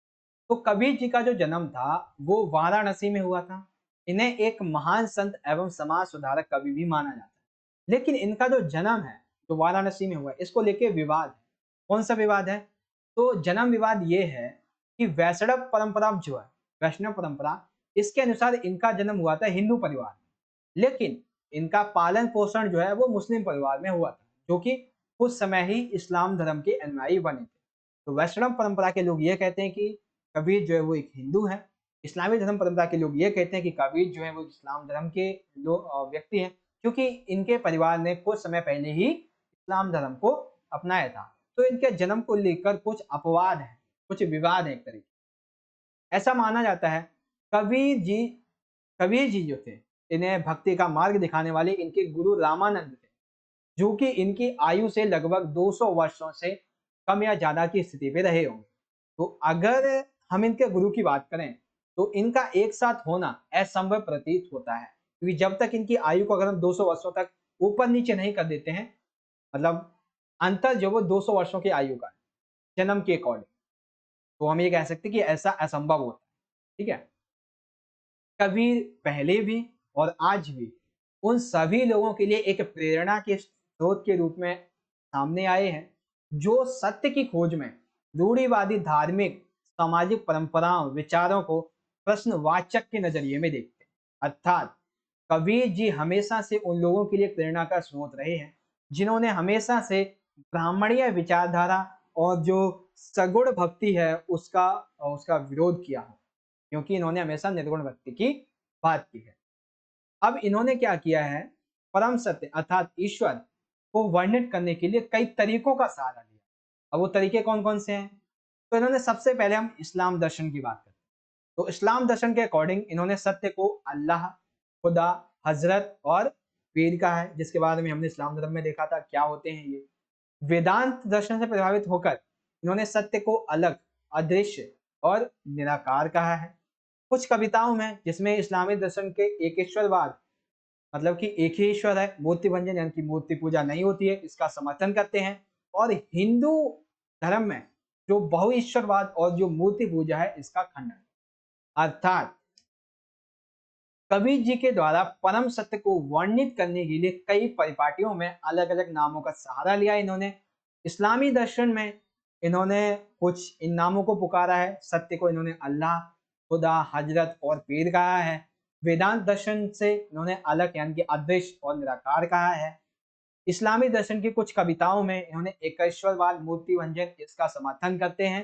तो कबीर जी का जो जन्म था वो वाराणसी में हुआ था। इन्हें एक महान संत एवं समाज सुधारक कवि भी माना जाता है, लेकिन इनका जो जन्म है जो वाराणसी में हुआ है इसको लेके विवाद है। कौन सा विवाद है? तो जन्म विवाद ये है कि वैष्णव परंपरा जो है, वैष्णव परंपरा, इसके अनुसार इनका जन्म हुआ था हिंदू परिवार में, लेकिन इनका पालन पोषण जो है वो मुस्लिम परिवार में हुआ था जो कि उस समय ही इस्लाम धर्म के अनुयायी बने थे। तो वैष्णव परंपरा के लोग ये कहते हैं कि कबीर जो है वो एक हिंदू है। इस्लामी धर्म परंपरा के लोग ये कहते हैं कि कबीर जो है वो इस्लाम धर्म के व्यक्ति हैं, क्योंकि इनके परिवार ने कुछ समय पहले ही इस्लाम धर्म को अपनाया था। तो इनके जन्म को लेकर कुछ अपवाद है, कुछ विवाद है एक तरीके। ऐसा माना जाता है कबीर जी कबीर जी जो थे इन्हें भक्ति का मार्ग दिखाने वाले इनके गुरु रामानंद थे, जो कि इनकी आयु से लगभग 200 वर्षों से कम या ज्यादा की स्थिति पे रहे होंगे। तो अगर हम इनके गुरु की बात करें तो इनका एक साथ होना असंभव प्रतीत होता है, क्योंकि जब तक इनकी आयु को अगर हम 200 वर्षों तक ऊपर नीचे नहीं कर देते हैं, मतलब अंतर जो वो 200 वर्षों की आयु का है जन्म के अकॉर्डिंग, तो हम ये कह सकते हैं कि ऐसा असंभव होता है, ठीक है। कबीर पहले भी और आज भी उन सभी लोगों के लिए एक प्रेरणा के स्रोत के रूप में सामने आए हैं जो सत्य की खोज में रूढ़िवादी धार्मिक सामाजिक परंपराओं विचारों को प्रश्नवाचक के नजरिए में देखते हैं। अर्थात कबीर जी हमेशा से उन लोगों के लिए प्रेरणा का स्रोत रहे हैं जिन्होंने हमेशा से ब्राह्मणीय विचारधारा और जो सगुण भक्ति है उसका उसका विरोध किया हो, क्योंकि इन्होंने हमेशा निर्गुण भक्ति की बात की है। अब इन्होंने क्या किया है, परम सत्य अर्थात ईश्वर को वर्णित करने के लिए कई तरीकों का सहारा लिया। अब वो तरीके कौन कौन से हैं? तो इन्होंने सबसे पहले हम इस्लाम दर्शन की बात करते हैं। तो इस्लाम दर्शन के अकॉर्डिंग इन्होंने सत्य को अल्लाह, खुदा, हजरत और पीर का है, जिसके बारे में हमने इस्लाम धर्म में देखा था क्या होते हैं ये। वेदांत दर्शन से प्रभावित होकर इन्होंने सत्य को अलग, अदृश्य और निराकार कहा है। कुछ कविताओं में जिसमें इस्लामी दर्शन के एकेश्वरवाद, मतलब कि एक ही ईश्वर है, मूर्ति भंजन यानी कि मूर्ति पूजा नहीं होती है, इसका समर्थन करते हैं। और हिंदू धर्म में जो बहुईश्वरवाद और जो मूर्ति पूजा है इसका खंडन। अर्थात कबीर जी के द्वारा परम सत्य को वर्णित करने के लिए कई परिपाटियों में अलग अलग नामों का सहारा लिया इन्होंने। इस्लामी दर्शन में इन्होंने कुछ इन नामों को पुकारा है। सत्य को इन्होंने अल्लाह, खुदा, हजरत और पीर कहा है। वेदांत दर्शन से इन्होंने अलग यानी कि अदृश्य और निराकार कहा है। इस्लामी दर्शन की कुछ कविताओं में इन्होंने एकेश्वरवाद, मूर्ति भंजन इसका समर्थन करते हैं।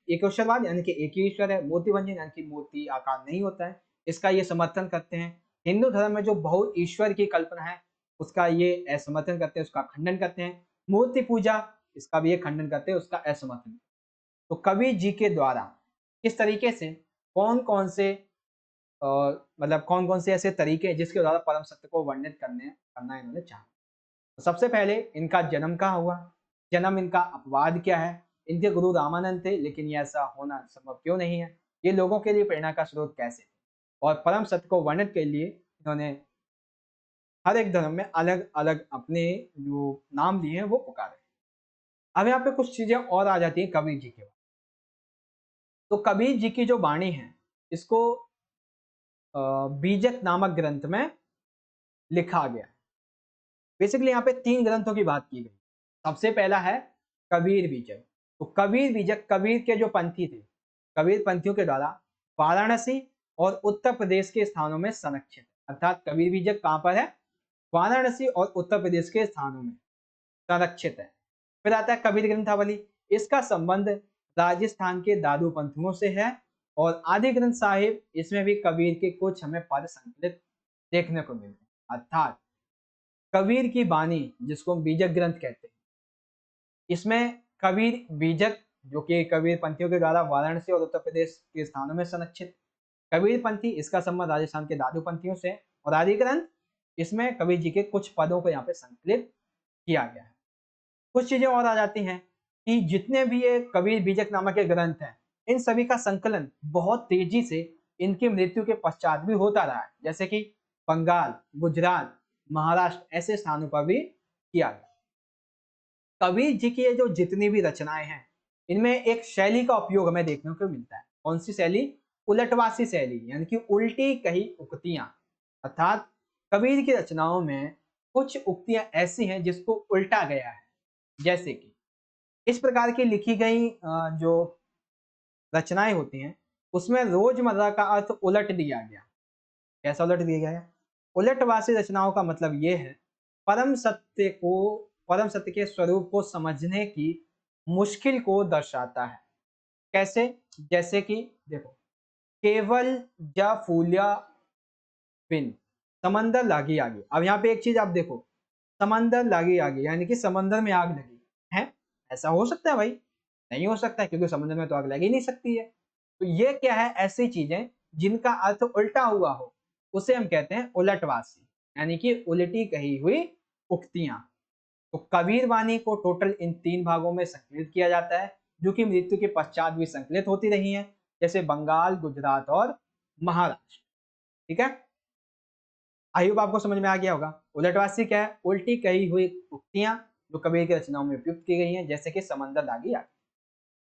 एकेश्वरवाद यानी कि एक ही ईश्वर है, मूर्ति भंजन यानी कि मूर्ति आकार नहीं होता है, इसका ये समर्थन करते हैं। हिंदू धर्म में जो बहु ईश्वर की कल्पना है उसका ये असमर्थन करते हैं, उसका खंडन करते हैं। मूर्ति पूजा इसका भी ये खंडन करते हैं, उसका असमर्थन। तो कबीर जी के द्वारा किस तरीके से कौन कौन से मतलब कौन कौन से ऐसे तरीके हैं जिसके द्वारा परम सत्य को वर्णित करना इन्होंने चाहा। तो सबसे पहले इनका जन्म कहाँ हुआ, जन्म इनका अपवाद क्या है। इनके गुरु रामानंद थे, लेकिन ये ऐसा होना संभव क्यों नहीं है। ये लोगों के लिए प्रेरणा का स्रोत कैसे, और परम सत्य को वर्णित के लिए इन्होंने हर एक धर्म में अलग अलग अपने जो नाम लिए हैं वो पुकारे। अब यहाँ पे कुछ चीजें और आ जाती हैं कबीर जी के बाद। तो कबीर जी की जो वाणी है इसको बीजक नामक ग्रंथ में लिखा गया। बेसिकली यहाँ पे 3 ग्रंथों की बात की गई। सबसे पहला है कबीर बीजक। तो कबीर बीजक कबीर के जो पंथी थे, कबीर पंथियों के द्वारा वाराणसी और उत्तर प्रदेश के स्थानों में संरक्षित, अर्थात कबीर बीजक कहाँ पर है, वाराणसी और उत्तर प्रदेश के स्थानों में संरक्षित है। फिर आता है कबीर ग्रंथावली। इसका संबंध राजस्थान के दादू पंथुओं से है, और आदि ग्रंथ साहिब इसमें भी कबीर के कुछ हमें पद संकलित देखने को मिलते हैं। अर्थात कबीर की वाणी जिसको हम बीजक ग्रंथ कहते हैं, इसमें कबीर बीजक जो कि कबीर पंथियों के द्वारा वाराणसी और उत्तर प्रदेश के स्थानों में संरक्षित, कबीर पंथी इसका संबंध राजस्थान के दादू पंथियों से, और आदि ग्रंथ इसमें कबीर जी के कुछ पदों को यहाँ पे संकलित किया गया है। कुछ चीजें और आ जाती हैं कि जितने भी ये कबीर बीजक नामक के ग्रंथ हैं, इन सभी का संकलन बहुत तेजी से इनकी मृत्यु के पश्चात भी होता रहा है, जैसे कि बंगाल, गुजरात, महाराष्ट्र ऐसे स्थानों पर भी किया गया। कबीर जी की ये जो जितनी भी रचनाएं हैं, इनमें एक शैली का उपयोग हमें देखने को मिलता है। कौन सी शैली, उलटवासी शैली, यानी कि उल्टी कही उक्तियां। अर्थात कबीर की रचनाओं में कुछ उक्तियां ऐसी हैं जिसको उल्टा गया है। जैसे कि इस प्रकार की लिखी गई जो रचनाएं होती हैं उसमें रोजमर्रा का अर्थ उलट दिया गया। कैसा उलट दिया गया है, उलटवासी रचनाओं का मतलब ये है परम सत्य के स्वरूप को समझने की मुश्किल को दर्शाता है। कैसे, जैसे कि देखो, केवल जा फूलिया बिन समंदर लागी आगे। अब यहाँ पे एक चीज आप देखो, समंदर लागी आगे यानी कि समंदर में आग लगी है। ऐसा हो सकता है भाई, नहीं हो सकता है, क्योंकि समंदर में तो आग लग ही नहीं सकती है। तो ये क्या है, ऐसी चीजें जिनका अर्थ उल्टा हुआ हो उसे हम कहते हैं उलटवासी, यानी कि उल्टी कही हुई उक्तियां। तो कबीर वाणी को टोटल इन 3 भागों में संकलित किया जाता है, जो कि मृत्यु के पश्चात भी संकलित होती रही हैं, जैसे बंगाल, गुजरात और महाराष्ट्र। ठीक है, आई होप आपको समझ में आ गया होगा। उलटवासी क्या है, उल्टी कही हुई उक्तियां जो कबीर की रचनाओं में उपयुक्त की गई हैं, जैसे कि समंदर लागी आग।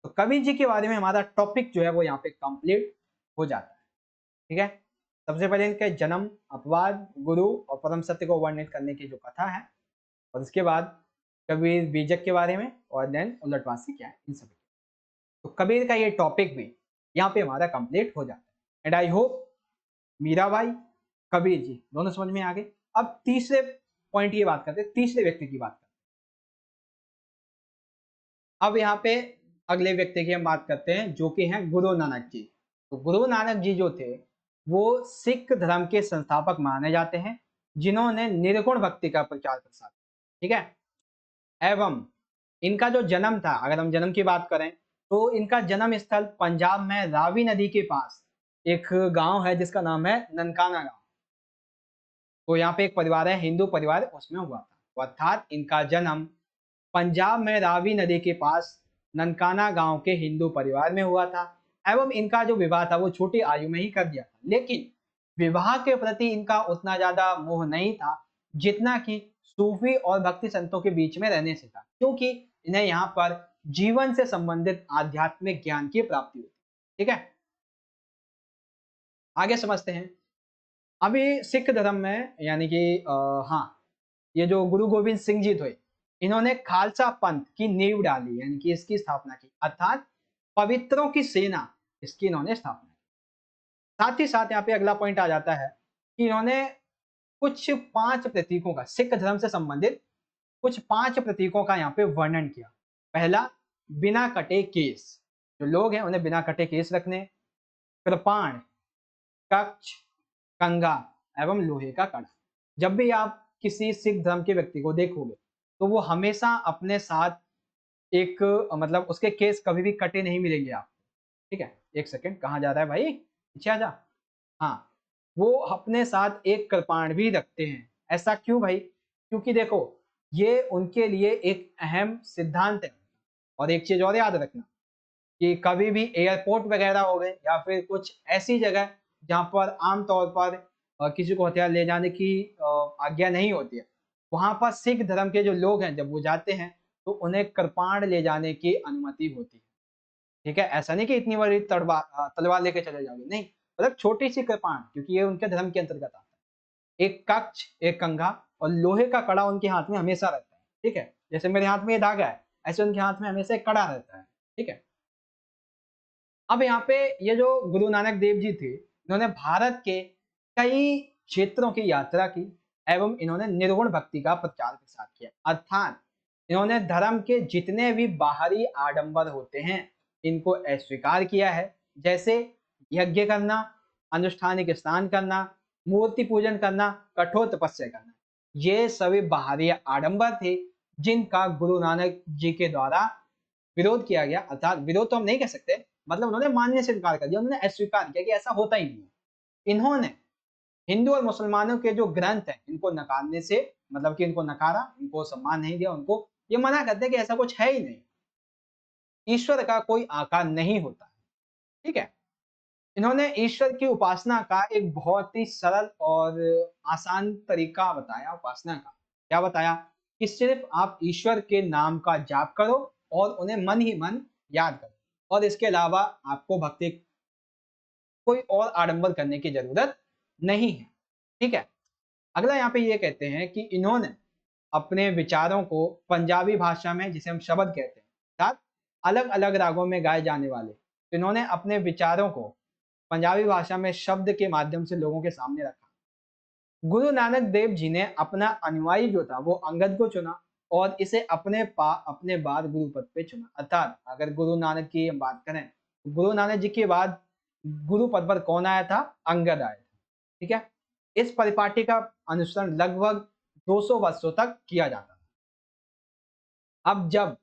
तो कबीर जी के बारे में हमारा टॉपिक जो है वो यहाँ पे कंप्लीट हो जाता है। ठीक है, सबसे पहले इनके जन्म, अपवाद, गुरु और परम सत्य को वर्णित करने की जो कथा है, और उसके बाद कबीर बीजक के बारे में, और देन उलटवासी क्या है, इन सभी। तो कबीर का ये टॉपिक भी यहाँ पे हमारा कंप्लीट हो जाता है। And I hope Mirabai, Kabir ji दोनों समझ में आ गए। अब तीसरे पॉइंट ये बात करते हैं, तीसरे व्यक्ति की बात करते हैं। अब यहाँ पे अगले व्यक्ति की हम बात करते हैं जो कि हैं गुरु नानक जी। तो गुरु नानक जी जो थे वो सिख धर्म के संस्थापक माने जाते हैं, जिन्होंने निर्गुण भक्ति का प्रचार प्रसार। ठीक है, एवं इनका जो जन्म था, अगर हम जन्म की बात करें तो इनका जन्म स्थल पंजाब में रावी नदी के पास एक गांव है जिसका नाम है ननकाना गांव। तो यहाँ पे एक परिवार है, हिंदू परिवार, उसमें हुआ था। तो अर्थात इनका जन्म पंजाब में रावी नदी के पास ननकाना गांव के हिंदू परिवार में हुआ था, एवं इनका जो विवाह था वो छोटी आयु में ही कर दिया था। लेकिन विवाह के प्रति इनका उतना ज्यादा मोह नहीं था जितना कि सूफी और भक्ति संतों के बीच में रहने से था, क्योंकि इन्हें यहाँ पर जीवन से संबंधित आध्यात्मिक ज्ञान की प्राप्ति हुई। ठीक है, आगे समझते हैं। अभी सिख धर्म में यानी कि हाँ, ये जो गुरु गोविंद सिंह जी थे, इन्होंने खालसा पंथ की नींव डाली, यानी कि इसकी स्थापना की, अर्थात पवित्रों की सेना, इसकी इन्होंने स्थापना की। साथ ही साथ यहाँ पे अगला पॉइंट आ जाता है कि इन्होंने कुछ 5 प्रतीकों का, सिख धर्म से संबंधित कुछ 5 प्रतीकों का यहाँ पे वर्णन किया। पहला, बिना कटे केस, जो लोग हैं उन्हें बिना कटे केस रखने, कृपाण, कक्ष, कंघा एवं लोहे का कड़ा। जब भी आप किसी सिख धर्म के व्यक्ति को देखोगे तो वो हमेशा अपने साथ एक मतलब उसके केस कभी भी कटे नहीं मिलेंगे आपको। ठीक है, एक सेकंड, कहाँ जा रहा है भाई, पीछे आ जा। हाँ, वो अपने साथ एक कृपाण भी रखते हैं। ऐसा क्यों भाई? क्योंकि देखो, ये उनके लिए एक अहम सिद्धांत है। और एक चीज और याद रखना कि कभी भी एयरपोर्ट वगैरह हो गए या फिर कुछ ऐसी जगह जहाँ पर आमतौर पर किसी को हथियार ले जाने की आज्ञा नहीं होती है, वहां पर सिख धर्म के जो लोग हैं जब वो जाते हैं तो उन्हें कृपाण ले जाने की अनुमति होती है। ठीक है, ऐसा नहीं कि इतनी बड़ी तलवार लेके चले जाओगे, नहीं, मतलब छोटी सी कृपाण, क्योंकि ये उनके धर्म के अंतर्गत आता है। एक कक्ष, एक कंघा और लोहे का कड़ा उनके हाथ में हमेशा रहता है। ठीक है, जैसे मेरे हाथ में ये धागा है, ऐसे उनके हाथ में हमेशा एक कड़ा रहता है। ठीक है, अब यहाँ पे ये जो गुरु नानक देव जी थे, इन्होंने भारत के कई क्षेत्रों की यात्रा की एवं इन्होंने निर्गुण भक्ति का प्रचार प्रसार किया, अर्थात इन्होंने धर्म के जितने भी बाहरी आडंबर होते हैं इनको अस्वीकार किया है। जैसे यज्ञ करना, अनुष्ठानिक स्नान करना, मूर्ति पूजन करना, कठोर तपस्या करना, ये सभी बाहरी आडंबर थे जिनका गुरु नानक जी के द्वारा विरोध किया गया। अर्थात विरोध तो हम नहीं कह सकते, मतलब उन्होंने मानने से इनकार कर दिया, उन्होंने अस्वीकार किया कि ऐसा होता ही नहीं है। इन्होंने हिंदू और मुसलमानों के जो ग्रंथ हैं इनको नकारने से, मतलब कि इनको नकारा, इनको सम्मान नहीं दिया, उनको ये मना करते कि ऐसा कुछ है ही नहीं, ईश्वर का कोई आकार नहीं होता। ठीक है, इन्होंने ईश्वर की उपासना का एक बहुत ही सरल और आसान तरीका बताया उपासना का। क्या बताया? कि सिर्फ आप ईश्वर के नाम का जाप करो और उन्हें मन ही मन याद करो, और इसके अलावा आपको भक्ति कोई और आडंबर करने की जरूरत नहीं है। ठीक है, अगला यहाँ पे ये कहते हैं कि इन्होंने अपने विचारों को पंजाबी भाषा में, जिसे हम शब्द कहते हैं, अर्थात अलग अलग रागों में गाए जाने वाले, तो इन्होंने अपने विचारों को पंजाबी भाषा में शब्द के माध्यम से लोगों के सामने रखा। गुरु नानक देव जी ने अपना अनुयायी जो था वो अंगद को चुना और इसे अपने बाद गुरु पद पे चुना। अर्थात अगर गुरु नानक की हम बात करें तो गुरु नानक जी के बाद गुरु पद पर कौन आया था? अंगद आया था। ठीक है, इस परिपाटी का अनुसरण लगभग 200 वर्षों तक किया जाता था। अब जब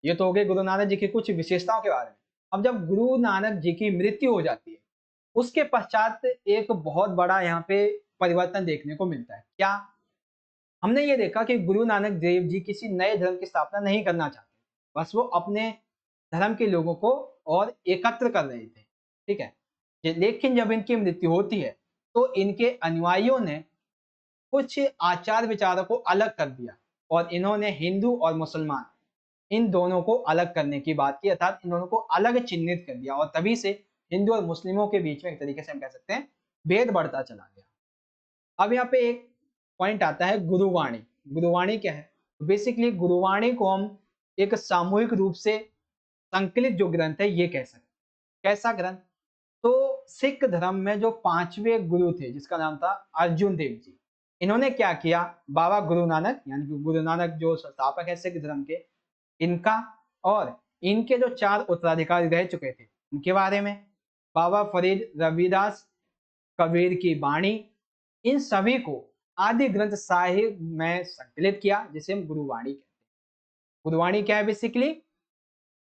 ये तो हो गए गुरु नानक जी की कुछ विशेषताओं के बारे में, अब जब गुरु नानक जी की मृत्यु हो जाती है उसके पश्चात एक बहुत बड़ा यहाँ पे परिवर्तन देखने को मिलता है। क्या? हमने ये देखा कि गुरु नानक देव जी किसी नए धर्म की स्थापना नहीं करना चाहते, बस वो अपने धर्म के लोगों को और एकत्र कर रहे थे। ठीक है, लेकिन जब इनकी मृत्यु होती है तो इनके अनुयायियों ने कुछ आचार विचारों को अलग कर दिया और इन्होंने हिंदू और मुसलमान इन दोनों को अलग करने की बात की, अर्थात इन दोनों को अलग चिन्हित कर दिया, और तभी से हिंदू और मुस्लिमों के बीच में एक तरीके से हम कह सकते हैं भेद बढ़ता चला गया। अब यहाँ पे एक पॉइंट आता है गुरुवाणी। गुरुवाणी क्या है? बेसिकली गुरुवाणी को हम एक सामूहिक रूप से संकलित जो ग्रंथ है ये कह सकते हैं। कैसा ग्रंथ? तो सिख धर्म में जो 5वें गुरु थे जिसका नाम था अर्जुन देव जी, इन्होंने क्या किया? बाबा गुरु नानक, यानी कि गुरु नानक जो संस्थापक है सिख धर्म के, इनका और इनके जो 4 उत्तराधिकारी रह चुके थे उनके बारे में, बाबा फरीद रविदास, कबीर की बाणी, इन सभी को आदि ग्रंथ साहिब में संकलित किया जिसे हम गुरुवाणी कहते हैं। गुरुवाणी क्या है? बेसिकली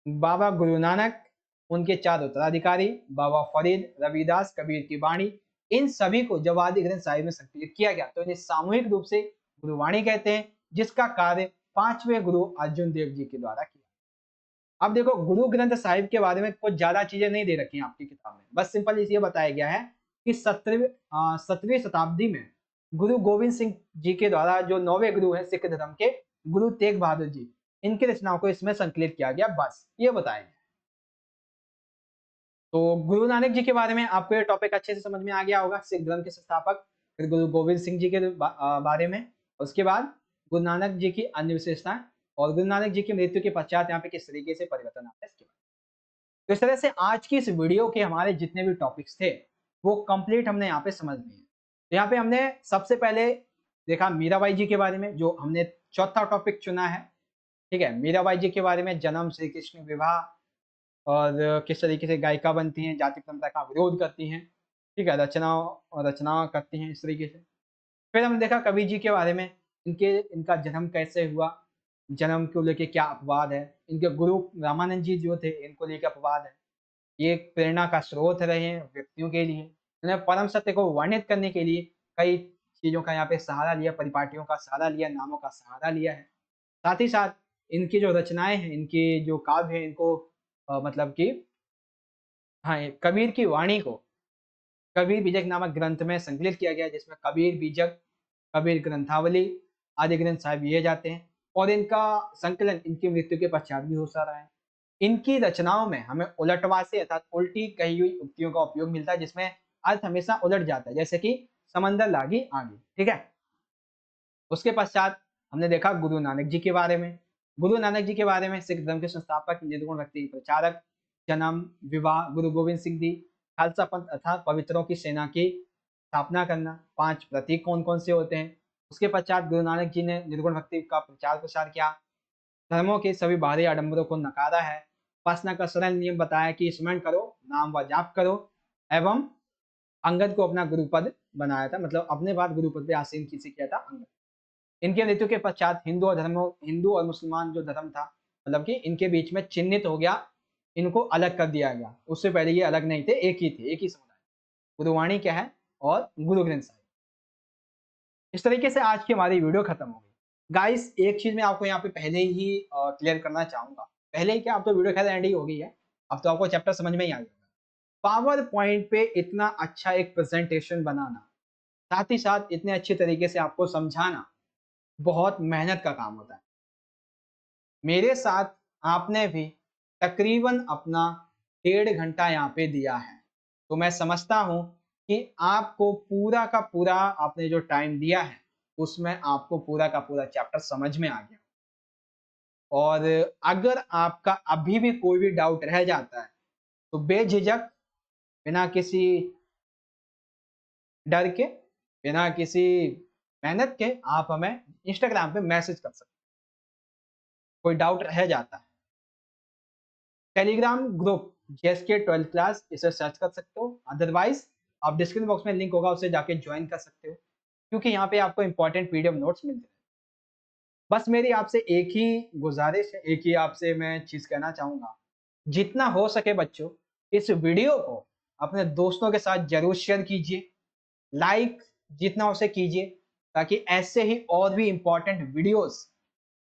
बाबा गुरु नानक, उनके 4 उत्तराधिकारी, बाबा फरीद रविदास, कबीर की बाणी, इन सभी को जब आदि ग्रंथ साहिब में संकलित किया गया तो इन्हें सामूहिक रूप से गुरुवाणी कहते हैं, जिसका कार्य 5वें गुरु अर्जुन देव जी के द्वारा किया। अब देखो, गुरु ग्रंथ साहिब के बारे में कुछ ज्यादा चीजें नहीं दे रखी हैं आपकी किताब में, बस सिंपल इसलिए बताया गया है कि 17वीं शताब्दी में गुरु गोविंद सिंह जी के द्वारा जो 9वें गुरु हैं सिख धर्म के, गुरु तेग बहादुर जी, इनकी रचनाओं को इसमें संकलित किया गया, बस ये बताया गया। तो गुरु नानक जी के बारे में आपको ये टॉपिक अच्छे से समझ में आ गया होगा, सिख धर्म के संस्थापक। फिर गुरु गोविंद सिंह जी के बारे में, उसके बाद गुरु नानक जी की अन्य विशेषताएं, और गुरु नानक जी की मृत्यु के पश्चात यहाँ पे किस तरीके से परिवर्तन आता है इसके बारे में। तो इस तरह से आज की इस वीडियो के हमारे जितने भी टॉपिक्स थे वो कंप्लीट हमने यहाँ पे समझ लिए। तो यहाँ पे हमने सबसे पहले देखा मीराबाई जी के बारे में, जो हमने चौथा टॉपिक चुना है। ठीक है, मीराबाई जी के बारे में, जन्म, श्री कृष्ण विवाह, और किस तरीके से गायिका बनती हैं, जाति प्रथा का विरोध करती हैं। ठीक है, रचना करती हैं इस तरीके से। फिर हमने देखा कबीर जी के बारे में, इनका जन्म कैसे हुआ, जन्म को लेके क्या अपवाद है, इनके गुरु रामानंद जी जो थे इनको लेके अपवाद है, ये एक प्रेरणा का स्रोत रहे हैं व्यक्तियों के लिए। उन्हें परम सत्य को वर्णित करने के लिए कई चीजों का यहाँ पे सहारा लिया, परिपाटियों का सहारा लिया, नामों का सहारा लिया है। साथ ही साथ इनकी जो रचनाएं हैं, इनके जो काव्य हैं, इनको मतलब कि हाँ, कबीर की वाणी को कबीर बीजक नामक ग्रंथ में संकलित किया गया, जिसमें कबीर बीजक, कबीर ग्रंथावली आदि ग्रंथ साहिब लिए जाते हैं, और इनका संकलन इनकी मृत्यु के पश्चात भी हो सा रहा है। इनकी रचनाओं में हमें उलटवासे अर्थात उल्टी कही हुई उक्तियों का उपयोग मिलता है, जिसमें अर्थ हमेशा उलट जाता है, जैसे कि समंदर लागी आगे। ठीक है, उसके पश्चात हमने देखा गुरु नानक जी के बारे में। गुरु नानक जी के बारे में, सिख धर्म के संस्थापक, निर्गुण भक्ति प्रचारक, जन्म, विवाह, गुरु गोविंद सिंह जी, खालसा पंथ अर्थात पवित्रों की सेना की स्थापना करना, 5 प्रतीक कौन कौन से होते हैं। उसके पश्चात गुरु नानक जी ने निर्गुण भक्ति का प्रचार प्रसार किया, धर्मों के सभी बाहरी आडंबरों को नकारा है, उपासना का सरल नियम बताया कि स्मरण करो, नाम व जाप करो, एवं अंगद को अपना गुरुपद बनाया था, मतलब अपने बाद गुरुपद पे आसीन किसी किया था अंगद। इनके मृत्यु के पश्चात हिंदू और मुसलमान जो धर्म था, मतलब कि इनके बीच में चिन्हित हो गया, इनको अलग कर दिया गया। उससे पहले ये अलग नहीं थे, एक ही थे, एक ही समुदाय। गुरुवाणी क्या है और गुरु ग्रंथ साहिब। इस तरीके से आज की हमारी वीडियो खत्म हो गई। गाइस, एक चीज मैं आपको यहाँ पे पहले ही क्लियर करना चाहूंगा। पहले ही क्या, अब तो वीडियो खैर एंड ही हो गई है, अब तो आपको चैप्टर समझ में ही आ गया। पावर पॉइंट पे इतना अच्छा एक प्रेजेंटेशन बनाना, साथ ही साथ इतने अच्छे तरीके से आपको समझाना, बहुत मेहनत का काम होता है। मेरे साथ आपने भी तकरीबन अपना 1.5 घंटा यहाँ पे दिया है, तो मैं समझता हूँ कि आपको पूरा का पूरा आपने जो टाइम दिया है उसमें आपको पूरा का पूरा चैप्टर समझ में आ गया। और अगर आपका अभी भी कोई भी डाउट रह जाता है तो बेझिझक, बिना किसी डर के, बिना किसी मेहनत के आप हमें इंस्टाग्राम पे मैसेज कर सकते हैं। कोई डाउट रह जाता है, Telegram group JSK 12th class, इसे सर्च कर सकते हो। अदरवाइज आप डिस्क्रिप्शन बॉक्स में लिंक होगा, उसे जाके ज्वाइन कर सकते हो, क्योंकि यहाँ पे आपको इंपॉर्टेंट पीडीएफ नोट्स मिलते हैं। बस मेरी आपसे एक ही गुजारिश है, एक ही आपसे मैं चीज कहना चाहूंगा, जितना हो सके बच्चों इस वीडियो को अपने दोस्तों के साथ जरूर शेयर कीजिए, लाइक जितना हो सके कीजिए, ताकि ऐसे ही और भी इंपॉर्टेंट वीडियोस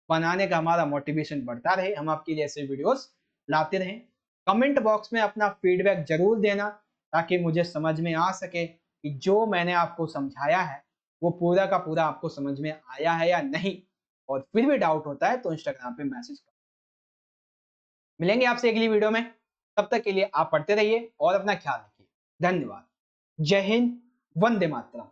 बनाने का हमारा मोटिवेशन बढ़ता रहे, हम आपके लिए ऐसे वीडियोस लाते रहें। कमेंट बॉक्स में अपना फीडबैक जरूर देना, ताकि मुझे समझ में आ सके कि जो मैंने आपको समझाया है वो पूरा का पूरा आपको समझ में आया है या नहीं, और फिर भी डाउट होता है तो इंस्टाग्राम पे मैसेज करो। मिलेंगे आपसे अगली वीडियो में, तब तक के लिए आप पढ़ते रहिए और अपना ख्याल रखिए। धन्यवाद। जय हिंद, वंदे मातरम।